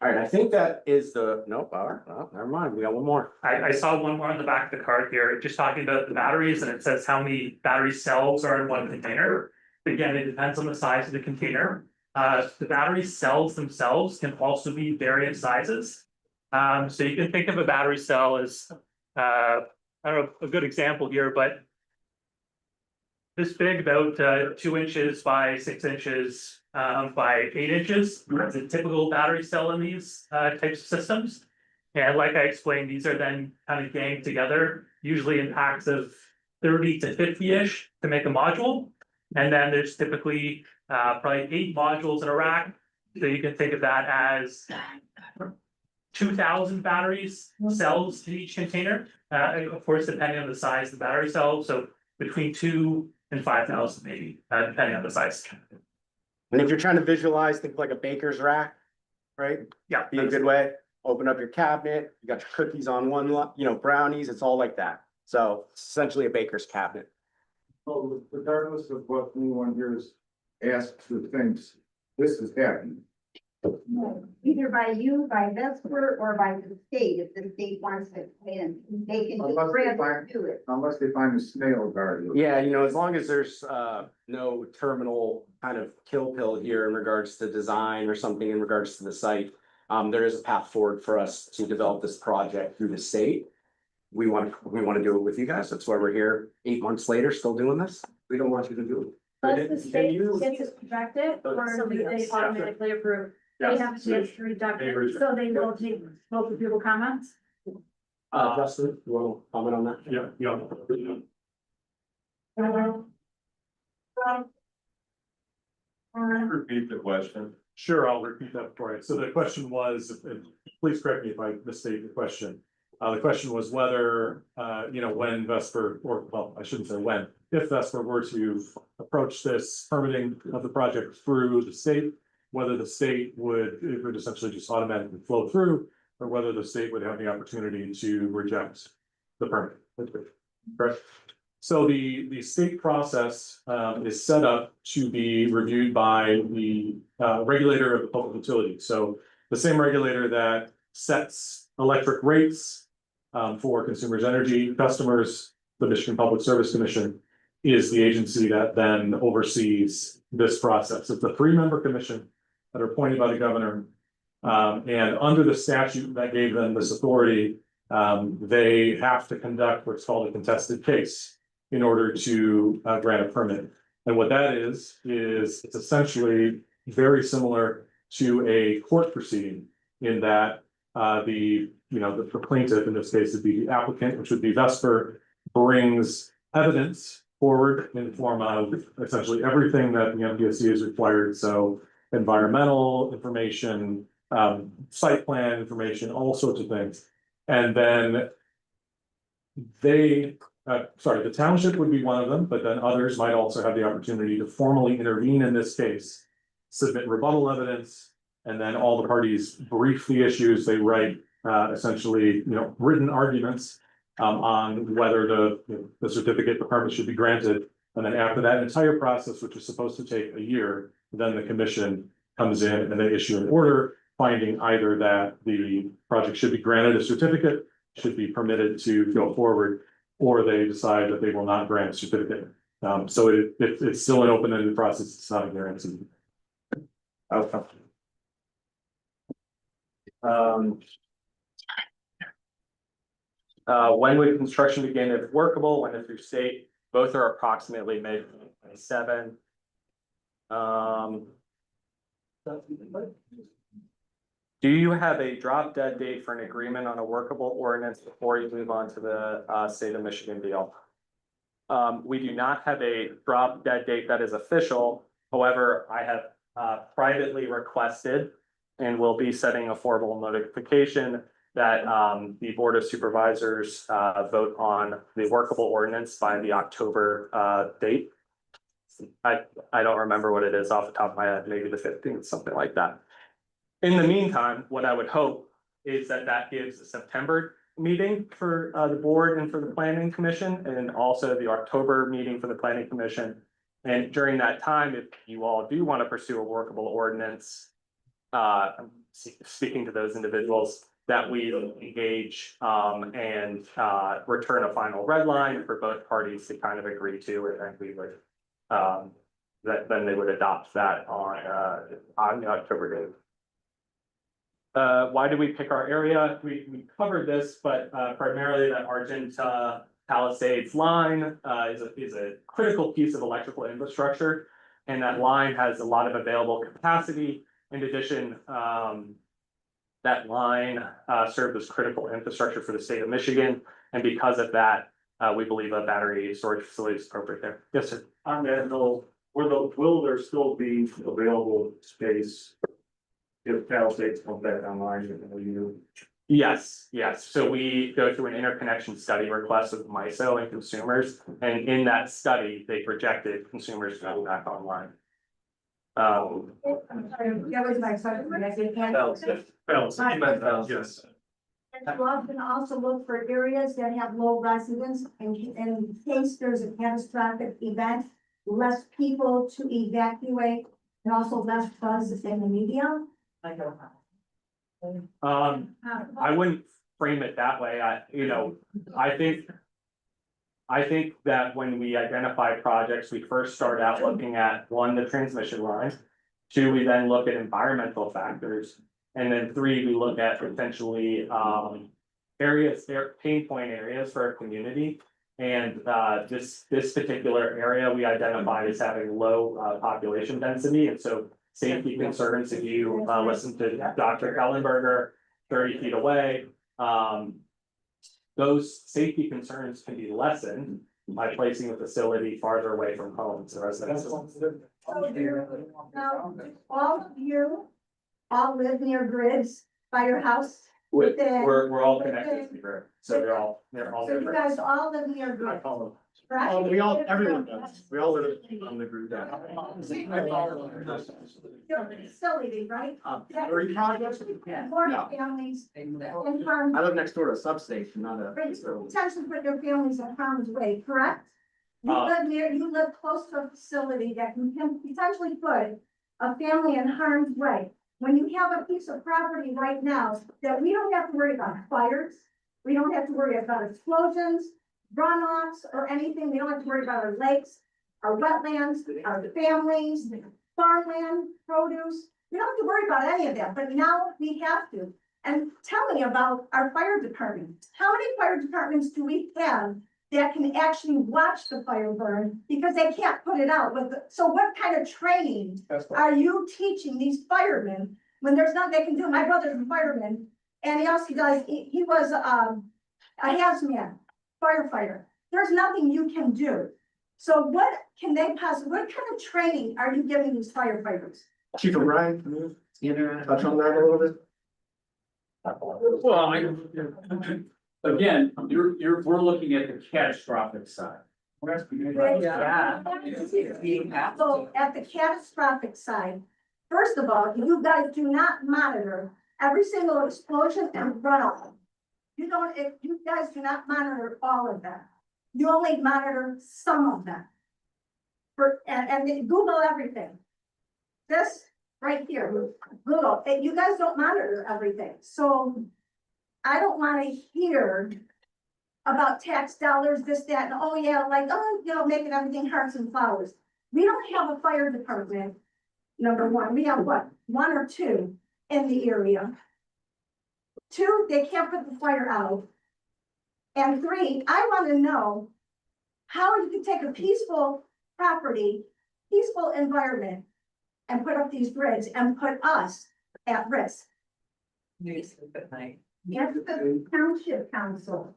All right, I think that is nope, never mind, we got one more. I saw one more on the back of the card here, just talking about the batteries, and it says how many battery cells are in one container. Again, it depends on the size of the container. The battery cells themselves can also be various sizes. So you can think of a battery cell as, I don't know, a good example here, but this big, about 2 inches by 6 inches by 8 inches. That's a typical battery cell in these types of systems. And like I explained, these are then kind of ganged together, usually in packs of 30 to 50-ish to make a module. And then there's typically probably 8 modules in a rack. So you can think of that as 2,000 batteries, cells in each container. Of course, depending on the size of the battery cell. So between 2 and 5,000 maybe, depending on the size. And if you're trying to visualize, think like a baker's rack, right? Yeah. Be a good way. Open up your cabinet, you got your cookies on one, brownies, it's all like that. So it's essentially a baker's cabinet. Well, regardless of what anyone here is asked to think, this is happening. Either by you, by VESPER, or by the state, if the state wants to come in, they can just grab and do it. Unless they find a snail guard. Yeah, as long as there's no terminal kind of kill pill here in regards to design or something in regards to the site. There is a path forward for us to develop this project through the state. We want to do it with you guys. That's why we're here 8 months later, still doing this. We don't want you to do it. Does the state get to reject it, or do they automatically approve? They have to get rejected, so they will take multiple people comments? Justin, you want to comment on that? Yeah. Repeat the question. Sure, I'll repeat that for you. So the question was, and please correct me if I misstate the question. The question was whether, when VESPER, or well, I shouldn't say when, if VESPER were to approach this permitting of the project through the state, whether the state it would essentially just automatically flow through, or whether the state would have the opportunity to reject the permit. Correct? So the state process is set up to be reviewed by the regulator of the public utility. So the same regulator that sets electric rates for consumers' energy customers, the Michigan Public Service Commission, is the agency that then oversees this process. It's a 3-member commission that are appointed by the governor. And under the statute that gave them this authority, they have to conduct what's called a contested case in order to grant a permit. And what that is it's essentially very similar to a court proceeding in that the plaintiff, in this case would be the applicant, which would be VESPER, brings evidence forward in the form of essentially everything that the MPSC is required. So environmental information, site plan information, all sorts of things. And then the township would be one of them, but then others might also have the opportunity to formally intervene in this case, submit rebuttal evidence, and then all the parties brief the issues. They write essentially, written arguments on whether the certificate, the permit should be granted. And then after that entire process, which is supposed to take a year, then the commission comes in and they issue an order finding either that the project should be granted a certificate, should be permitted to go forward, or they decide that they will not grant a certificate. So it's still an open-ended process. It's not a guarantee. Okay. When would construction begin if workable? When if through state? Both are approximately May 27. Do you have a drop dead date for an agreement on a workable ordinance before you move on to the state of Michigan deal? We do not have a drop dead date that is official. However, I have privately requested and will be setting a formal notification that the Board of Supervisors vote on the workable ordinance by the October date. I don't remember what it is off the top of my head, maybe the 15th, something like that. In the meantime, what I would hope is that gives a September meeting for the board and for the planning commission, and also the October meeting for the planning commission. And during that time, if you all do want to pursue a workable ordinance, speaking to those individuals, that we engage, and, return a final red line for both parties to kind of agree to, and then we would, then they would adopt that on October date. Why did we pick our area? We covered this, but primarily that Argenta Palisades line is a critical piece of electrical infrastructure. And that line has a lot of available capacity. In addition, that line served as critical infrastructure for the state of Michigan. And because of that, we believe a battery storage facility is appropriate there. Yes, sir. On that note, will there still be available space if Palisades comes back online in a year? Yes. So we go through an interconnection study request with MISO and consumers, and in that study, they projected consumers to go back online. I'm sorry, that was my question. I didn't answer. Yes. And you often also look for areas that have low residents in case there's a catastrophic event, less people to evacuate and also less buzz in the media. I wouldn't frame it that way. I think that when we identify projects, we first start out looking at, one, the transmission line. Two, we then look at environmental factors. And then three, we look at potentially pain point areas for our community. And this particular area we identified as having low population density, and so safety concerns, if you listen to Dr. Ellenberger 30 feet away, those safety concerns can be lessened by placing a facility farther away from homes or residences. Now, all of you all live near grids by your house? We're all connected to the grid, so they're all. So you guys all live near grids, right? Everyone does. We all live on the group. Facility, right? Battery projects? More No. families in harm's I live next door to a substation, not a. potentially put your families in harm's way, correct? You live close to a facility that can potentially put a family in harm's way. When you have a piece of property right now that we don't have to worry about fires, we don't have to worry about explosions, runoffs, or anything, we don't have to worry about our lakes, our wetlands, our families, farmland, produce, we don't have to worry about any of that, but now we have to. And tell me about our fire department. How many fire departments do we have that can actually watch the fire burn because they can't put it out so what kind of training are you teaching these firemen when there's nothing they can do? My brother's a fireman and he was a hazmat firefighter. There's nothing you can do. So what kind of training are you giving these firefighters? Chief O'Brien, can you touch on that a little bit? Well, again, we're looking at the catastrophic side. So at the catastrophic side, first of all, you guys do not monitor every single explosion and runoff. You guys do not monitor all of them. You only monitor some of them. And Google everything. This right here, Google, you guys don't monitor everything. So I don't want to hear about tax dollars, this, that, and oh yeah, making everything hearts and flowers. We don't have a fire department, number one. We have what, one or two in the area. Two, they can't put the fire out. And three, I want to know how you can take a peaceful property, peaceful environment, and put up these grids and put us at risk. Yes, the Township Council.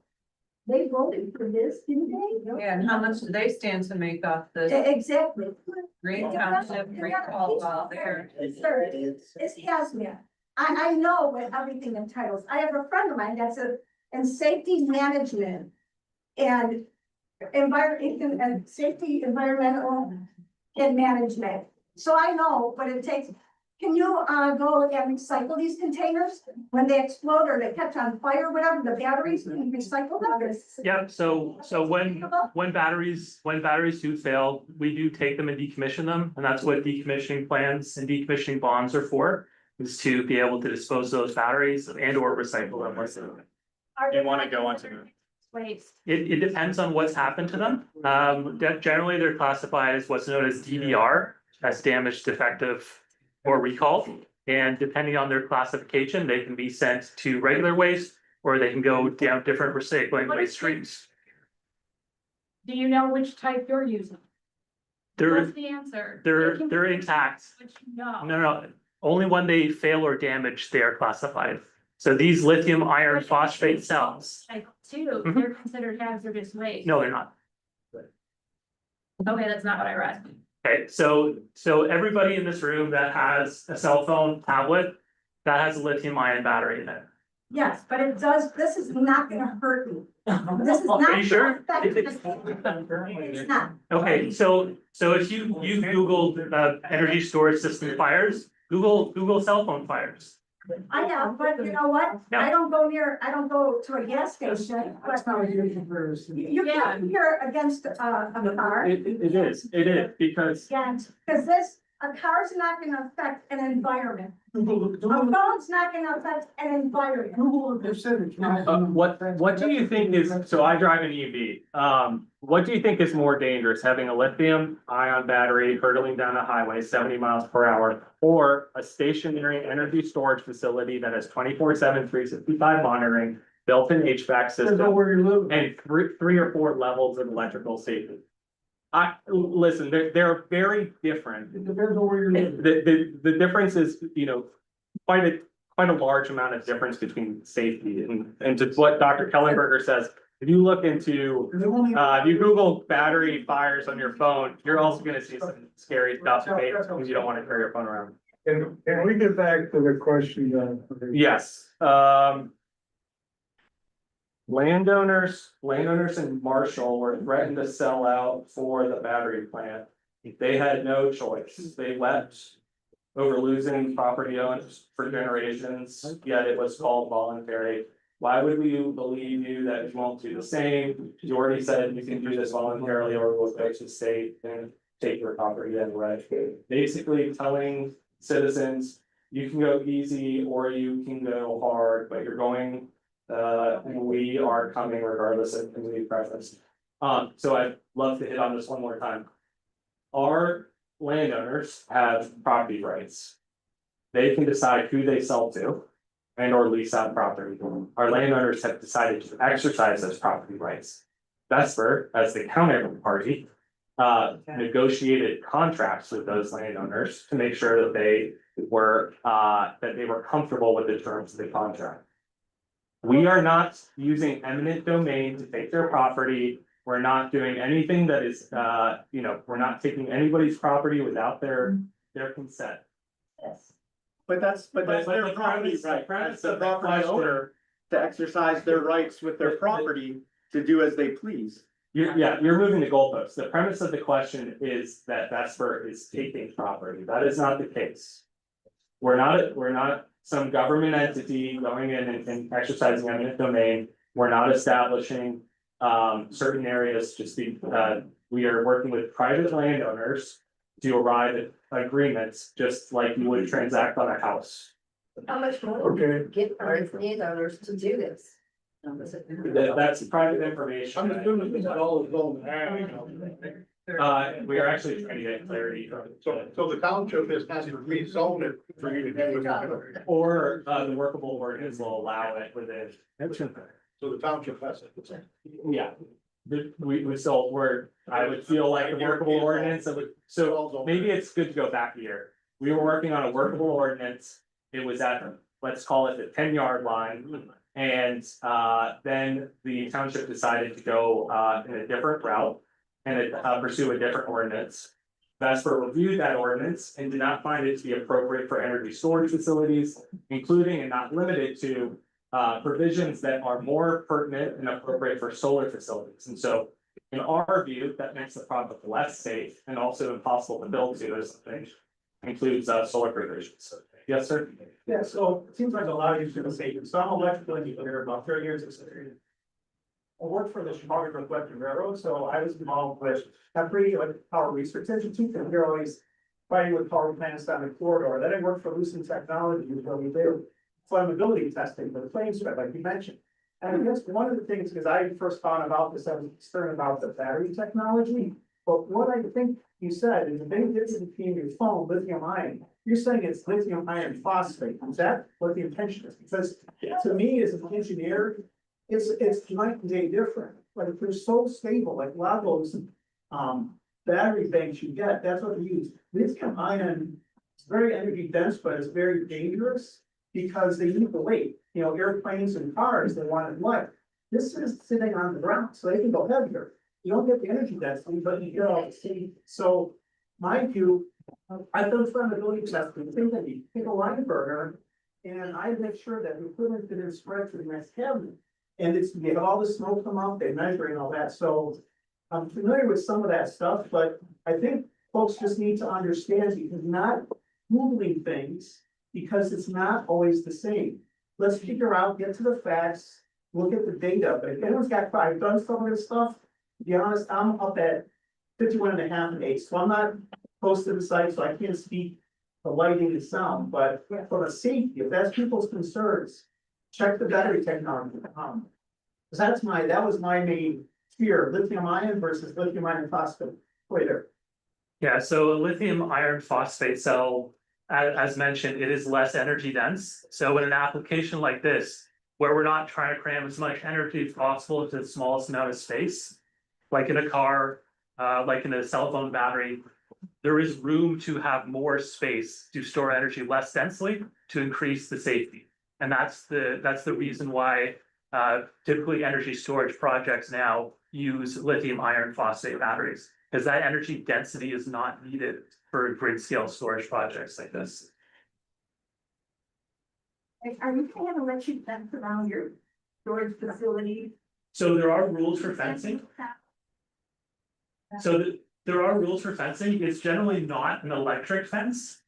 They voted for this, didn't they? Yeah, and how much do they stand to make off this? Exactly. Green Township, Green Caldwell there. It's hazmat. I know what everything entitles. I have a friend of mine that's in safety management and safety, environmental and management. So I know what it takes. Can you go and recycle these containers when they explode or they catch on fire, whatever, the batteries, can you recycle them? Yeah, so when batteries do fail, we do take them and decommission them, and that's what decommissioning plans and decommissioning bonds are for. is to be able to dispose those batteries and or recycle them. You wanna go on to- Waste. It depends on what's happened to them. Generally, they're classified as what's known as DDR, as damaged, defective, or recalled. And depending on their classification, they can be sent to regular waste, or they can go down different recycling waste streams. Do you know which type you're using? They're, What's the answer? they're, It can be they're intact. which you know. No, only when they fail or damage, they are classified. So these lithium iron But phosphate cells, Type two, Mhm. they're considered hazardous waste. no, they're not. Okay, that's not what I read. Okay, so everybody in this room that has a cell phone, tablet, that has a lithium ion battery in it. Yes, but it does, this is not gonna hurt you. This is not. Are you sure? gonna affect me. It's not. Okay, so if you Googled energy storage system fires, Google cell phone fires. I know, but you know what? I don't go to a gas station, but you can't hear against a car. It is because Because a car's not gonna affect an environment. A phone's not gonna affect an environment. What do you think is, so I drive an EV, what do you think is more dangerous, having a lithium ion battery hurtling down a highway 70 miles per hour? Or a stationary energy storage facility that has 24/7, 365 monitoring, built-in HVAC system, and three or four levels of electrical safety? Listen, they're very different. It depends on where you live. The difference is, quite a large amount of difference between safety and to what Dr. Kellenberger says. If you look into, if you Google battery fires on your phone, you're also gonna see some scary stuff, because you don't wanna carry your phone around. Can we get back to the question? Yes, landowners in Marshall were threatened to sell out for the battery plant. They had no choice. They wept over losing property owners for generations, yet it was called voluntary. Why would we believe you that you won't do the same? You already said you can do this voluntarily or we'll go to state and take your property anyway. Basically telling citizens, you can go easy or you can go hard, but you're going, we are coming regardless of community preference. So I'd love to hit on this one more time. Our landowners have property rights. They can decide who they sell to and or lease out property. Our landowners have decided to exercise those property rights. VESPER, as the counterparty, negotiated contracts with those landowners to make sure that they were comfortable with the terms of the contract. We are not using eminent domain to take their property. We're not doing anything that is, we're not taking anybody's property without their consent. But that's their property right, as the property owner to exercise their rights with their property to do as they please. You're moving the goalposts. The premise of the question is that VESPER is taking property. That is not the case. We're not some government entity going in and exercising eminent domain. We're not establishing certain areas, we are working with private landowners to arrive at agreements, just like you would transact on a house. How much more do we get from these landowners to do this? That's private information. I'm assuming it's all going. We are actually trying to get clarity from. So the township has to rezone it for you to do it. Or the workable ordinance will allow it within. So the township has it. Yeah. We still, I would feel like a workable ordinance, so maybe it's good to go back a year. We were working on a workable ordinance. It was at, let's call it the 10-yard line. And then the township decided to go in a different route and pursue a different ordinance. VESPER reviewed that ordinance and did not find it to be appropriate for energy storage facilities, including and not limited to provisions that are more pertinent and appropriate for solar facilities. And so in our view, that makes the project less safe and also impossible to build to, as thing includes solar provisions. Yes, sir? Yeah, so it seems like a lot of you should say, so I'm electrical engineer, about 30 years experience. I worked for the Chicago Northwestern Railroad, so I was involved with every power research institute, and they're always fighting with power plants down the corridor. Then I worked for Lucent Technologies where we did flammability testing for the flame spread, like you mentioned. And I guess one of the things, because I first found about this, I was concerned about the battery technology. But what I think you said is the big difference between your phone, lithium ion. You're saying it's lithium iron phosphate. Is that what the intention is? Because to me, as an engineer, it's night and day different. Like if they're so stable, like a lot of those battery banks you get, that's what they use. Lithium ion, it's very energy dense, but it's very dangerous because they need the weight. You know, airplanes and cars, they want it light. This is sitting on the ground, so they can go heavier. You don't get the energy density, but you get all the steam. So my view, I've done flammability testing, same thing, you pick a line burner, and I make sure that the equipment that is spread to the next cabinet. And it's, you have all the smoke come out, they measure and all that, so I'm familiar with some of that stuff, but I think folks just need to understand you cannot Googling things because it's not always the same. Let's figure out, get to the facts, look at the data, but if anyone's got, I've done some of this stuff. To be honest, I'm up at 51.5 and 8, so I'm not close to the site, so I can't speak the lighting and sound, but from a safety, if that's people's concerns, check the battery technology. Cause that was my main fear, lithium ion versus lithium iron phosphate. Wait there. Yeah, so a lithium iron phosphate cell, as mentioned, it is less energy dense. So in an application like this, where we're not trying to cram as much energy as possible into the smallest amount of space, like in a car, like in a cell phone battery, there is room to have more space to store energy less densely to increase the safety. And that's the reason why typically energy storage projects now use lithium iron phosphate batteries, because that energy density is not needed for grid scale storage projects like this. Are you paying electric fence around your storage facility? So there are rules for fencing. So there are rules for fencing. It's generally not an electric fence.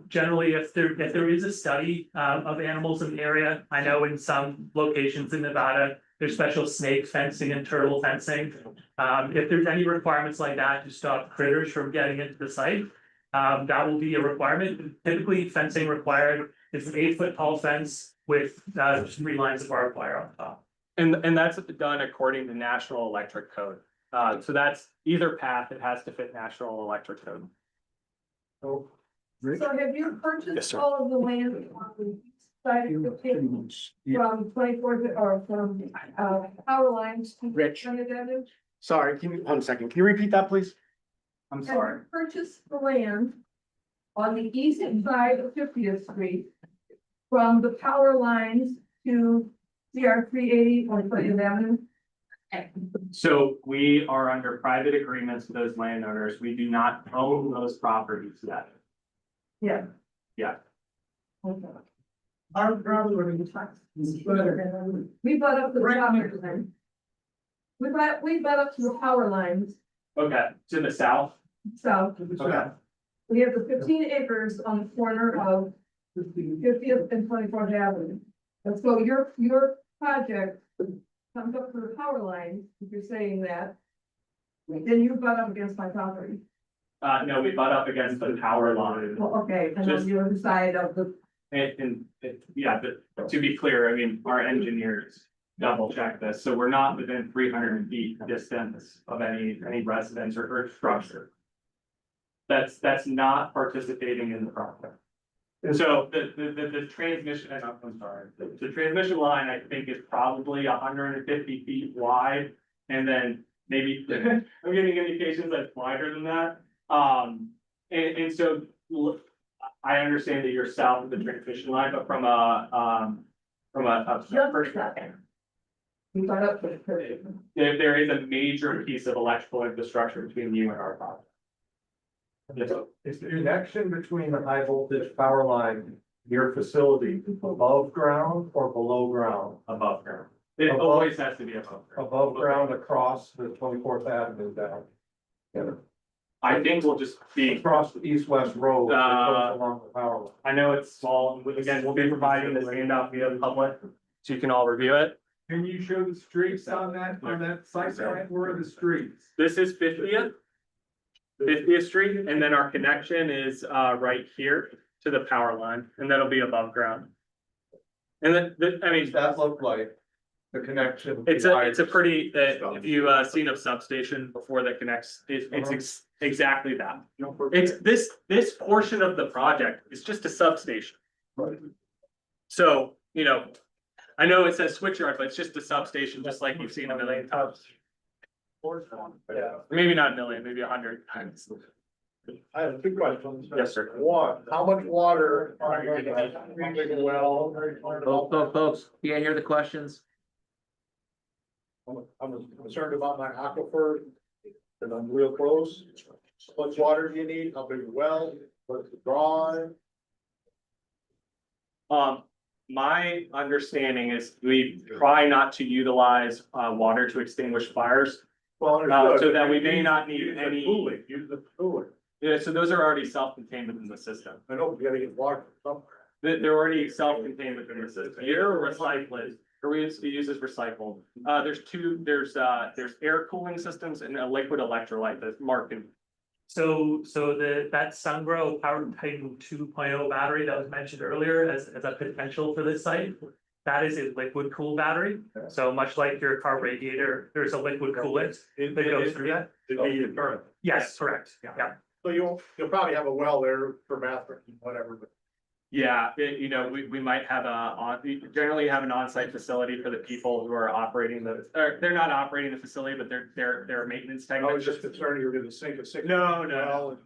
Generally, if there is a study of animals in the area, I know in some locations in Nevada, there's special snake fencing and turtle fencing. If there's any requirements like that to stop critters from getting into the site, that will be a requirement. Typically, fencing required is an 8-foot tall fence with 3 lines of barbed wire on top. And that's done according to National Electric Code. So that's either path, it has to fit National Electric Code. So have you purchased Yes, sir. all of the land on the side of the pavement from 24 or from power lines? to Rich. Trinidad? Sorry, can you, 1 second, can you repeat that, please? I'm Have sorry. you purchased the land on the east side of 50th Street from the power lines to CR 380 on Clinton Avenue? So we are under private agreements with those landowners. We do not own those properties yet. Yeah. Yeah. Okay. Our brother were in tax. We bought up the power line. We bought up to the power lines, Okay, to the south. south. Okay. We have the 15 acres on the corner of 50th and 24th Avenue. And so your project comes up to the power line, if you're saying that. Then you butt up against my property. No, we butt up against the power line. Well, okay, and on the other side of the, Yeah, but to be clear, I mean, our engineers double check this, so we're not within 300 feet distance of any residence or structure. That's not participating in the project. And so the transmission, I'm sorry, the transmission line, I think, is probably 150 feet wide. And then maybe, I'm getting indications that's wider than that. And so I understand that you're south of the transmission line, but from a we bought up to the. there is a major piece of electrical infrastructure between you and our property. Is the connection between the high voltage power line, your facility, above ground or below ground? Above ground. It always has to be above ground. Above ground across the 24th Avenue down. Yeah. I think we'll just be across the east-west road that goes along the power line. I know it's small, and again, we'll be providing this handout via the public, so you can all review it. Can you show the streets on that site, where are the streets? This is 50th. 50th Street, and then our connection is right here to the power line, and that'll be above ground. And then, I mean, That look like the connection. it's a pretty, if you seen a substation before that connects, it's exactly that. It's this portion of the project is just a substation. So, you know, I know it says switchyard, but it's just a substation, just like you've seen a million times. Maybe not a million, maybe 100 times. I have two questions. Yes, sir. One, how much water are you getting well? Folks, you can't hear the questions? I'm concerned about my aquifer, and I'm real close. How much water do you need? How big a well? What's the draw? My understanding is we try not to utilize water to extinguish fires. So that we may not need any. Use the cooling. Yeah, so those are already self-contained within the system. I know we gotta get water from They're already self-contained within the system. Either recycled, or we use as recycled. There's air cooling systems and a liquid electrolyte that's marked in. So that Sungrow Power Titan 2.0 battery that was mentioned earlier as a potential for this site. That is a liquid cooled battery. So much like your car radiator, there's a liquid coolant that goes through that. Yes, correct. Yeah. So you'll probably have a well there for bathroom, whatever, but. Yeah, we might have generally have an on-site facility for the people who are operating or they're not operating the facility, but they're maintenance I technicians. was just concerned you were gonna sink a six. No.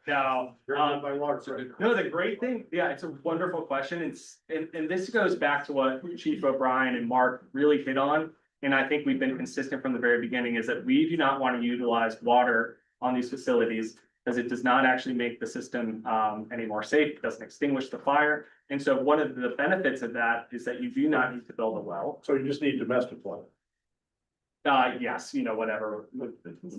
My water. No, the great thing, yeah, it's a wonderful question. And this goes back to what Chief O'Brien and Mark really hit on. And I think we've been consistent from the very beginning is that we do not want to utilize water on these facilities because it does not actually make the system any more safe. It doesn't extinguish the fire. And so one of the benefits of that is that you do not need to build a well. So you just need domestic water. Yes, whatever,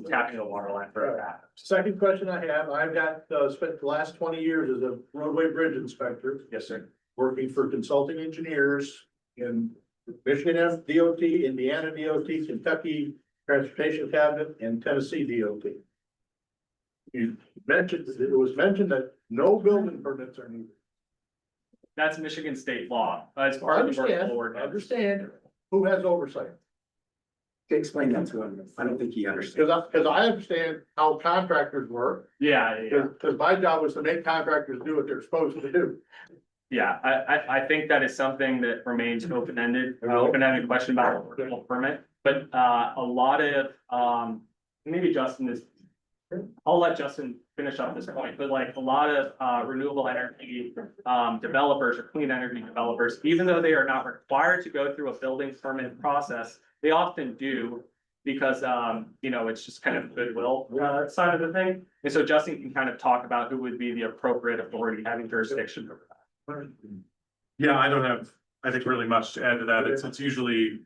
tapping a water line for that. Second question I have, I've got, spent the last 20 years as a roadway bridge inspector. Yes, sir. Working for consulting engineers in Michigan DOT, Indiana DOT, Kentucky Transportation Cabinet, and Tennessee DOT. You mentioned, it was mentioned that no building permits are needed. That's Michigan state law. It's part of the work ordinance. Understand, who has oversight? Explain that to him. I don't think he understands. Because I understand how contractors work. Yeah. Because my job was to make contractors do what they're supposed to do. Yeah, I think that is something that remains open-ended, open-ended question about a original permit, but a lot of, maybe Justin is. I'll let Justin finish up this point, but like a lot of renewable energy developers or clean energy developers, even though they are not required to go through a building permit process, they often do because it's just kind of goodwill side of the thing. And so Justin can kind of talk about who would be the appropriate authority having jurisdiction over that. Yeah, I don't have, I think, really much to add to that. It's usually,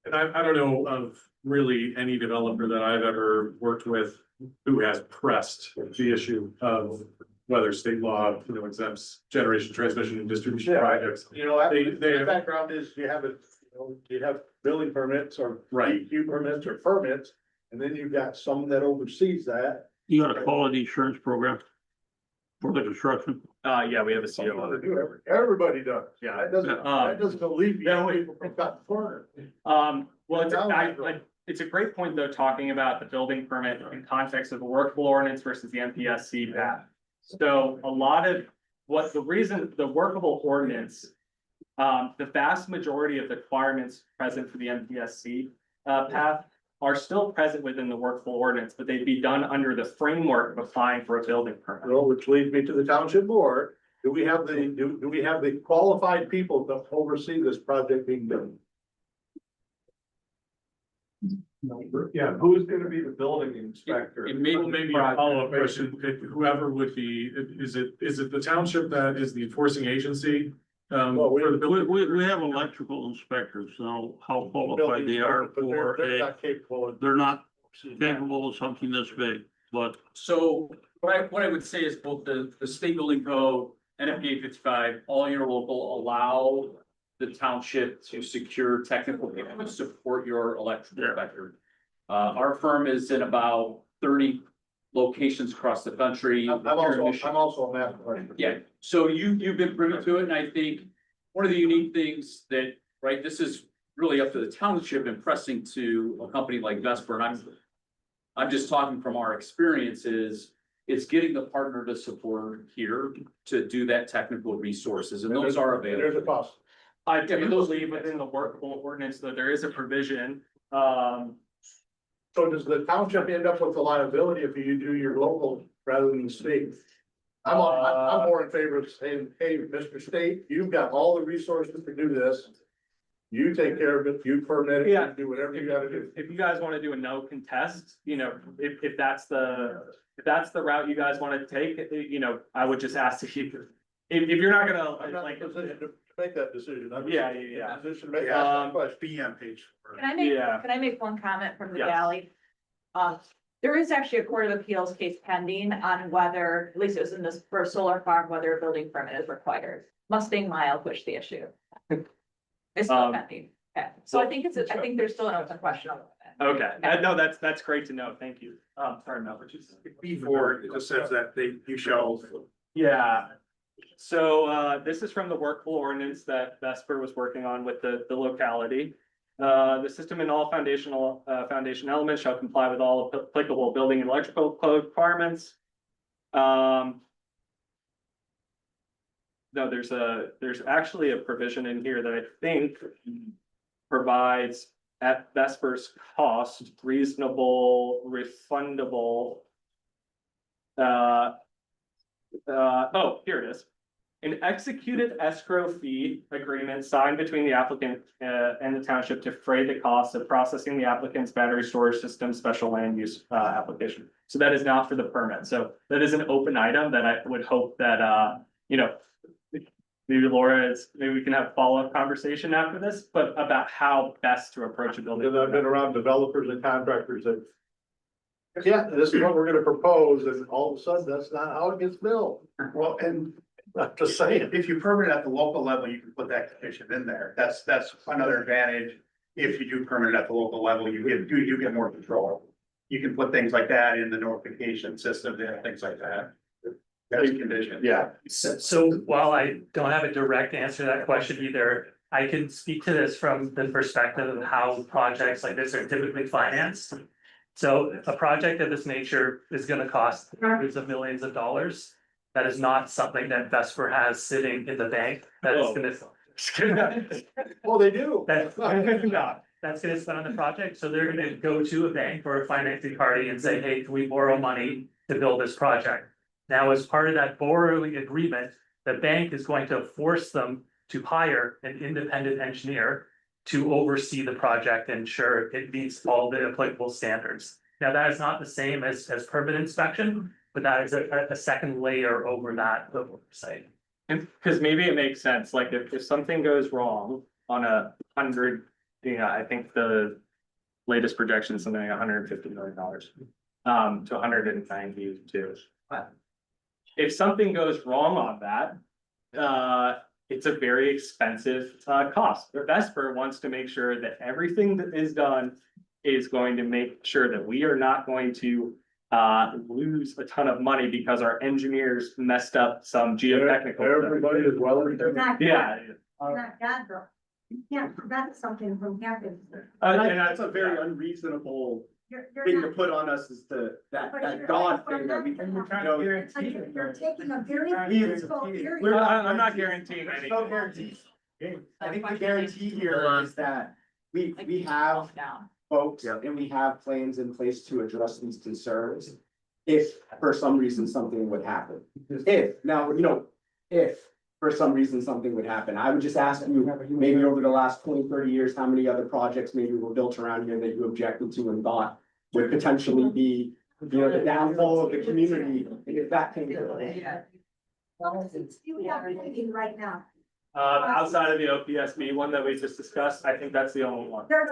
and I don't know of really any developer that I've ever worked with who has pressed the issue of whether state law, exempts generation, transmission, and distribution projects. The background is you have building permits or DEQ permits or permits, and then you've got some that oversees that. You got a quality assurance program for the construction? Yeah, we have a CO. Everybody does. Yeah. That doesn't alleviate people from cutting corners. Well, it's a great point though, talking about the building permit in context of the workable ordinance versus the MPSC path. So a lot of the workable ordinance, the vast majority of the requirements present for the MPSC path are still present within the workable ordinance, but they'd be done under the framework of applying for a building permit. Well, which leads me to the township board. Do we have the qualified people to oversee this project being done? Yeah, who's gonna be the building inspector? Maybe a follow-up question, whoever would be, is it the township that is the enforcing agency? We have electrical inspectors, now how qualified they are for they're not capable of something this big, but. So what I would say is both the state building code, NFPA 55, all interlocal allow the township to secure technical people to support your electrical inspector. Our firm is in about 30 locations across the country. I'm also a math person. Yeah, so you've been privy to it, and I think one of the unique things that, right, this is really up to the township and pressing to a company like VESPER, and I'm just talking from our experiences, it's getting the partner to support here to do that technical resources, and those are available. There's a cost. I do believe within the workable ordinance that there is a provision, So does the township end up with the liability if you do your local rather than the state? I'm more in favor of saying, hey, Mr. State, you've got all the resources to do this. You take care of it, you permit it, Yeah. you do whatever you gotta do. if you guys wanna do a no contest, you know, if that's the route you guys wanna take, you know, I would just ask to keep. If you're not I'm gonna, not like, in a position to make that decision. I'm just Yeah. in a position to make that question. Be on page. Yeah. Can I make one comment from the Yes. galley? There is actually a Court of Appeals case pending on whether, at least it was in this for a solar farm, whether a building permit is required. Mustang Mile pushed the issue. It's still pending. Okay, so I think I think there's still an open question on that. okay, no, that's great to know, thank you. Sorry, Mel, what you said? Before, it just says that you shall. Yeah, so, this is from the workable ordinance that VESPER was working on with the locality. The system and all foundation elements shall comply with all applicable building and electrical code requirements. No, there's actually a provision in here that I think provides at VESPER's cost, reasonable, refundable. Oh, here it is. An executed escrow fee agreement signed between the applicant and the township to defray the cost of processing the applicant's battery storage system special land use application. So that is not for the permit. So that is an open item that I would hope that you know, maybe Laura maybe we can have a follow-up conversation after this, but about how best to approach a building. Because I've been around developers and contractors that. Yeah, this is what we're gonna propose, and all of a sudden, that's not how it gets built. Well, and I'm just saying. if you permit at the local level, you can put that condition in there. That's another advantage. If you do permit at the local level, you get more control. You can put things like that in the notification system and things like that. That's a condition. Yeah. So while I don't have a direct answer to that question either, I can speak to this from the perspective of how projects like this are typically financed. So a project of this nature is gonna cost hundreds of millions of dollars. That is not something that VESPER has sitting in the bank that is gonna. Well, they do. That's gonna spend on the project, so they're gonna go to a bank or a financing party and say, hey, can we borrow money to build this project? Now, as part of that borrowing agreement, the bank is going to force them to hire an independent engineer to oversee the project and ensure it meets all the applicable standards. Now, that is not the same as permit inspection, but that is a second layer over that oversight. And because maybe it makes sense, like if something goes wrong on 100, you know, I think the latest projection is something like $150 million. To 192. If something goes wrong on that, it's a very expensive cost. The VESPER wants to make sure that everything that is done is going to make sure that we are not going to lose a ton of money because our engineers messed up some geotechnical. Everybody is well. Yeah. Not God, bro. You can't prevent something from happening. And That's a very unreasonable You're thing to not. put on us is that But you're- God thing that we. You're you're taking a very He is- difficult area. I'm not guaranteeing There's anything. no guarantees. I think the guarantee here is that we have folks and we have plans in place to address these concerns. If for some reason something would happen, if for some reason something would happen, I would just ask you, maybe over the last 20, 30 years, how many other projects maybe were built around here that you objected to and thought would potentially be, you know, the downfall of the community, and if that came. You have anything right now. Outside of the OPSB one that we just discussed, I think that's the only one. There's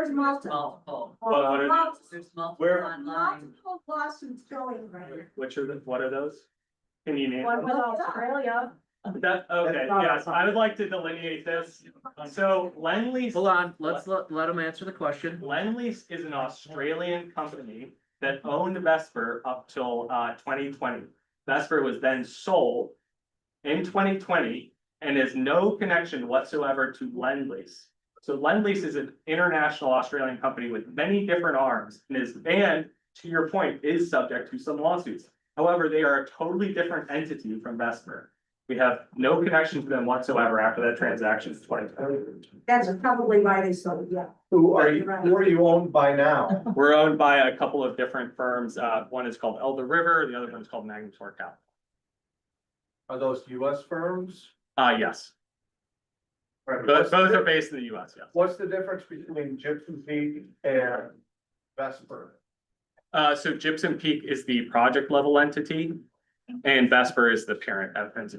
multiple. What are There's multiple Where- online. Multiple lawsuits going right. what are those? Can you name? One with Australia. Okay, yes, I would like to delineate this. So Lend-Lease. Hold on, let them answer the question. Lend-Lease is an Australian company that owned Vesper up till 2020. Vesper was then sold in 2020 and has no connection whatsoever to Lendlease. So Lendlease is an international Australian company with many different arms and to your point, is subject to some lawsuits. However, they are a totally different entity from Vesper. We have no connection to them whatsoever after that transaction in 2020. That's probably why they sold, yeah. Who are you owned by now? We're owned by a couple of different firms. One is called Elder River, the other one is called Magnetor Capital. Are those US firms? Yes. Both are based in the US, yes. What's the difference between Gypsum Peak and Vesper? So Gypsum Peak is the project level entity and Vesper is the parent entity.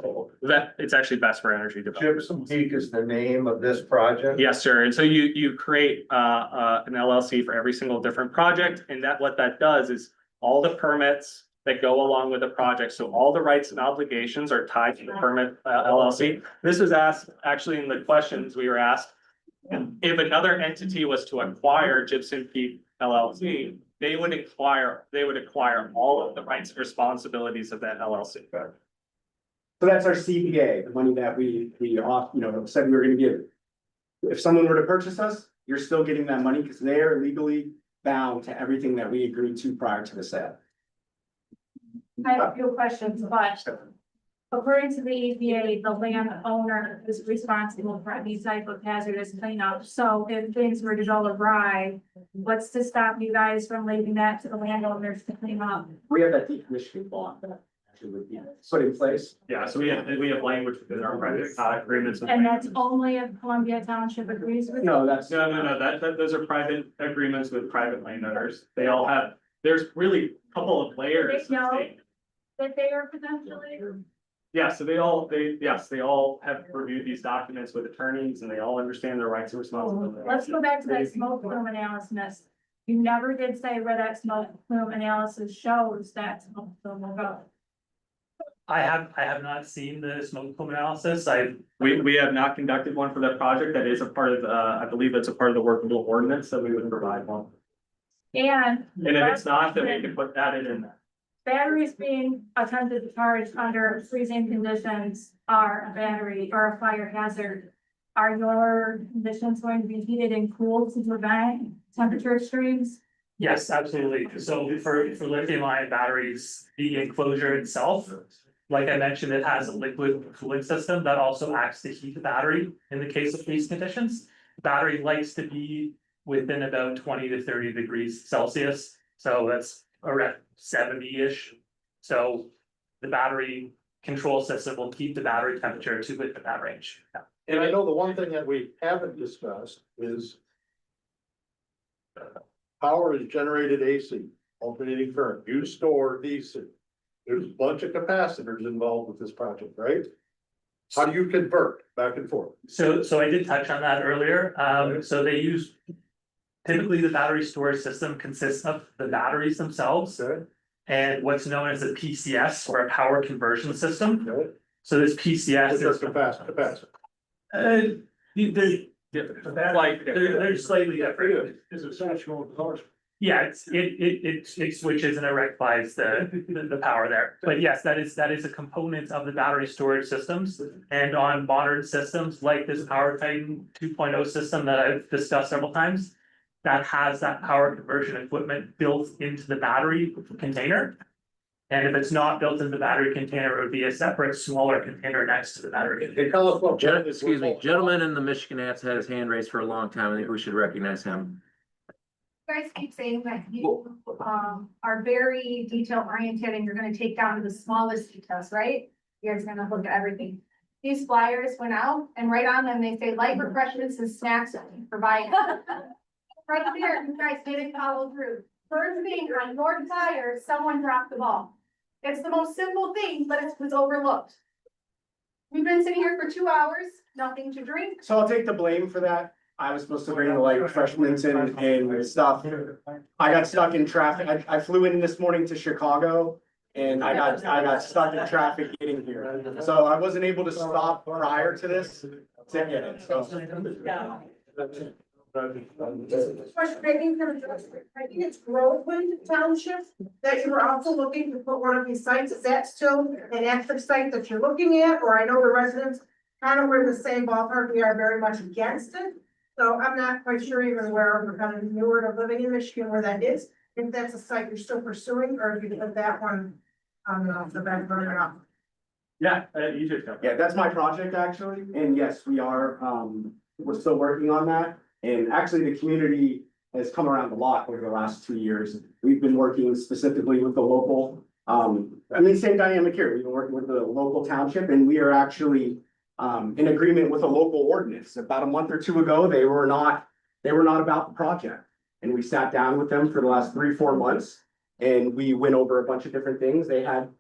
It's actually Vesper Energy Development. Gypsum Peak is the name of this project? Yes, sir. And so you create an LLC for every single different project. And what that does is all the permits that go along with the project. So all the rights and obligations are tied to the permit LLC. This was asked actually in the questions we were asked. If another entity was to acquire Gypsum Peak LLC, they would acquire all of the rights and responsibilities of that LLC. So that's our CBA, the money that we said we were gonna give. If someone were to purchase us, you're still getting that money because they are legally bound to everything that we agreed to prior to the sale. I have a few questions, but according to the EPA, the landowner is responsible for any type of hazardous cleanup. So if things were to go awry, what's to stop you guys from leaving that to the landowners to clean up? We have that decommissioning law that actually would be put in place. Yeah, so we have language within our private agreements. And that's only if Columbia Township agrees with it? No, that's. No, those are private agreements with private landowners. They all have, there's really a couple of layers. They know that they are potentially. Yeah, so they all have reviewed these documents with attorneys and they all understand their rights and responsibilities. Let's go back to that smoke plume analysis. You never did say where that smoke plume analysis shows that smoke plume will go. I have not seen the smoke plume analysis. We have not conducted one for that project. That is a part of, I believe that's a part of the workable ordinance that we would provide one. And And if it's not, then we can put that in there. batteries being attempted to charge under freezing conditions are a battery or a fire hazard. Are your conditions going to be heated and cooled to prevent temperature extremes? Yes, absolutely. So for lithium ion batteries, the enclosure itself, like I mentioned, it has a liquid cooling system that also acts to heat the battery in the case of freeze conditions. The battery likes to be within about 20 to 30 degrees Celsius. So that's around 70-ish. So the battery control system will keep the battery temperature to within that range. Yeah. And I know the one thing that we haven't discussed is power is generated AC, alternating current, you store DC. There's a bunch of capacitors involved with this project, right? How do you convert back and forth? So I did touch on that earlier. So they use, typically the battery storage system consists of the batteries themselves. And what's known as a PCS or a power conversion system. So this PCS is capacitor. They're slightly different. Is it sexual power? Yeah, it switches and it rectifies the power there. But yes, that is a component of the battery storage systems. And on modern systems like this Power Titan 2.0 system that I've discussed several times, that has that power conversion equipment built into the battery container. And if it's not built into the battery container, it would be a separate, smaller container next to the battery. Excuse me, gentleman in the Michiganats had his hand raised for a long time. I think we should recognize him. You guys keep saying that you are very detail oriented and you're gonna take down to the smallest details, right? You guys are gonna look at everything. These flyers went out and right on them, they say light refreshments and snacks provided. Right there, you guys didn't follow through. First thing on North Tire, someone dropped the ball. It's the most simple thing, but it was overlooked. We've been sitting here for 2 hours, nothing to drink. So I'll take the blame for that. I was supposed to bring the light refreshments and stuff. I got stuck in traffic. I flew in this morning to Chicago and I got stuck in traffic getting here. So I wasn't able to stop prior to this to get it, so. I think it's Groveland Township that you were also looking to put one of these sites. Is that still an active site that you're looking at? Or I know the residents kind of were in the same ballpark. We are very much against it. So I'm not quite sure even where we're kind of newer to living in Michigan where that is. If that's a site you're still pursuing, or if you put that one on the back burner. Yeah, you just. Yeah, that's my project actually, and yes, we are, we're still working on that. And actually, the community has come around a lot over the last 2 years. We've been working specifically with the local, same dynamic here. We've been working with the local township and we are actually in agreement with a local ordinance. About a month or two ago, they were not about the project. And we sat down with them for the last 3-4 months and we went over a bunch of different things. They had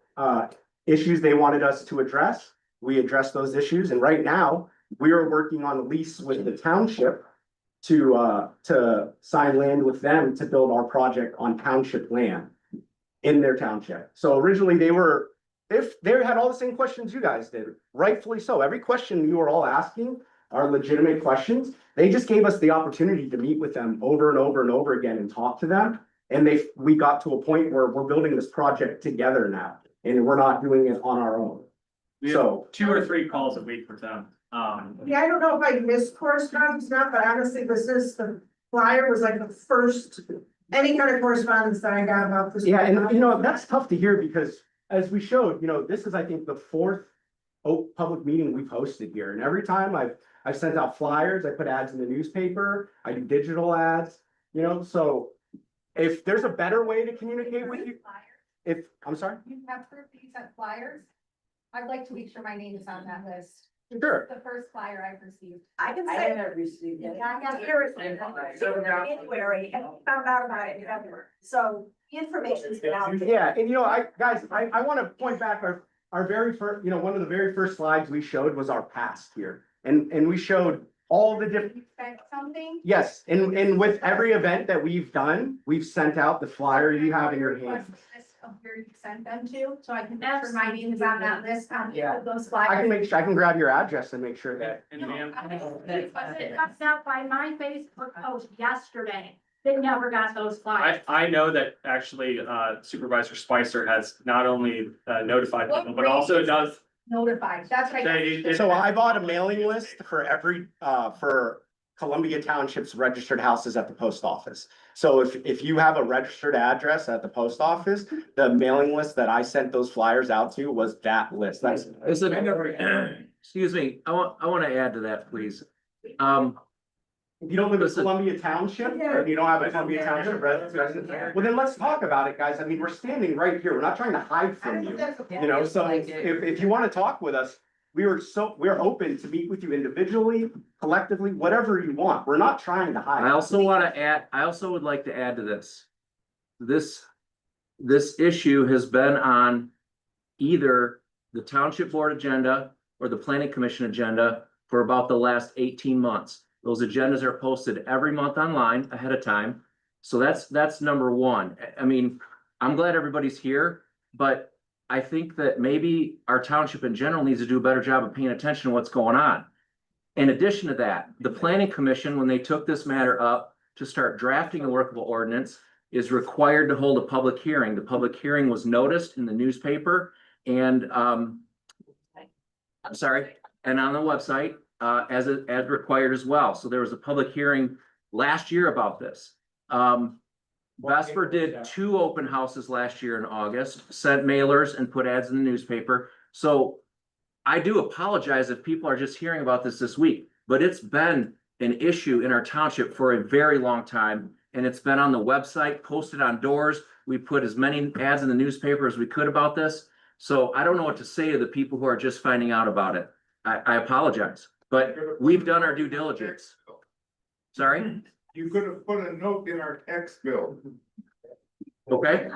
issues they wanted us to address. We addressed those issues, and right now, we are working on a lease with the township to sign land with them to build our project on township land in their township. So originally they had all the same questions you guys did, rightfully so. Every question you were all asking are legitimate questions. They just gave us the opportunity to meet with them over and over and over again and talk to them. And we got to a point where we're building this project together now, and we're not doing it on our own. We have So 2 or 3 calls a week with them. Yeah, I don't know if I missed correspondence or not, but honestly, the flyer was like the first, any kind of correspondence that I got about this. Yeah, and that's tough to hear because as we showed, this is, I think, the 4th public meeting we've hosted here. And every time I've sent out flyers, I put ads in the newspaper, I do digital ads, so if there's a better way to communicate with you, I'm sorry? You have proof that you sent flyers? I'd like to make sure my name is on that list. Sure. The first flyer I've received. I can say. I haven't received it. I got here in January and found out about it in February. So the information's been out there. Yeah, and I want to point back our very first, one of the very first slides we showed was our past here. And we showed all the different. You sent something? Yes, and with every event that we've done, we've sent out the flyer you have in your hand. Of where you sent them to, so I can make sure my name is on that list, on those flyers. I can grab your address and make sure that. It comes out by my Facebook post yesterday. They never got those flyers. I know that actually Supervisor Spicer has not only notified people, but also does. Notified, that's right. So I bought a mailing list for every, for Columbia Township's registered houses at the post office. So if you have a registered address at the post office, the mailing list that I sent those flyers out to was that list. That's. Excuse me, I want to add to that, please. If you don't live in Columbia Township, or you don't have a Columbia Township resident, well, then let's talk about it, guys. I mean, we're standing right here. We're not trying to hide from you. So if you want to talk with us, we're open to meet with you individually, collectively, whatever you want. We're not trying to hide. I also would like to add to this. This issue has been on either the township board agenda or the planning commission agenda for about the last 18 months. Those agendas are posted every month online ahead of time. So that's number one. I mean, I'm glad everybody's here, but I think that maybe our township in general needs to do a better job of paying attention to what's going on. In addition to that, the planning commission, when they took this matter up to start drafting a workable ordinance, is required to hold a public hearing. The public hearing was noticed in the newspaper and and on the website as required as well. So there was a public hearing last year about this. VESPER did 2 open houses last year in August, sent mailers and put ads in the newspaper. So I do apologize if people are just hearing about this week, but it's been an issue in our township for a very long time. And it's been on the website, posted on doors. We put as many ads in the newspaper as we could about this. So I don't know what to say to the people who are just finding out about it. I apologize, but we've done our due diligence. Sorry? You could have put a note in our tax bill. Okay.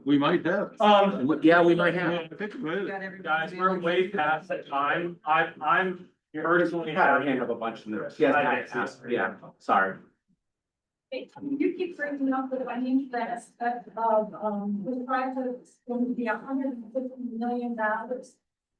We might have. Yeah, we might have. Guys, we're way past that time. I'm personally Had our having. hand up a bunch in this. Yeah, sorry. You keep bringing up the financial aspect of, the project is going to be $150 million.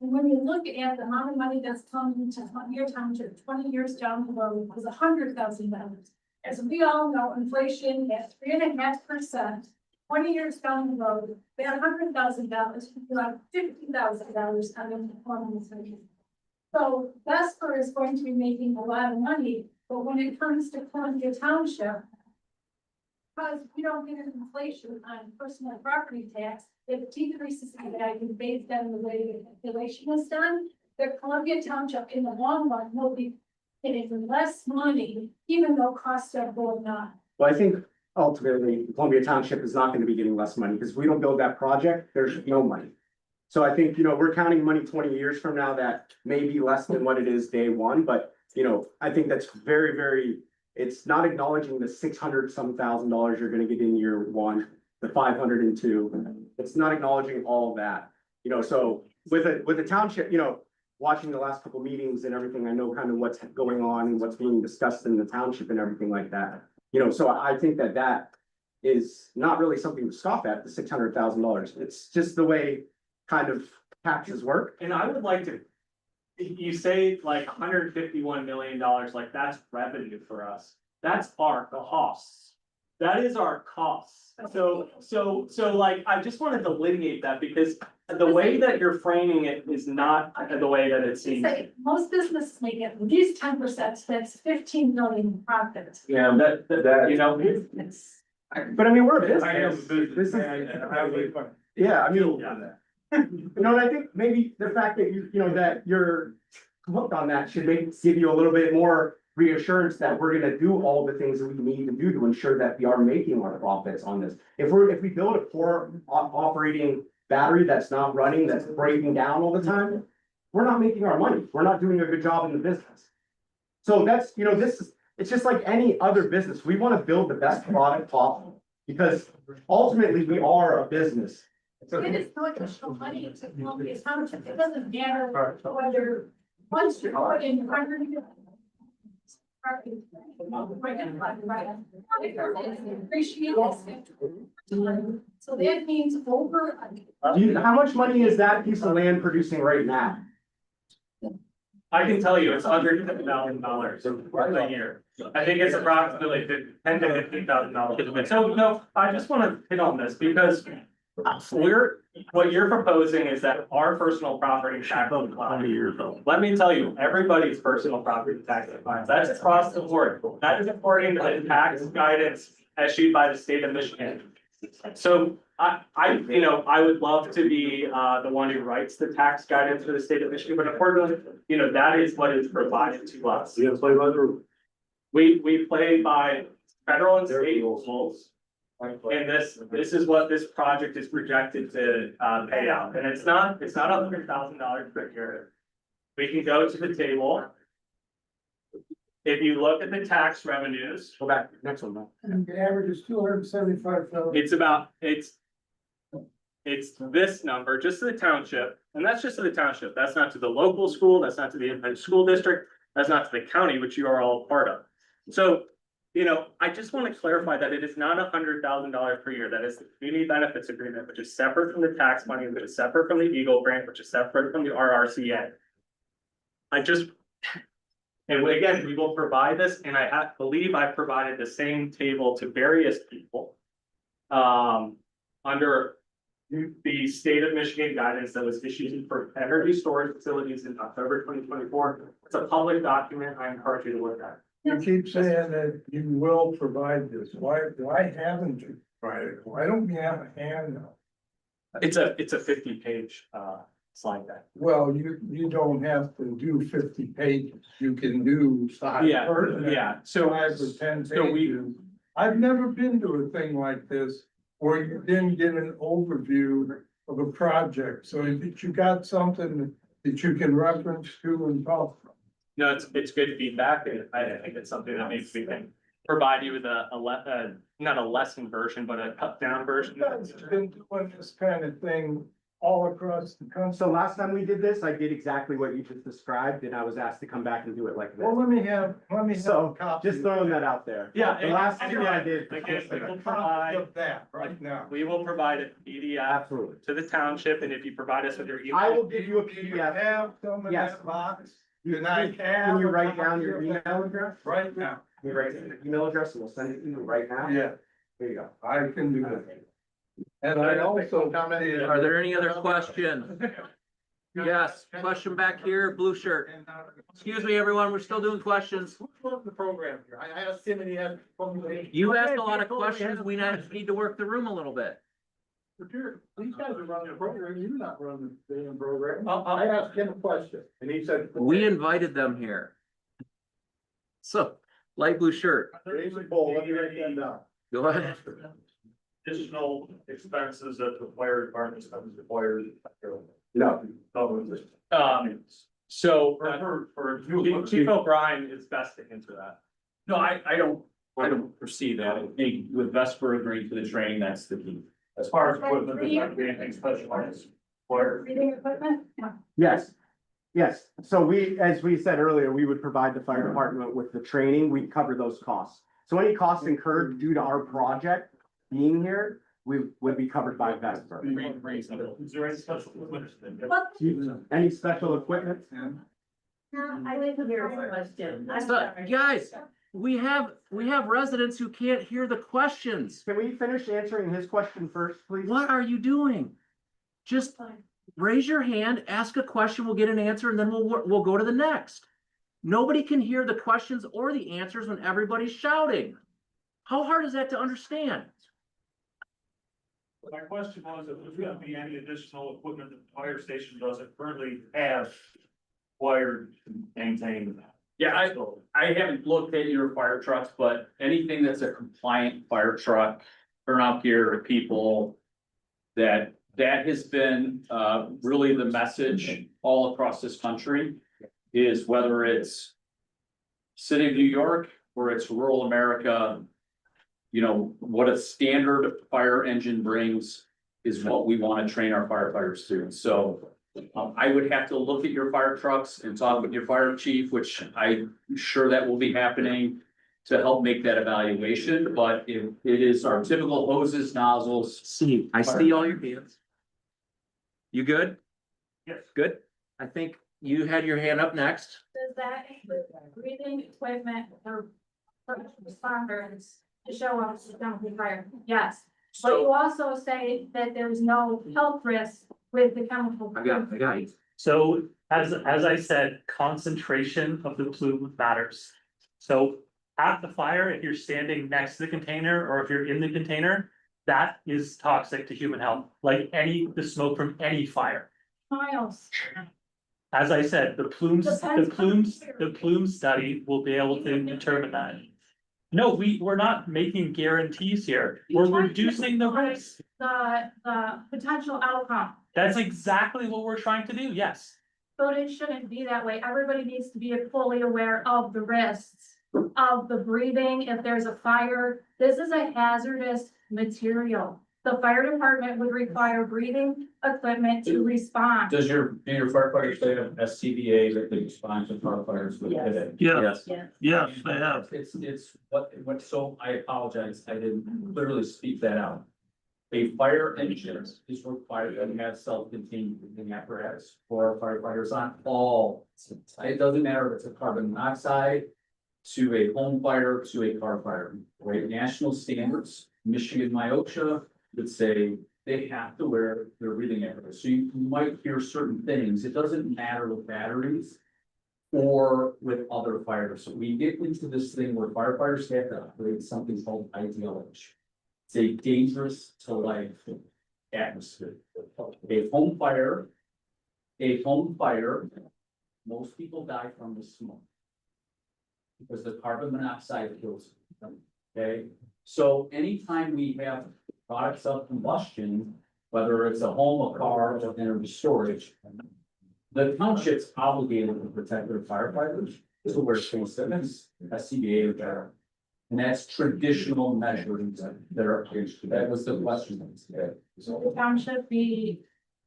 And when you look at the amount of money that's coming to your township, 20 years down the road is $100,000. As we all know, inflation at 3.5%, 20 years down the road, that $100,000, you have $50,000 coming from this. So VESPER is going to be making a lot of money, but when it comes to Columbia Township, because we don't get an inflation on personal property tax, it decreases the value based on the way the calculation is done. The Columbia Township in the long run will be getting less money, even though costs are going up. Well, I think ultimately Columbia Township is not gonna be getting less money, because if we don't build that project, there's no money. So I think, we're counting money 20 years from now that may be less than what it is day one, but, I think that's very, very, it's not acknowledging the $600,000 you're gonna get in year one, the 502. It's not acknowledging all of that, so with the township, watching the last couple meetings and everything, I know kind of what's going on and what's being discussed in the township and everything like that. So I think that is not really something to scoff at, the $600,000. It's just the way kind of taxes work. And I would like to, you say like $151 million, like that's revenue for us. That's our costs. That is our costs. So like, I just want to delineate that because the way that you're framing it is not the way that it seems. Most businesses make at least 10%, that's 15 million in profit. Yeah, that, It's. But I mean, we're a business. I am a business. Yeah, I mean, and I think maybe the fact that that you're hooked on that should give you a little bit more reassurance that we're gonna do all the things that we need to do to ensure that we are making our profits on this. If we build a poor operating battery that's not running, that's breaking down all the time, we're not making our money. We're not doing a good job in the business. So that's, it's just like any other business. We want to build the best product possible because ultimately we are a business. It is no additional money to Columbia Township. It doesn't matter whether once you put in 100. So that means over. How much money is that piece of land producing right now? I can tell you it's $150,000 a year. I think it's approximately $10,000 to $15,000. So no, I just want to hit on this because what you're proposing is that our personal property tax. Let me tell you, everybody's personal property tax declines. That's across the board. That is according to the tax guidance issued by the state of Michigan. So I would love to be the one who writes the tax guidance for the state of Michigan, but unfortunately, that is what is provided to us. You play by the rules. We play by federal and state rules. And this is what this project is projected to pay out, and it's not $100,000 per year. We can go to the table. If you look at the tax revenues. Go back, next one, Matt. And the average is $275,000. It's this number, just to the township, and that's just to the township. That's not to the local school, that's not to the independent school district, that's not to the county, which you are all part of. So, I just want to clarify that it is not $100,000 per year. That is the community benefits agreement, which is separate from the tax money, which is separate from the Eagle grant, which is separate from the RRCA. And again, we will provide this, and I believe I provided the same table to various people. Under the state of Michigan guidance that was issued for energy storage facilities in October 2024. It's a public document. I encourage you to look at. You keep saying that you will provide this. Why haven't you provided it? Why don't you have a handout? It's a 50-page slide deck. Well, you don't have to do 50 pages. You can do five. Yeah. So 5 or 10 pages. I've never been to a thing like this where you didn't get an overview of a project, so that you got something that you can reference to and talk from. No, it's good feedback, and I think it's something that maybe we can provide you with not a lesson version, but a cut down version. You've been doing this kind of thing all across the country. So last time we did this, I did exactly what you just described, and I was asked to come back and do it like Well, this. let me have a So, copy. just throwing that out there. Yeah, The last and two I did. again, we will Copy provide, of that right now. we will provide a PDF Absolutely. to the township, and if you provide us with your email. I will give you a Do you PDF. have some in Yes. that box? Can I have you a write down copy your of email that? address? Right now. Can you write your email address and we'll send it to you right now? Yeah, There you go. I can do that. And I also. Are there any other questions? Yes, question back here, blue shirt. Excuse me, everyone, we're still doing questions. Who's running the program here? I asked him and he had. You asked a lot of questions, we need to work the room a little bit. These guys are running the program, you're not running the damn program. I asked him a question and he said. We invited them here. So, light blue shirt, Jason Bull, let me write that down. go ahead. Additional expenses that the fire department comes required. No. So, For. Chief O'Brien is best to answer that. No, I don't foresee that. I think with Vesper agreeing to the training, that's the key. As far as equipment, there's not gonna be anything specialized. Fire. Breathing equipment? Yes. Yes, so as we said earlier, we would provide the fire department with the training, we cover those costs. So any costs incurred due to our project being here, we would be covered by VESPER. Is there any special equipment? Any special equipment? I think a very question. I'm So, sorry. guys, we have residents who can't hear the questions. Can we finish answering his question first, please? What are you doing? Just raise your hand, ask a question, we'll get an answer, and then we'll go to the next. Nobody can hear the questions or the answers when everybody's shouting. How hard is that to understand? My question was, if there's gonna be any additional equipment that the fire station doesn't currently have wired to maintain that. Yeah, I haven't looked at your fire trucks, but anything that's a compliant fire truck, turnout gear, people. That has been really the message all across this country. Is whether it's city of New York or it's rural America. You know, what a standard fire engine brings is what we want to train our firefighters to. So I would have to look at your fire trucks and talk with your fire chief, which I'm sure that will be happening to help make that evaluation, but it is our typical hoses, nozzles. I see all your hands. You good? Yes. Good? I think you had your hand up next. Does that include breathing equipment or first responders to show up to chemical fire? Yes, but you also say that there's no health risk with the chemical. I got you. So as I said, concentration of the plume matters. So at the fire, if you're standing next to the container or if you're in the container, that is toxic to human health, like the smoke from any fire. Miles. As I said, the plume Depends study will be able to determine that. No, we're not making guarantees here. We're reducing the risk. The potential outcome, That's exactly what we're trying to do, yes. but it shouldn't be that way. Everybody needs to be fully aware of the risks of the breathing. If there's a fire, this is a hazardous material. The fire department would require breathing equipment to respond. Do your firefighters say have SCBA that they respond to firefighters with it? Yes, Yes. yes, they have. It's what, so I apologize, I didn't literally speak that out. A fire engine is required to have self-contained breathing apparatus for firefighters on all. It doesn't matter if it's a carbon monoxide to a home fire, to a car fire, right? National standards, Michigan MIOSHA would say they have to wear their breathing apparatus. So you might hear certain things. It doesn't matter with batteries or with other fires. So we get into this thing where firefighters have to operate something called IDLH. It's a dangerous to life atmosphere. A home fire, most people die from the smoke. Because the carbon monoxide kills them, okay? So anytime we have products of combustion, whether it's a home, a car, or energy storage, the township's obligated to protect their firefighters to wear face limits, SCBA or better. And that's traditional measures that are, that was the question. So the township be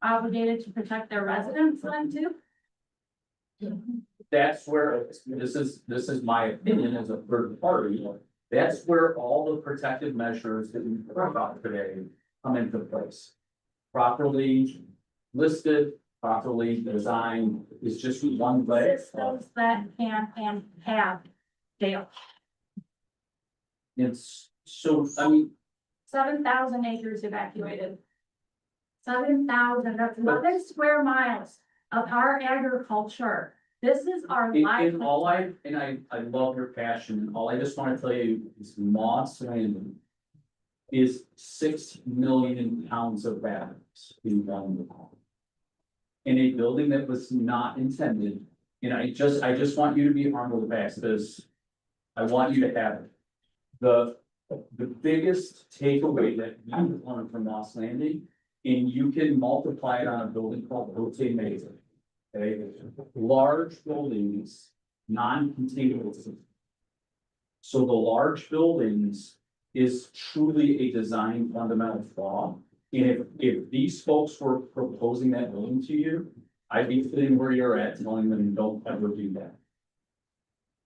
obligated to protect their residents then too? That's where, this is my opinion as a third party. That's where all the protective measures that we talked about today come into place. Properly listed, properly designed, is just one way. Systems that can and have failed. It's so, I mean, 7,000 acres evacuated. 7,000, that's 11 square miles of our agriculture. This is our life. in all I love your passion, all I just wanna tell you is Moss Landing is 6 million pounds of batteries being done in a building that was not intended. And I just want you to be armed with the facts, because I want you to have it. The biggest takeaway that you learned from Moss Landing, and you can multiply it on a building called Rotate Mesa. Okay, large buildings, non-contiguous. So the large buildings is truly a design fundamental flaw. And if these folks were proposing that building to you, I'd be sitting where you're at, telling them don't ever do that.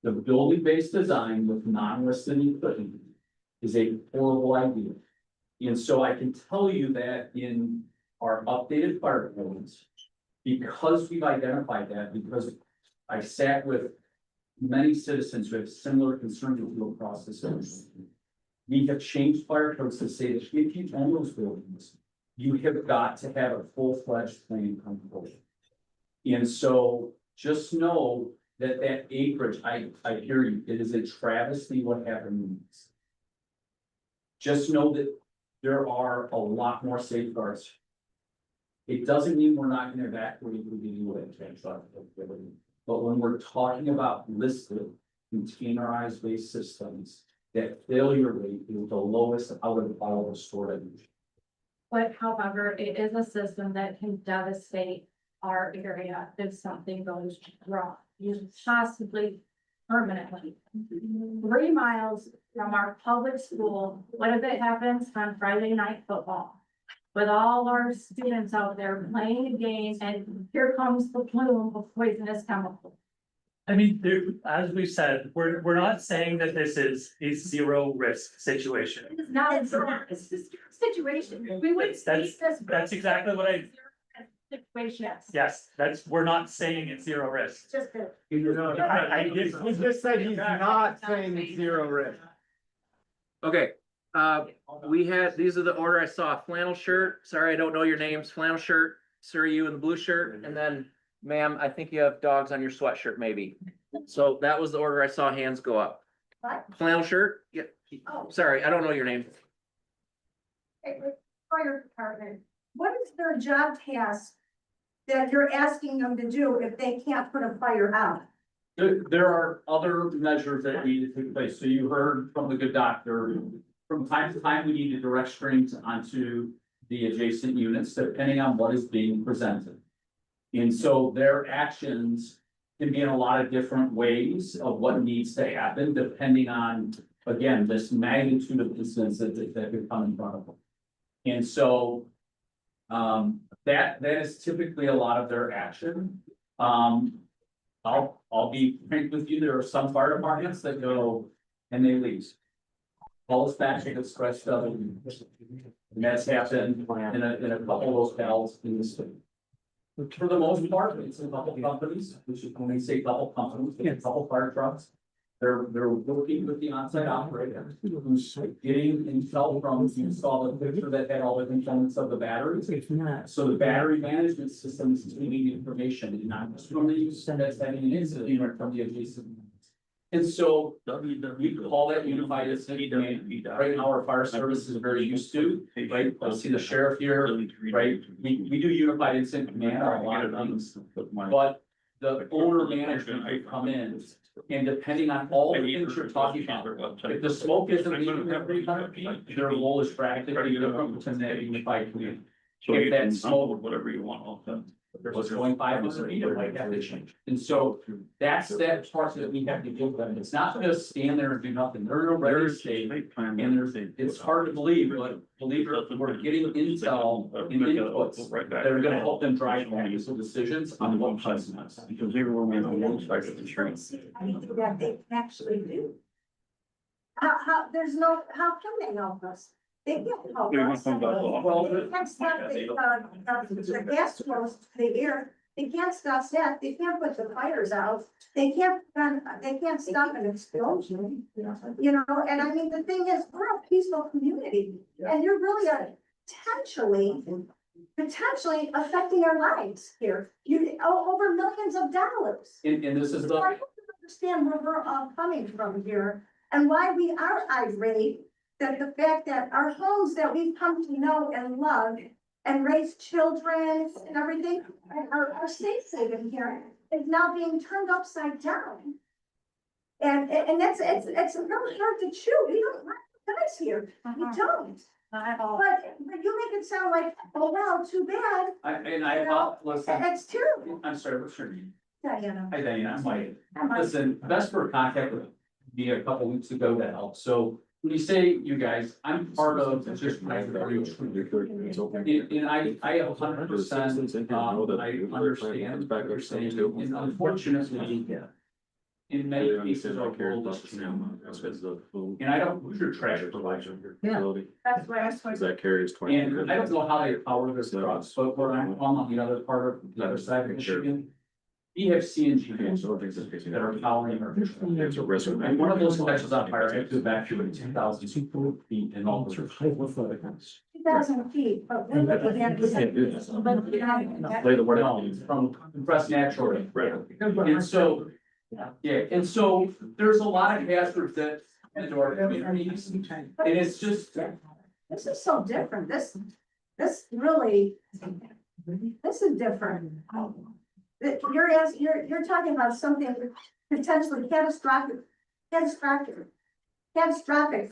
The building-based design with non-listed equipment is a horrible idea. And so I can tell you that in our updated fire codes, because we've identified that, because I sat with many citizens who have similar concerns with the process. We have changed fire codes to say that if you own those buildings, you have got to have a full-fledged plan come forward. And so just know that acreage, I hear you, it is a travesty what happened. Just know that there are a lot more safeguards. It doesn't mean we're not gonna evacuate the UA, but when we're talking about listed containerized based systems, that failure rate is the lowest out of all the storage. But however, it is a system that can devastate our area if something goes wrong, possibly permanently. 3 miles from our public school, what if it happens on Friday night football? With all our students out there playing a game, and here comes the plume of poisonous chemical. I mean, there, as we said, we're not saying that this is a zero risk situation. It is not a situation. We would That's- see this. that's exactly what I- Situation. Yes, we're not saying it's zero risk. Just a. He just said he's not saying it's zero risk. Okay, we had, these are the order I saw, flannel shirt, sorry, I don't know your names, flannel shirt, sir, you in the blue shirt, and then ma'am, I think you have dogs on your sweatshirt maybe. So that was the order I saw hands go up. What? Flannel shirt, yeah, Oh. sorry, I don't know your name. Fire department, what is their job task that you're asking them to do if they can't put a fire out? There are other measures that need to take place. So you heard from the good doctor, from time to time, we need to direct strings onto the adjacent units depending on what is being presented. And so their actions can be in a lot of different ways of what needs to happen, depending on, again, this magnitude of incidents that could come in front of them. And so that is typically a lot of their action. I'll be frank with you, there are some fire departments that go and they leave. Call us back, get scratched up, and that's happened in a couple of those battles in the state. For the most part, it's a couple companies, which is when we say couple companies, a couple fire trucks. They're working with the on-site operator who's getting intel from, you saw the picture that had all the components of the batteries. So the battery management system is taking information, and not just from the user that's having an incident, but from the adjacent. And so we call that unified incident command. Right now, our fire service is very used to, right? I see the sheriff here, right? We do unified incident command on a lot of things, but the owner management would come in. And depending on all the things you're talking about, if the smoke isn't leaving every 100 feet, their role is practically different than that unified command. So If you that can smoke, whatever you want off them. what's going 500 feet, it might have to change. And so that's that part that we have to deal with. It's not just stand there and do nothing. They're already state. And it's hard to believe, but believe it, we're getting intel and inputs that are gonna help them drive financial decisions on what price next. Because everyone we have one inspector insurance. I mean, that they can actually do. How can they help us? They can't help us. They can't stop the gas flows to the air. They can't stop that. They can't put the fires out. They can't stop an explosion. You know, and I mean, the thing is, we're a peaceful community and you're really potentially affecting our lives here. Over millions of dollars. And this is So I don't understand where we're all coming from here and why we are irate that the fact that our homes that we've come to know and love and raise children and everything, our safe haven here is now being turned upside down. And it's really hard to chew. We don't like the guys here. We don't. But you make it sound like, oh, well, too bad. Listen, It's terrible. I'm sorry, what's your name? Diana. Hi, Diana, I'm Mike. Listen, VESPER contacted me a couple weeks ago to help. So when you say you guys, I'm part of just. And I have 100%, I understand what you're saying, and unfortunately, in many cases, our world is the same. And I don't, who's your trash provider? That's why I started. That carries 20. And I don't know how they power this trucks, but where I'm on the other part of the other side of Michigan. We have CNG vans that are powering our. There's a risk. And one of those catches on fire, I have to evacuate 2,000 feet and all those. 2,000 feet, but we look at that. Lay the word No, from compressed naturally. And so, yeah, and so there's a lot of hazards that into our communities, and it's just. This is so different. This really, this is different. You're talking about something potentially catastrophic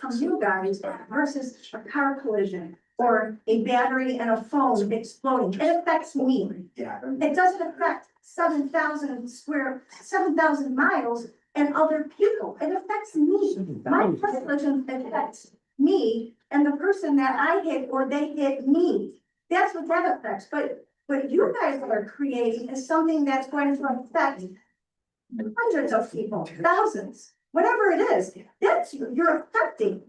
from you guys versus a car collision or a battery and a phone exploding. It affects me. Yeah. It doesn't affect 7,000 miles and other people. It affects me. My car collision affects me and the person that I hit or they hit me. That's what that affects. But what you guys are creating is something that's going to affect hundreds of people, thousands, whatever it is. That's you're affecting.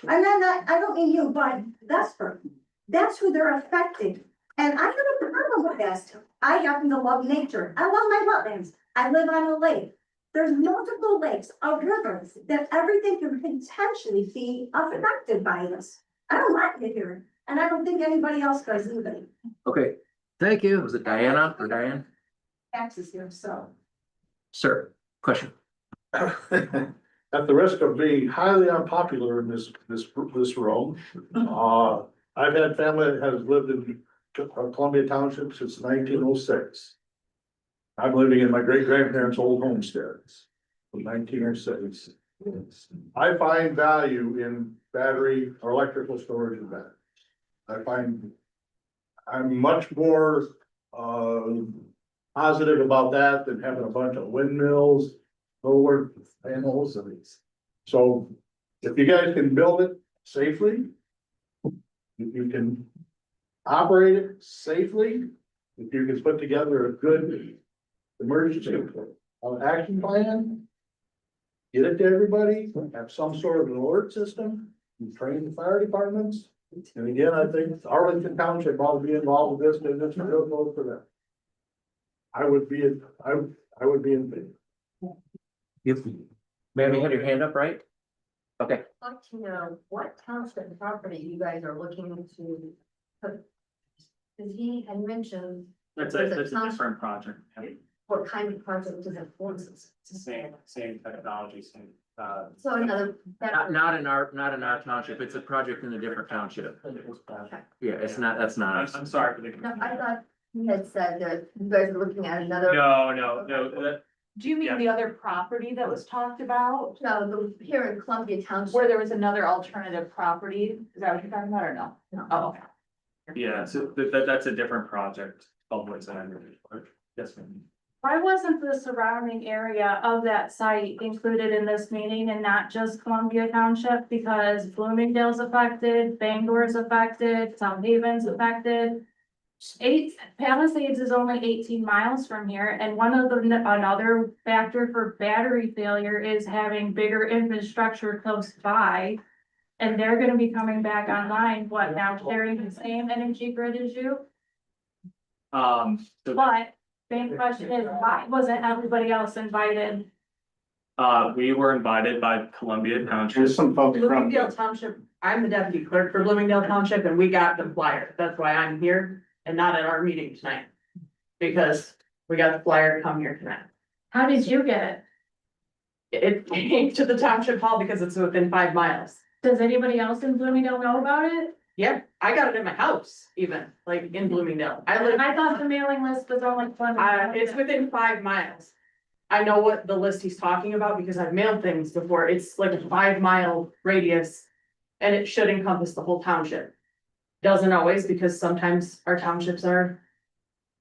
I don't mean you, but VESPER. That's who they're affecting. And I have a problem with that. I happen to love nature. I love my wetlands. I live on a lake. There's multiple lakes, a river, that everything can potentially be affected by this. I don't like it here, and I don't think anybody else does either. Okay, thank you. Was it Diana or Diane? Taxes here, so. Sir, question. At the risk of being highly unpopular in this room, I've had family that has lived in Columbia Township since 1906. I'm living in my great grandparents' old homestead from 1906. I find value in battery or electrical storage of batteries. I find I'm much more positive about that than having a bunch of windmills, solar panels and these. So if you guys can build it safely, if you can operate it safely, if you can put together a good emergency action plan, get it to everybody, have some sort of an alert system, and train the fire departments. And again, I think Arlington Township ought to be involved with this, and it's a real vote for them. I would be in favor. Ma'am, you had your hand up, right? Okay. I'd like to know what township property you guys are looking to put. Cause he had mentioned. That's a different project. What kind of project does it form? Same technology, same, So another. Not in our township. It's a project in a different township. Yeah, it's not, that's not us. I'm sorry for the. No, I thought you had said that you guys are looking at another. No, Do you mean the other property that was talked about? No, here in Columbia Township. Where there was another alternative property? Is that what you're talking about or no? No. Oh, okay. Yeah, so that's a different project. Public and yes, ma'am. Why wasn't the surrounding area of that site included in this meeting and not just Columbia Township? Because Bloomingdale's affected, Bangor's affected, South Haven's affected. Palisades is only 18 miles from here, and another factor for battery failure is having bigger infrastructure close by. And they're gonna be coming back online, what now, carrying the same energy grid as you? So, But, main question is, why wasn't everybody else invited? we were invited by Columbia Township. There's some folks from. Bloomingdale Township, I'm the deputy clerk for Bloomingdale Township and we got the flyer. That's why I'm here and not at our meeting tonight. Because we got the flyer to come here tonight. How did you get it? It came to the township hall because it's within 5 miles. Does anybody else in Bloomingdale know about it? Yeah, I got it in my house even, like in Bloomingdale. I live, I thought the mailing list was only fun. it's within 5 miles. I know what the list he's talking about because I've mailed things before. It's like a 5-mile radius. And it should encompass the whole township. Doesn't always, because sometimes our townships are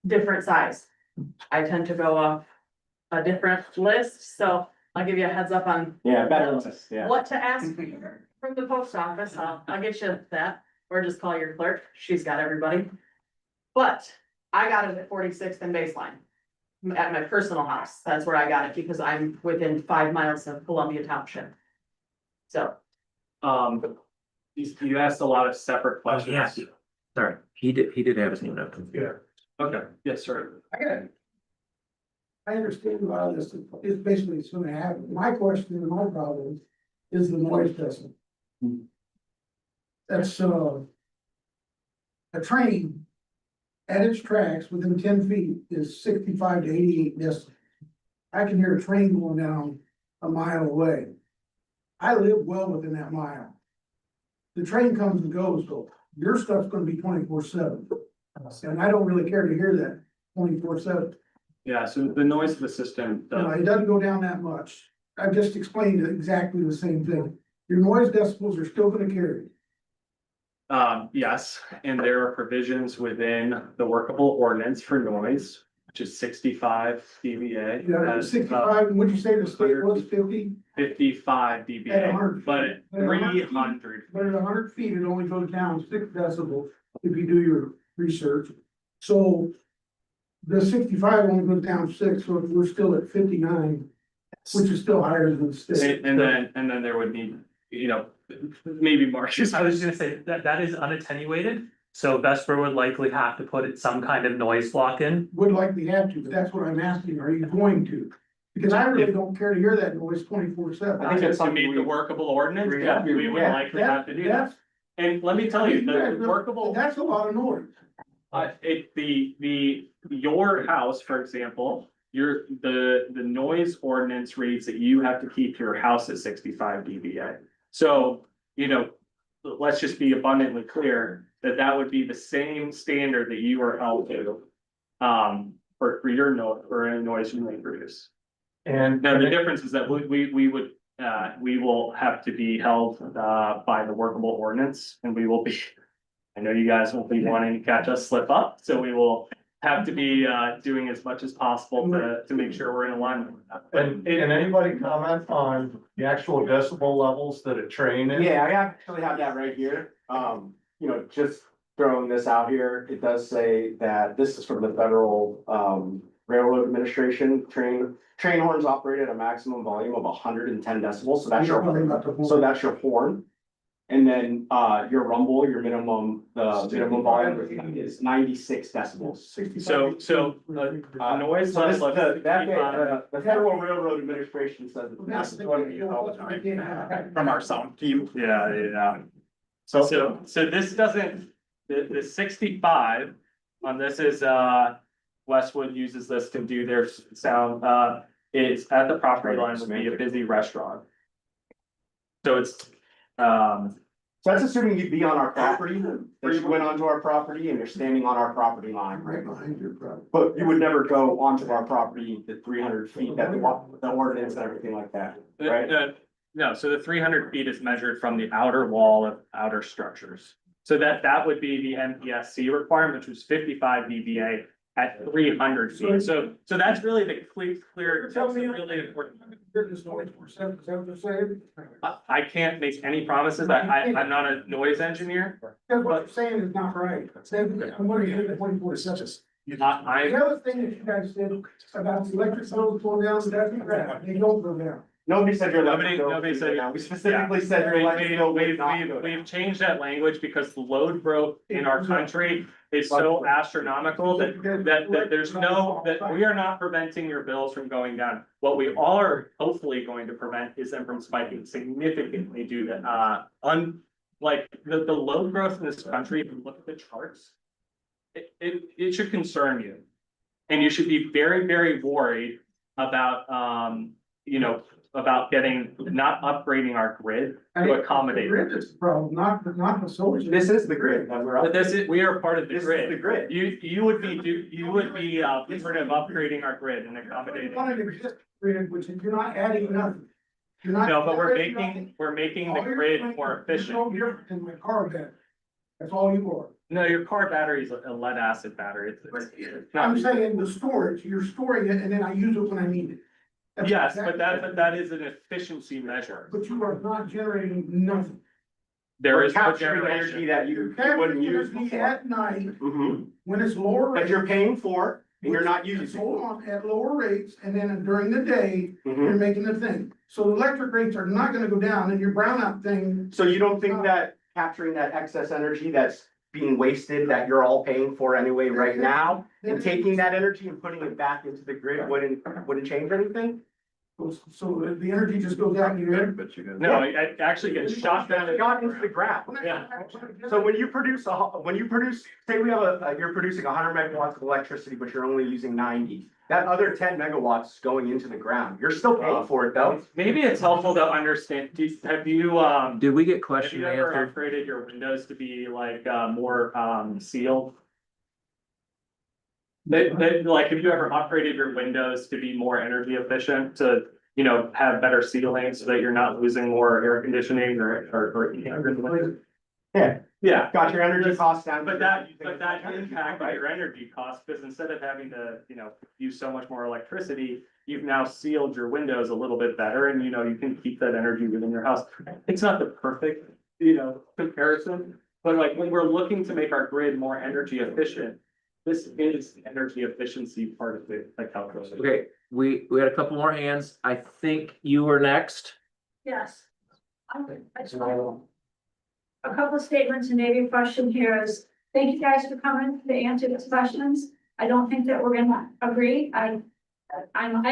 different size. I tend to go off a different list, so I'll give you a heads up on. Yeah, better list, yeah. What to ask from the post office. I'll get you that, or just call your clerk. She's got everybody. But I got it at 46th and Baseline. At my personal house. That's where I got it because I'm within 5 miles of Columbia Township. So. You asked a lot of separate questions. Yes. Sorry, he did have his hand up. Yeah. Okay, yes, sir. I understand about this, it's basically it's gonna happen. My question and my problem is the noise decibel. That's, a train at its tracks within 10 feet is 65 to 88 decibels. I can hear a train going down a mile away. I live well within that mile. The train comes and goes, so your stuff's gonna be 24/7. And I don't really care to hear that 24/7. Yeah, so the noise of the system, It doesn't go down that much. I've just explained exactly the same thing. Your noise decibels are still gonna carry. yes, and there are provisions within the workable ordinance for noise, which is 65 dBA. Yeah, 65, and what'd you say the state was 50? 55 At dBA, 100 but at At 100 feet. 300. But at 100 feet, it only goes down 6 decibels if you do your research. So the 65 only goes down 6, so we're still at 59, which is still higher than the state. And then there would be, maybe Marcus. I was gonna say that is unattenuated, so VESPER would likely have to put some kind of noise block in. Would likely have to, but that's what I'm asking, are you going to? Because I really don't care to hear that noise 24/7. I think it's to meet the workable ordinance, yeah, we would likely have to do that. And let me tell you, the workable. That's a lot of noise. Your house, for example, the noise ordinance reads that you have to keep your house at 65 dBA. So, let's just be abundantly clear that that would be the same standard that you are held to. For your for any noise you may produce. And now the difference is that we will have to be held by the workable ordinance, and we will be. I know you guys will be wanting to catch us slip up, so we will have to be doing as much as possible to make sure we're in alignment with that. And can anybody comment on the actual decibel levels that a train is? Yeah, I actually have that right here. Just throwing this out here, it does say that this is from the Federal Railroad Administration. Train horns operate at a maximum volume of 110 decibels, so that's your horn. And then your rumble, your minimum volume is 96 decibels. So noise level of the Federal Railroad Administration says that's what we all the time from our sound team. Yeah. So this doesn't, the 65 on this is Westwood uses this to do their sound, it's at the property line would be a busy restaurant. So it's, so that's assuming you'd be on our property, that you went onto our property and you're standing on our property line. Right behind your property. But you would never go onto our property the 300 feet that the ordinance and everything like that, right? No, so the 300 feet is measured from the outer wall of outer structures. So that would be the NPSC requirement, which was 55 dBA. at 300 feet. So that's really the clear, that's really important. I can't make any promises. I'm not a noise engineer. What you're saying is not right. I'm gonna hit the 24/7. The other thing that you guys did about the electric load go down, that's correct. They don't go down. Nobody said your Nobody electric bill. said. We specifically said your electric bill would not go down. We've changed that language because the load growth in our country is so astronomical that there's no, that we are not preventing your bills from going down. What we are hopefully going to prevent is them from spiking significantly due to, like, the load growth in this country, if you look at the charts, it should concern you. And you should be very, very worried about, you know, about not upgrading our grid to accommodate. The grid is the problem, not the solar. This is the grid. We are part of the This is grid. the grid. You would be part of upgrading our grid and accommodating. One of the existing grid, which is you're not adding nothing. You're not. No, but we're making the grid more efficient. No different than my car battery. That's all you are. No, your car battery is a lead acid battery. It's not. I'm saying the storage, you're storing it and then I use it when I need it. That's Yes, exactly- but that is an efficiency measure. But you are not generating nothing. There We're is no capturing energy generation. that you You're capturing wouldn't use energy before. at night Mhm. when it's lower. That you're rates. paying for and you're not using. Hold on, at lower rates, and then during the day, Mhm. you're making the thing. So the electric rates are not gonna go down, and your brownout thing. So you don't think that capturing that excess energy that's being wasted, that you're all paying for anyway right now, and taking that energy and putting it back into the grid wouldn't change anything? So the energy just goes out in your head. No, it actually gets shot down. It got into the ground. Yeah. So when you produce, say we have you're producing 100 megawatts of electricity, but you're only using 90. That other 10 megawatts is going into the ground. You're still paying for it though. Maybe it's helpful to understand, have you, Did we get have question you ever answered? upgraded your windows to be like, more, sealed? Like, have you ever upgraded your windows to be more energy efficient, to, you know, have better sealing so that you're not losing more air conditioning or. Yeah, Yeah. got your energy costs down. But that impacted your energy costs, because instead of having to, you know, use so much more electricity, you've now sealed your windows a little bit better, and you know, you can keep that energy within your house. It's not the perfect, you know, comparison, but like, when we're looking to make our grid more energy efficient, this is the energy efficiency part of the calculation. Okay, we had a couple more hands. I think you were next. Yes. I just want a couple of statements and maybe a question here is, thank you guys for coming to answer these questions. I don't think that we're gonna agree. I am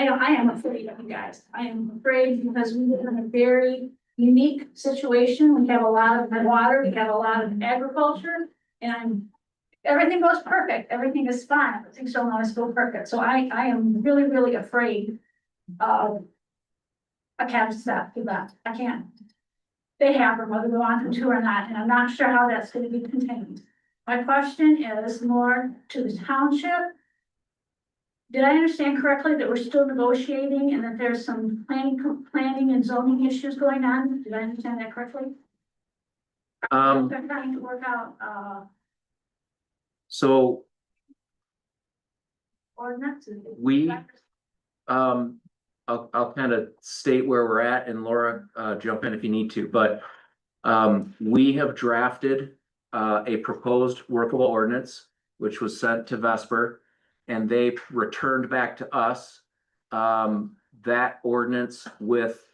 afraid of you guys. I am afraid because we live in a very unique situation. We have a lot of water, we have a lot of agriculture, and everything goes perfect. Everything is fine. Everything's so nice, go perfect. So I am really, really afraid of a catastrophe that I can't. They have them, whether we want them to or not, and I'm not sure how that's gonna be contained. My question is more to the township. Did I understand correctly that we're still negotiating and that there's some planning and zoning issues going on? Did I understand that correctly? They're trying to work out, So ordinances. I'll kind of state where we're at, and Laura, jump in if you need to, but we have drafted a proposed workable ordinance, which was sent to VESPER, and they returned back to us that ordinance with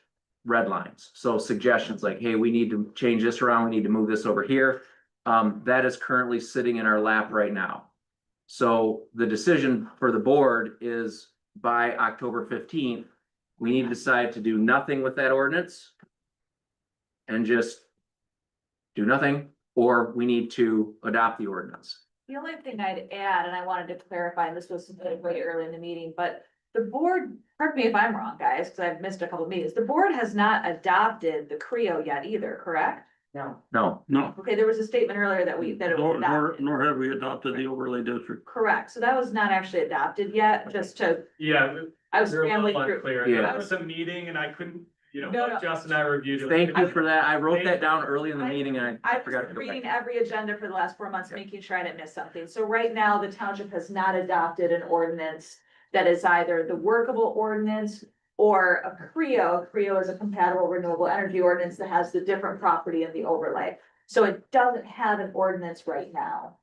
red lines. So suggestions like, hey, we need to change this around, we need to move this over here. That is currently sitting in our lap right now. So the decision for the board is by October 15th, we need to decide to do nothing with that ordinance and just do nothing, or we need to adopt the ordinance. The only thing I'd add, and I wanted to clarify, and this was submitted way early in the meeting, but the board, correct me if I'm wrong, guys, because I've missed a couple of meetings, the board has not adopted the CREO yet either, correct? No. Okay, there was a statement earlier that it was adopted. Nor have we adopted the overlay district. Correct, so that was not actually adopted yet, just to, Yeah. I was You're a little scrambling through. unclear. Yeah. That was a meeting and I couldn't, you know, No, no. Justin and I reviewed it. Thank you for that. I wrote that down early in the meeting and I I forgot to was go reading back. every agenda for the last 4 months, making sure I didn't miss something. So right now, the township has not adopted an ordinance that is either the workable ordinance or a CREO. CREO is a compatible renewable energy ordinance that has the different property in the overlay. So it doesn't have an ordinance right now.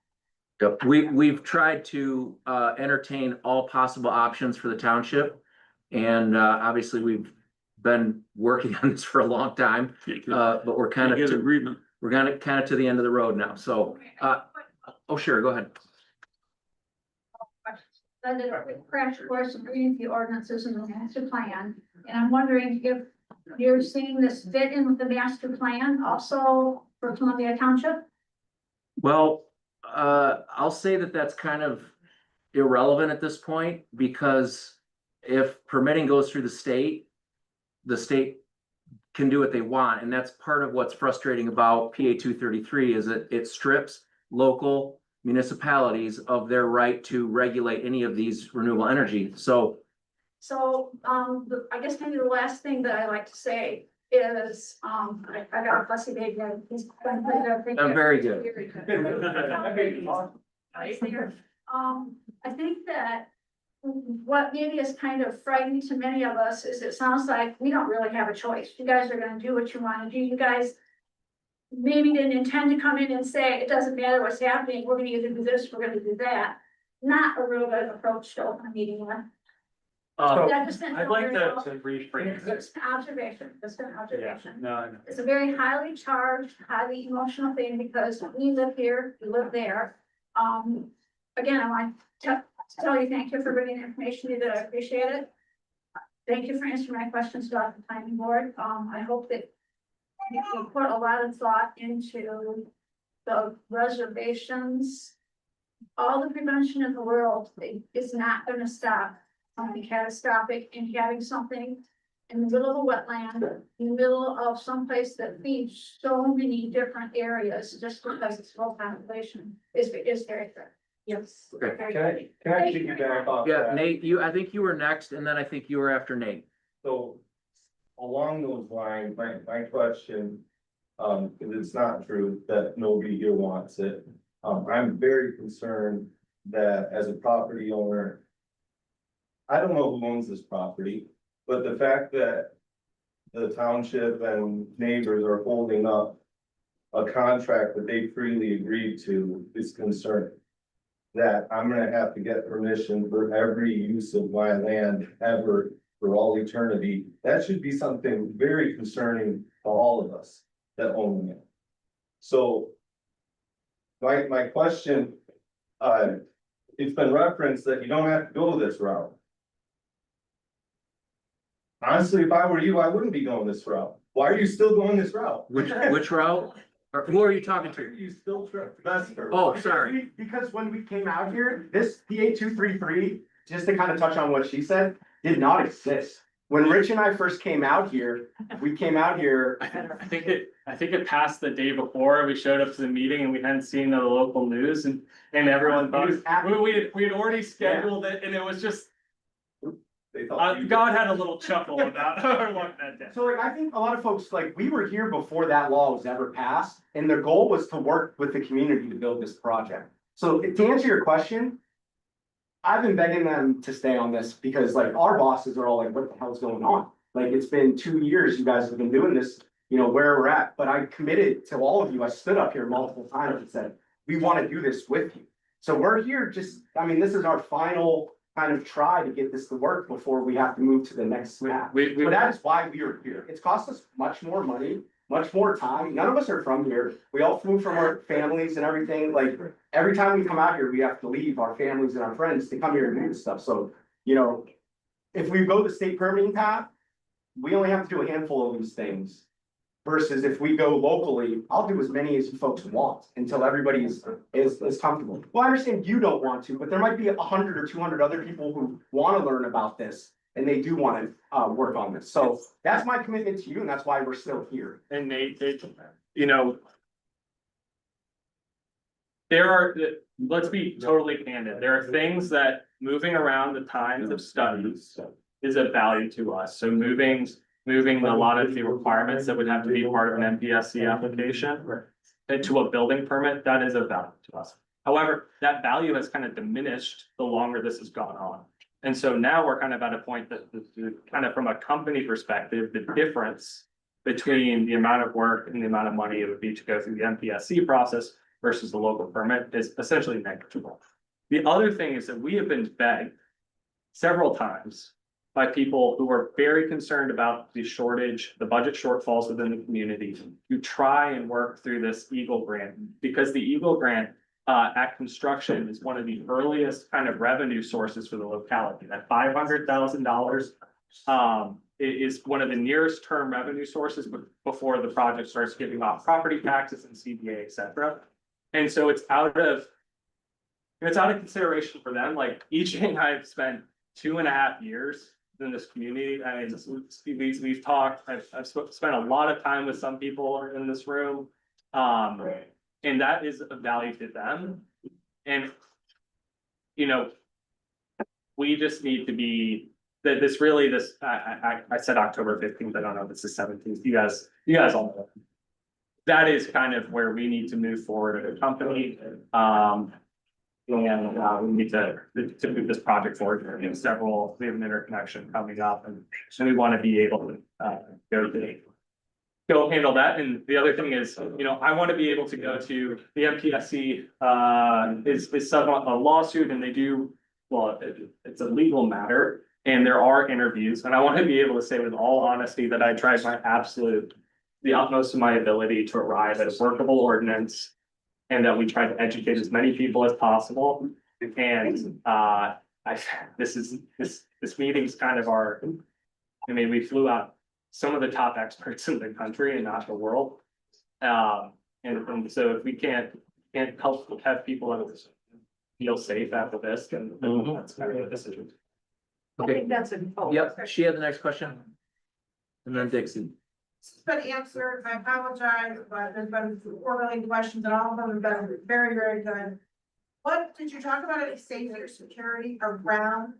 Yep. We've tried to entertain all possible options for the township. And obviously, we've been working on this for a long time, but we're kind of, Get agreement. we're kind of to the end of the road now. So, oh, sure, go ahead. I did a quick crash course of reading the ordinances and the master plan, and I'm wondering if you're seeing this fit in with the master plan also for Columbia Township? Well, I'll say that that's kind of irrelevant at this point, because if permitting goes through the state can do what they want, and that's part of what's frustrating about PA 233 is that it strips local municipalities of their right to regulate any of these renewable energy. So, I guess maybe the last thing that I like to say is, I got a fussy baby, he's been pretty good. I'm very good. Very good. I think that what maybe is kind of frightening to many of us is it sounds like we don't really have a choice. You guys are gonna do what you wanna do. You guys maybe didn't intend to come in and say, it doesn't matter what's happening, we're gonna either do this, we're gonna do that. Not a real good approach to open a meeting with. I'd like to rephrase It's this. an observation, just an observation. No, I know. It's a very highly charged, highly emotional thing because we live here, we live there. Again, I want to tell you, thank you for bringing the information you did, I appreciate it. Thank you for answering my questions about the planning board. I hope that you put a lot of thought into the reservations. All the prevention in the world is not gonna stop something catastrophic in having something in the middle of a wetland, in the middle of someplace that feeds so many different areas, just because it's low population is very good. Yes. Okay. Can I piggyback off Yeah, that? Nate, I think you were next, and then I think you were after Nate. So along those lines, my question, because it's not true that nobody here wants it. I'm very concerned that as a property owner, I don't know who owns this property, but the fact that the township and neighbors are holding up a contract that they freely agreed to is concerning. That I'm gonna have to get permission for every use of my land ever for all eternity. That should be something very concerning to all of us that own it. So my question, it's been referenced that you don't have to go this route. Honestly, if I were you, I wouldn't be going this route. Why are you still going this route? Which route? Or who are you talking to? You still VESPER. Oh, sorry. Because when we came out here, this PA 233, just to kind of touch on what she said, did not exist. When Rich and I first came out here, we came out here. I think it passed the day before. We showed up to the meeting and we hadn't seen the local news and everyone thought, we had already scheduled it and it was just. God had a little chuckle about our luck that day. So like, I think a lot of folks, like, we were here before that law was ever passed, and the goal was to work with the community to build this project. So to answer your question, I've been begging them to stay on this because like our bosses are all like, what the hell's going on? Like, it's been 2 years you guys have been doing this, you know, where we're at, but I committed to all of you. I stood up here multiple times and said, we want to do this with you. So we're here just, I mean, this is our final kind of try to get this to work before we have to move to the next step. So that is why we are here. It's cost us much more money, much more time. None of us are from here. We all flew from our families and everything. Like, every time we come out here, we have to leave our families and our friends to come here and do this stuff. So, you know, if we go the state permitting path, we only have to do a handful of these things. Versus if we go locally, I'll do as many as you folks want until everybody is comfortable. Well, I understand you don't want to, but there might be 100 or 200 other people who want to learn about this and they do want to work on this. So that's my commitment to you, and that's why we're still here. And Nate, you know, let's be totally candid. There are things that moving around the times of studies is of value to us. So moving moving a lot of the requirements that would have to be part of an MPSC application into a building permit, that is of value to us. However, that value has kind of diminished the longer this has gone on. And so now we're kind of at a point that kind of from a company perspective, the difference between the amount of work and the amount of money it would be to go through the MPSC process versus the local permit is essentially negligible. The other thing is that we have been begged several times by people who are very concerned about the shortage, the budget shortfalls within the community, to try and work through this Eagle grant, because the Eagle grant at construction is one of the earliest kind of revenue sources for the locality. That $500,000 is one of the nearest term revenue sources before the project starts giving off property taxes and CBA, et cetera. And so it's out of consideration for them. Like EJ and I have spent 2.5 years in this community. I mean, we've talked, I've spent a lot of time with some people in this room. And that is of value to them. And, you know, we just need to be, that this really, I said October 15th, I don't know if it's the 17th, you guys all know. That is kind of where we need to move forward as a company. And we need to move this project forward. We have an interconnection coming up, and we want to be able to go handle that. And the other thing is, you know, I want to be able to go to the MPSC is somewhat a lawsuit, and they do, well, it's a legal matter, and there are interviews, and I want to be able to say with all honesty that I tried my the utmost of my ability to arrive at a workable ordinance, and that we try to educate as many people as possible. And this meeting's kind of we flew out some of the top experts in the country and not the world. And so if we can't help have people feel safe after this, then that's kind of a decision. I think that's a. Yep, she had the next question. And then Dixie. It's been answered, I apologize, but there's been 4 million questions and all of them have been very, very good. What did you talk about any safety or security around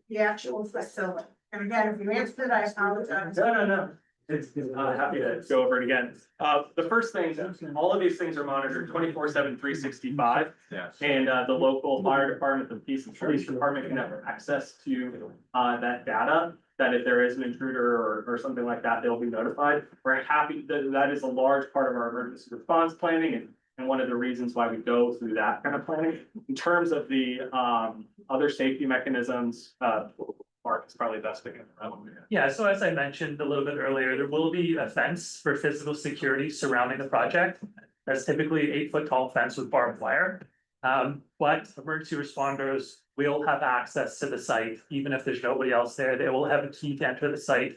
the actual facility? And again, if you answered it, I apologize. No. It's happy to go over it again. The first thing, all of these things are monitored 24/7, 365. Yes. And the local fire department, the police department can have access to that data. That if there is an intruder or something like that, they'll be notified. We're happy that is a large part of our emergency response planning and one of the reasons why we go through that kind of planning. In terms of the other safety mechanisms, Mark is probably best to get that one. Yeah, so as I mentioned a little bit earlier, there will be a fence for physical security surrounding the project. That's typically an 8-foot tall fence with barbed wire. But emergency responders will have access to the site, even if there's nobody else there. They will have a key to enter the site.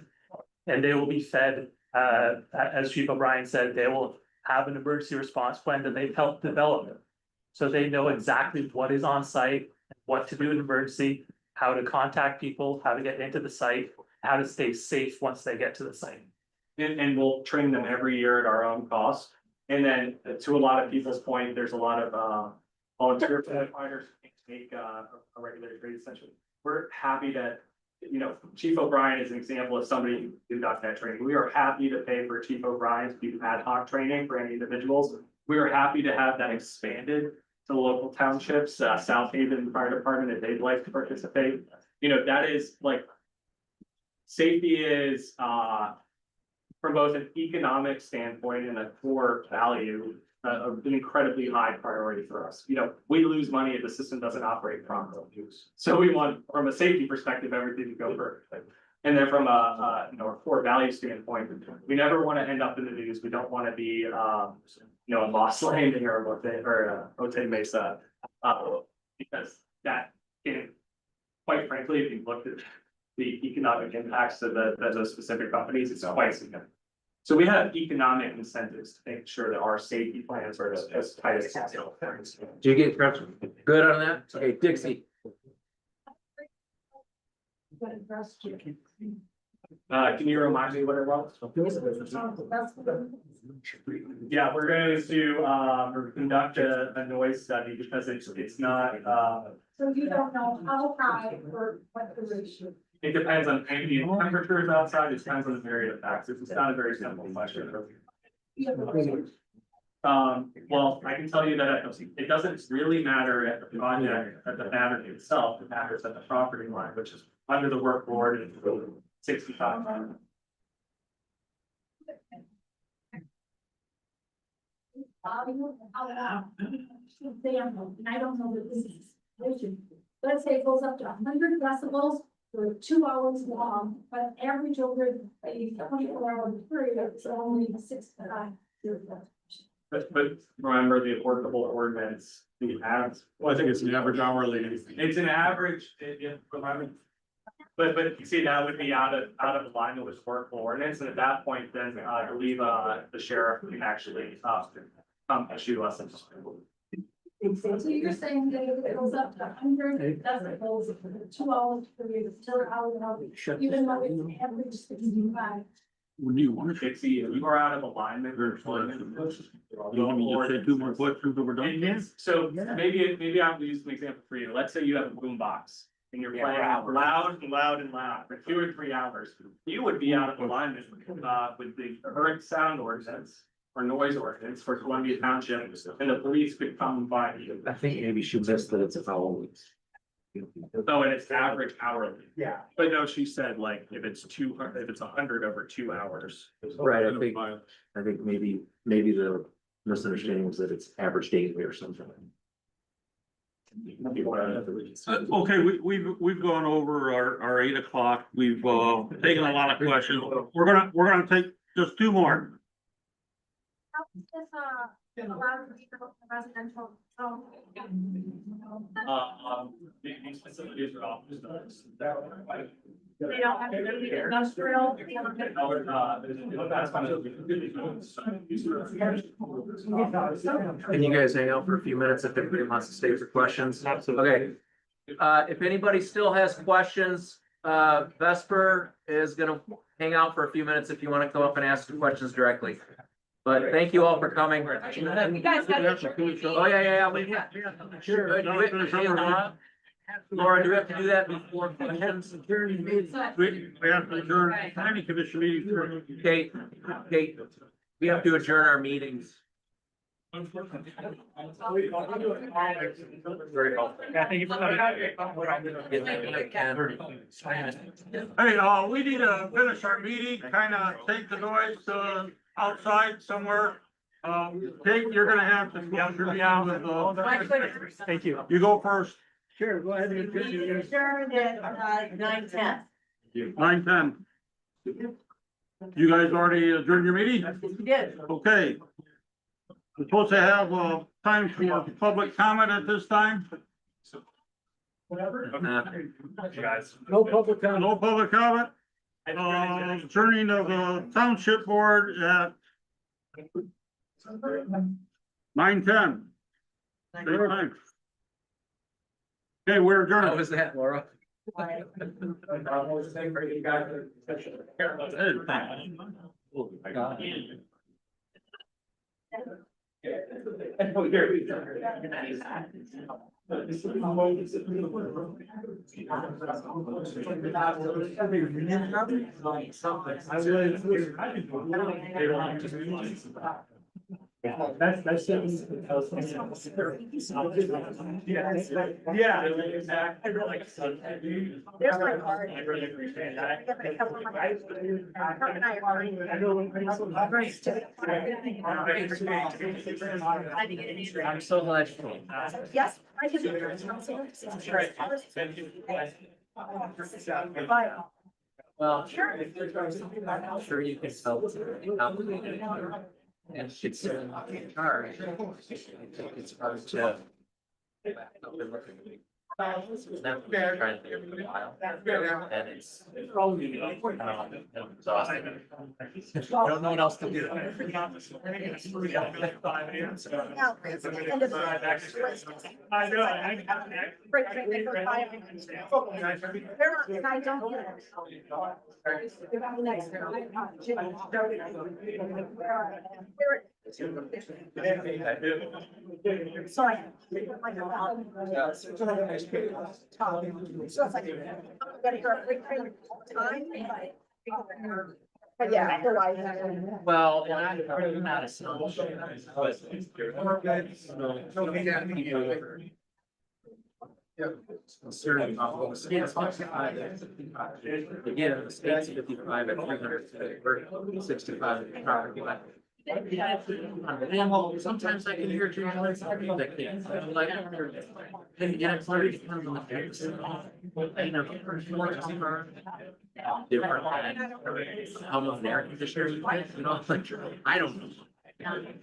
And they will be fed, as Chief O'Brien said, they will have an emergency response plan that they've helped develop. So they know exactly what is on site, what to do in emergency, how to contact people, how to get into the site, how to stay safe once they get to the site. And we'll train them every year at our own cost. And then to a lot of people's point, there's a lot of volunteer firefighters who take a regular trade session. We're happy to, you know, Chief O'Brien is an example of somebody who conducts that training. We are happy to pay for Chief O'Brien to do ad hoc training for any individuals. We are happy to have that expanded to local townships, South Haven Fire Department, if they'd like to participate. You know, that is like, safety is, from both an economic standpoint and a core value, an incredibly high priority for us. You know, we lose money if the system doesn't operate properly. So we want, from a safety perspective, everything to go perfectly. And then from a core value standpoint, we never want to end up in the news. We don't want to be, in Lost Landing or Otay Mesa, because that can, quite frankly, if you looked at the economic impacts of those specific companies, it's quite significant. So we have economic incentives to make sure that our safety plans are as tight as possible. Do you get good on that? Okay, Dixie. Can you remind me what it was? Yeah, we're going to conduct a noise study because it's not. So you don't know how high or what the ratio? It depends on ambient temperatures outside, it depends on the myriad of factors, it's not a very simple question. Well, I can tell you that it doesn't really matter at the project, at the battery itself, it matters at the property line, which is under the work board and 65. Example, and I don't know that this is, let's say it goes up to 100 decibels for 2 hours long, but average over a 24-hour period, it's only 6 to 9. But remember the applicable ordinance, the average. Well, I think it's an average hourly. It's an average, but you see, that would be out of alignment with workable ordinance, and at that point, then I believe the sheriff can actually issue us. So you're saying that if it goes up to 100 decibels for 2 hours period, it's still out of, even though it's average 65. Would you want to? See, if you are out of alignment. You want me to say 2 more questions and we're done? Yes, so maybe I'll use an example for you. Let's say you have a boom box and you're playing loud and loud and loud for 2 or 3 hours. You would be out of alignment with the current sound ordinance or noise ordinance for Columbia Township, and the police could come by you. I think maybe she missed that it's hours. Oh, and it's average hourly. Yeah. But no, she said like if it's 200, if it's 100 over 2 hours. Right, I think maybe the misunderstanding was that it's average daily or something. Okay, we've gone over our 8 o'clock. We've taken a lot of questions. We're gonna take just 2 more. Residential. These facilities are office doors. They don't have to be industrial. Can you guys hang out for a few minutes if anybody wants to stay for questions? Absolutely. Okay. If anybody still has questions, Vesper is gonna hang out for a few minutes if you want to come up and ask the questions directly. But thank you all for coming. You guys got it. Oh, yeah. Sure. Laura, do we have to do that before questions? We have to adjourn planning commission meeting. Kate, we have to adjourn our meetings. Very helpful. Thank you for coming. Hey, we need to finish our meeting, kind of take the noise, outside somewhere. Kate, you're gonna have to. Thank you. You go first. Sure, go ahead. Adjourned at 9:10. 9:10. You guys already adjourned your meeting? We did. Okay. We're supposed to have time for public comment at this time. Guys. No public comment. No public comment. Adjourning of the township board at 9:10. Okay, we're adjourned. How was that, Laura? That's. Yeah. There's my card. I really appreciate that. I got a couple of my guys. Kurt and I are already. I'm so glad. Yes, I can. Bye. Well, Sure. I'm sure you can tell. And it's hard. It's hard to. Trying to figure it out. And it's. Exhausting. I don't know what else to do. Sorry. But yeah, otherwise. Well, and I'm not a son, but. Certainly. Again, the state's 55 at 300, 65 at the property line. And sometimes I can hear jingling, sometimes I can't. I'm like, and it's very depends on the case. You know, different, how much air conditioner, you know, like, I don't know.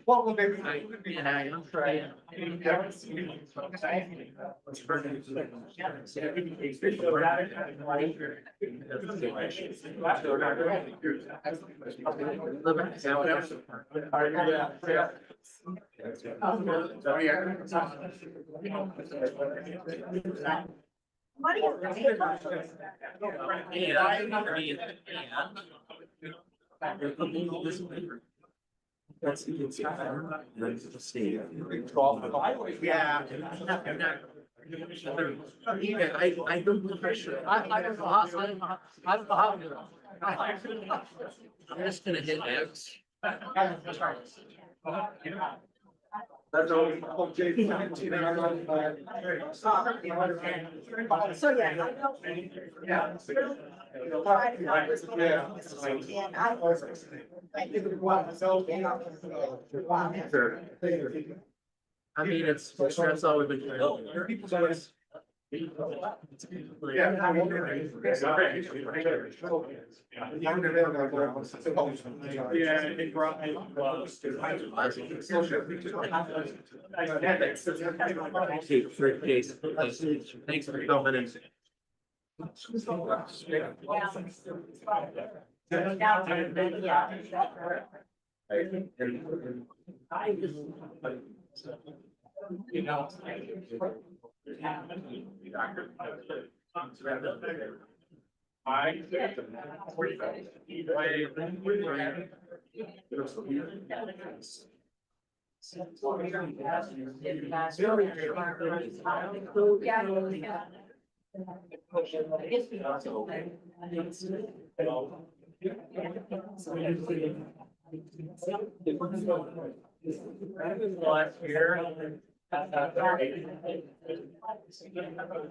Well, maybe. And I'm trying. What do you think? That's it's the state. Yeah. I don't know if I should. I don't know how. I don't know how to do it. I'm just gonna hit X. That's all. So, yeah. I mean, that's all we've been doing. Thanks for coming in.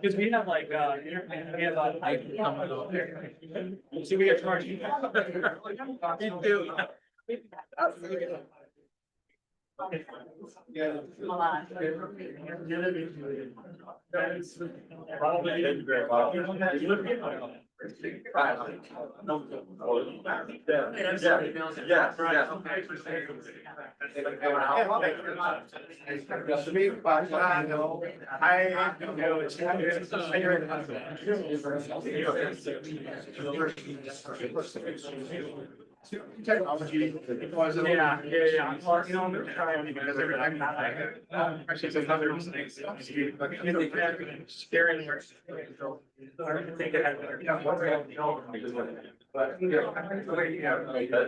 Because we have like, we have so we get charged. You do. Yeah. Technology. Yeah. Or, you know, I'm trying because every time actually says other things. Scaring her. I think it had. But.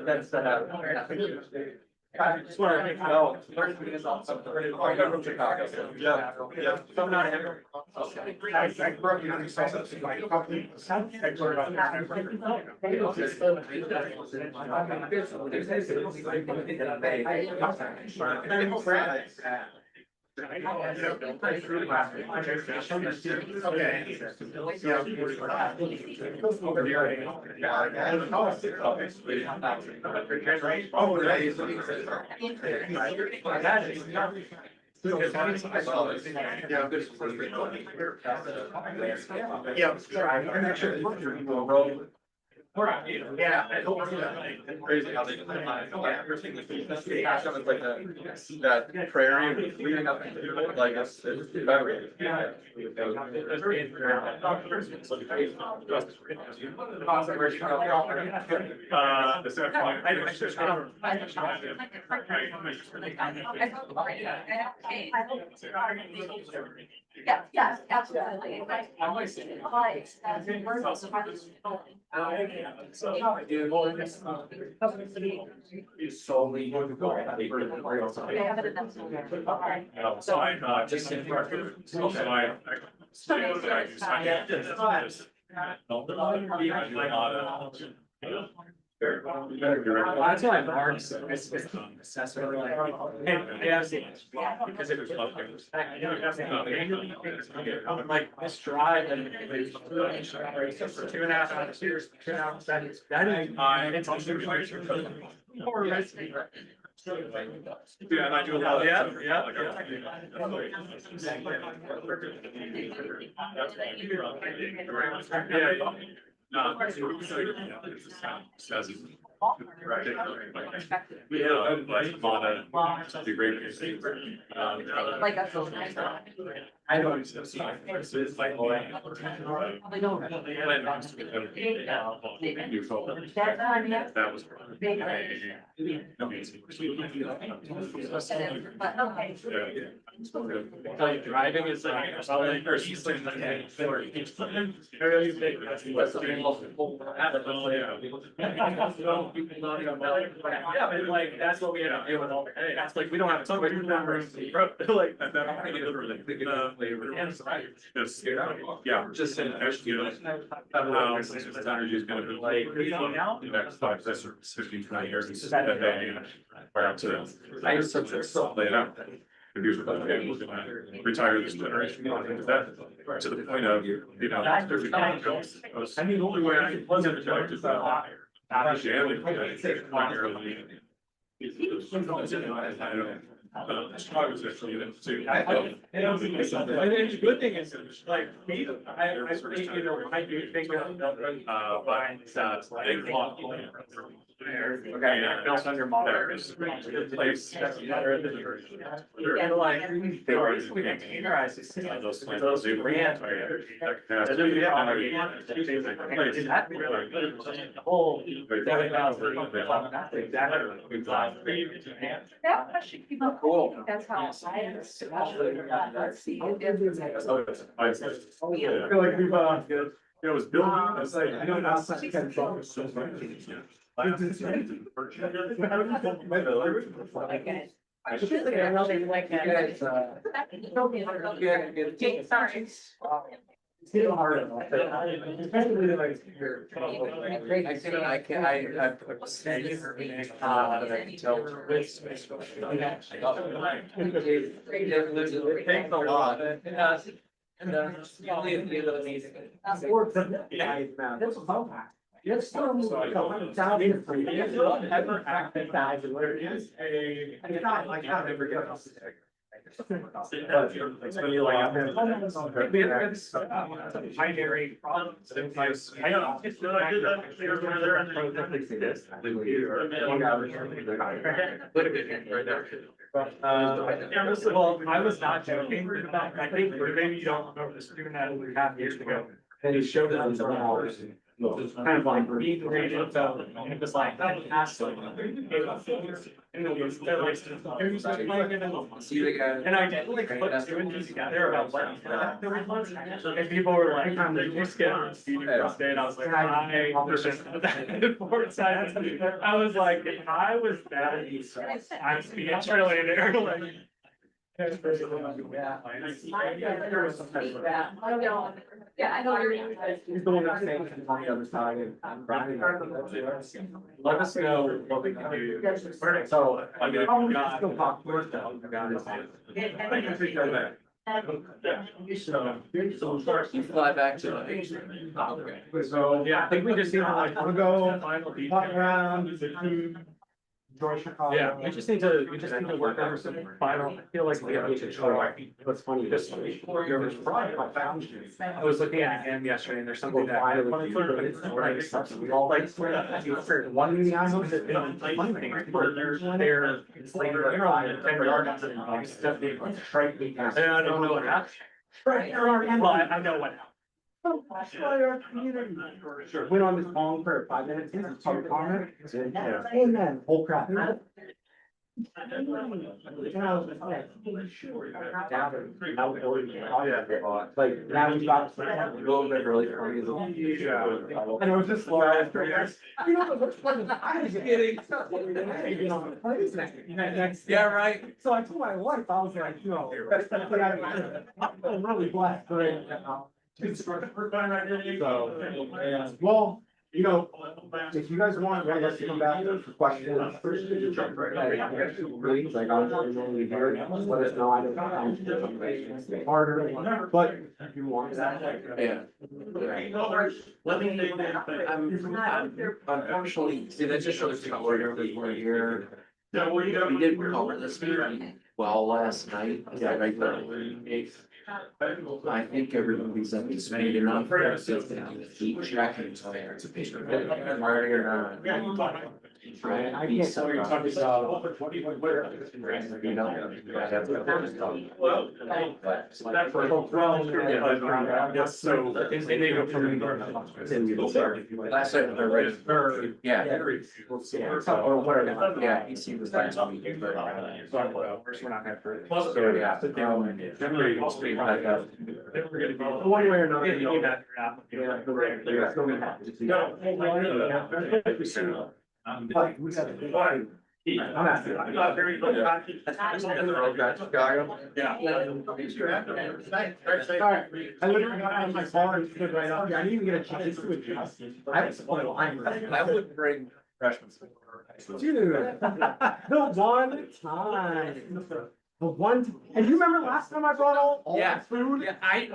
That's I just want to make know. I'm from Chicago. Yeah. So I'm not. I grew up in my company. I grew up. Yeah. Crazy how they everything like that prairie leading up to like it's better. Yes, absolutely. Solely. They have it in that. So I, just in record, so I. That's why Mark's assessment, like, hey, yeah, because it was. I'm like, this drive and. For 2.5 hours, 2.5 seconds, that is. It's more risky. Yeah, and I do a lot of. Yeah. No. Right. We have like a lot of great. Like a. I don't. It's like. Probably don't. That was. But, okay. Like driving is like. Yeah, but like, that's what we had to deal with all day. That's like, we don't have a ton of like. Yes, yeah, just in, you know. Energy is gonna be like. The next 5, 6, or 15 years. Right up to. I just such a so laid out. We're gonna retire this generation, that to the point of, you know. I mean, the only way I wasn't retired is that. I was actually in too. The good thing is, like, me, I do think okay, built under modern. Place. And like, they basically containerize those brands. That really good. The whole 7,000. That question came up. Cool. That's how I. Let's see. I feel like we've, it was building, I was like, I know not such a control. I should really like that. Sorry. It's getting harder. Especially like here. I can, I put steady for me. It takes a lot. It does. And only a few of these. It's still down here for you. It's not ever active guys and where it is a. It's not like how they forget us. It's gonna be like. Binary problems. I know. It's not, I did that. They were there and well, I was not joking. I think maybe you don't remember this doing that over half years ago. And he showed it on some hours. Kind of like being rated, so it was like that was awesome. And it was like, See the guy. and I did like put 2 and 2 together about what there was. And people were like, you're scared speeding first day, and I was like, I was like, if I was that, I'm speeding trailer like. Yeah, I know you're. He's the one that's saying on the other side and I'm grinding. Let us know what we can do. So, I mean, still talk to us now. You fly back to. So, yeah, I think we just need to like, Wanna go final walk detail. around, visit food, enjoy Chicago. Yeah, we just need to work over some final, I feel like we have to control. What's funny, this I was looking at him yesterday and there's something that. One meeting I One thing, where they're, it's like, they're on the 10 yard line and stuff, they strike me. And I don't know what happened. Well, I know what happened. Sure. Went on this phone for 5 minutes, public comment. Amen. Whole crap. Like, now we got a little bit really funny. And it was just like, you know, the first one, I was kidding. Yeah, right. So I told my wife, I was like, no. I'm really blessed right now. So, well, you know, if you guys want, I guess to come back for questions. Please, like, I'm really here, let us know, I know sometimes it's harder, but if you want that, yeah. Let me, I'm unfortunately, see, that just shows how we're here. We did cover this meeting well last night. Yeah, right there. I think everybody's up to speed enough. Keep tracking. Right, I can't tell you're talking about. You know. Yes, so. Last night, they're ready. Yeah. Or whatever, yeah, he seems to. We're not gonna. Generally, it's pretty high. One way or another. But we got to. I'm asking. I'm not very good. Alright, I literally got out of my car and stood right up here. I didn't even get a chance to adjust. I was on the line. I wouldn't bring freshmen. Dude, the one time. The one, and you remember last time I brought all Yeah. the food? Yeah, I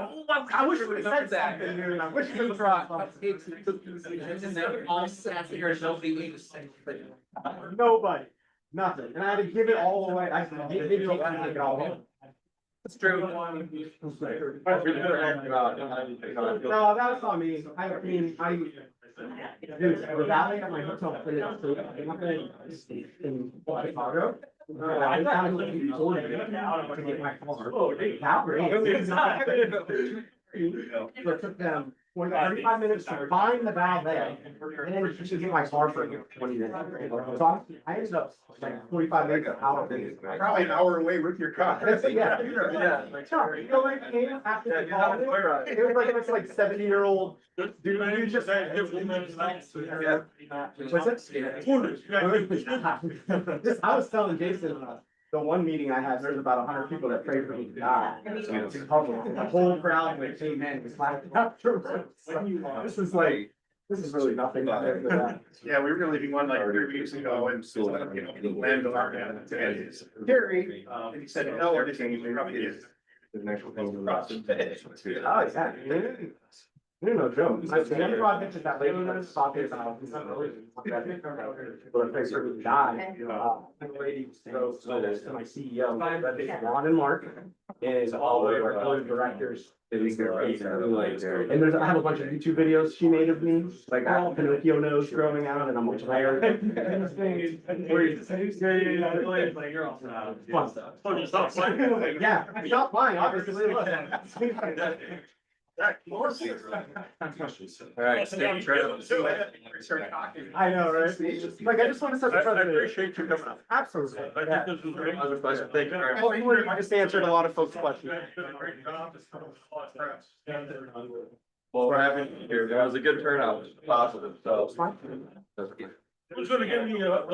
wish we said that. Dude. I wish we brought. And then all sat there and nobody ate the same thing. Nobody, nothing, and I had to give it all away. I said, maybe you'll take it all home. It's true. No, that's not me. I mean, dude, the valley at my hotel finished in Chicago. I thought I was looking forward to get my car. How great. So it took them 35 minutes to find the valve there, and then to get my car for 20 minutes. So I ended up like 45 minutes out. Probably an hour away with your car. Yeah. You know what came after the call? It was like, it's like 70-year-old dude. You just. What's it? This, I was telling Jason, the one meeting I had, there's about 100 people that prayed for me to die. The whole crowd that came in was laughing afterwards. This is like, this is really nothing. Yeah, we were gonna leave one like 3 weeks ago and so, you know, landowner and Terry, and he said, no, everything you probably is. The next one. Oh, yeah. You know, Joe, I the one project that that lady was talking about. It's not really. But they sort of died. The lady goes to my CEO, Ron and Mark, is all of our board of directors. And there's, I have a bunch of YouTube videos she made of me, like Pinocchio nose growing out, and I'm like tired. Fun stuff. Yeah, stop lying, obviously. All right, stay trail. I know, right? Like, I just want to set the I precedent. appreciate you coming up. Absolutely. I think this is great. Thank you very much. I just answered a lot of folks' questions. Well, we're having here, that was a good turnout, positive, so. It's fine. Who's gonna give me a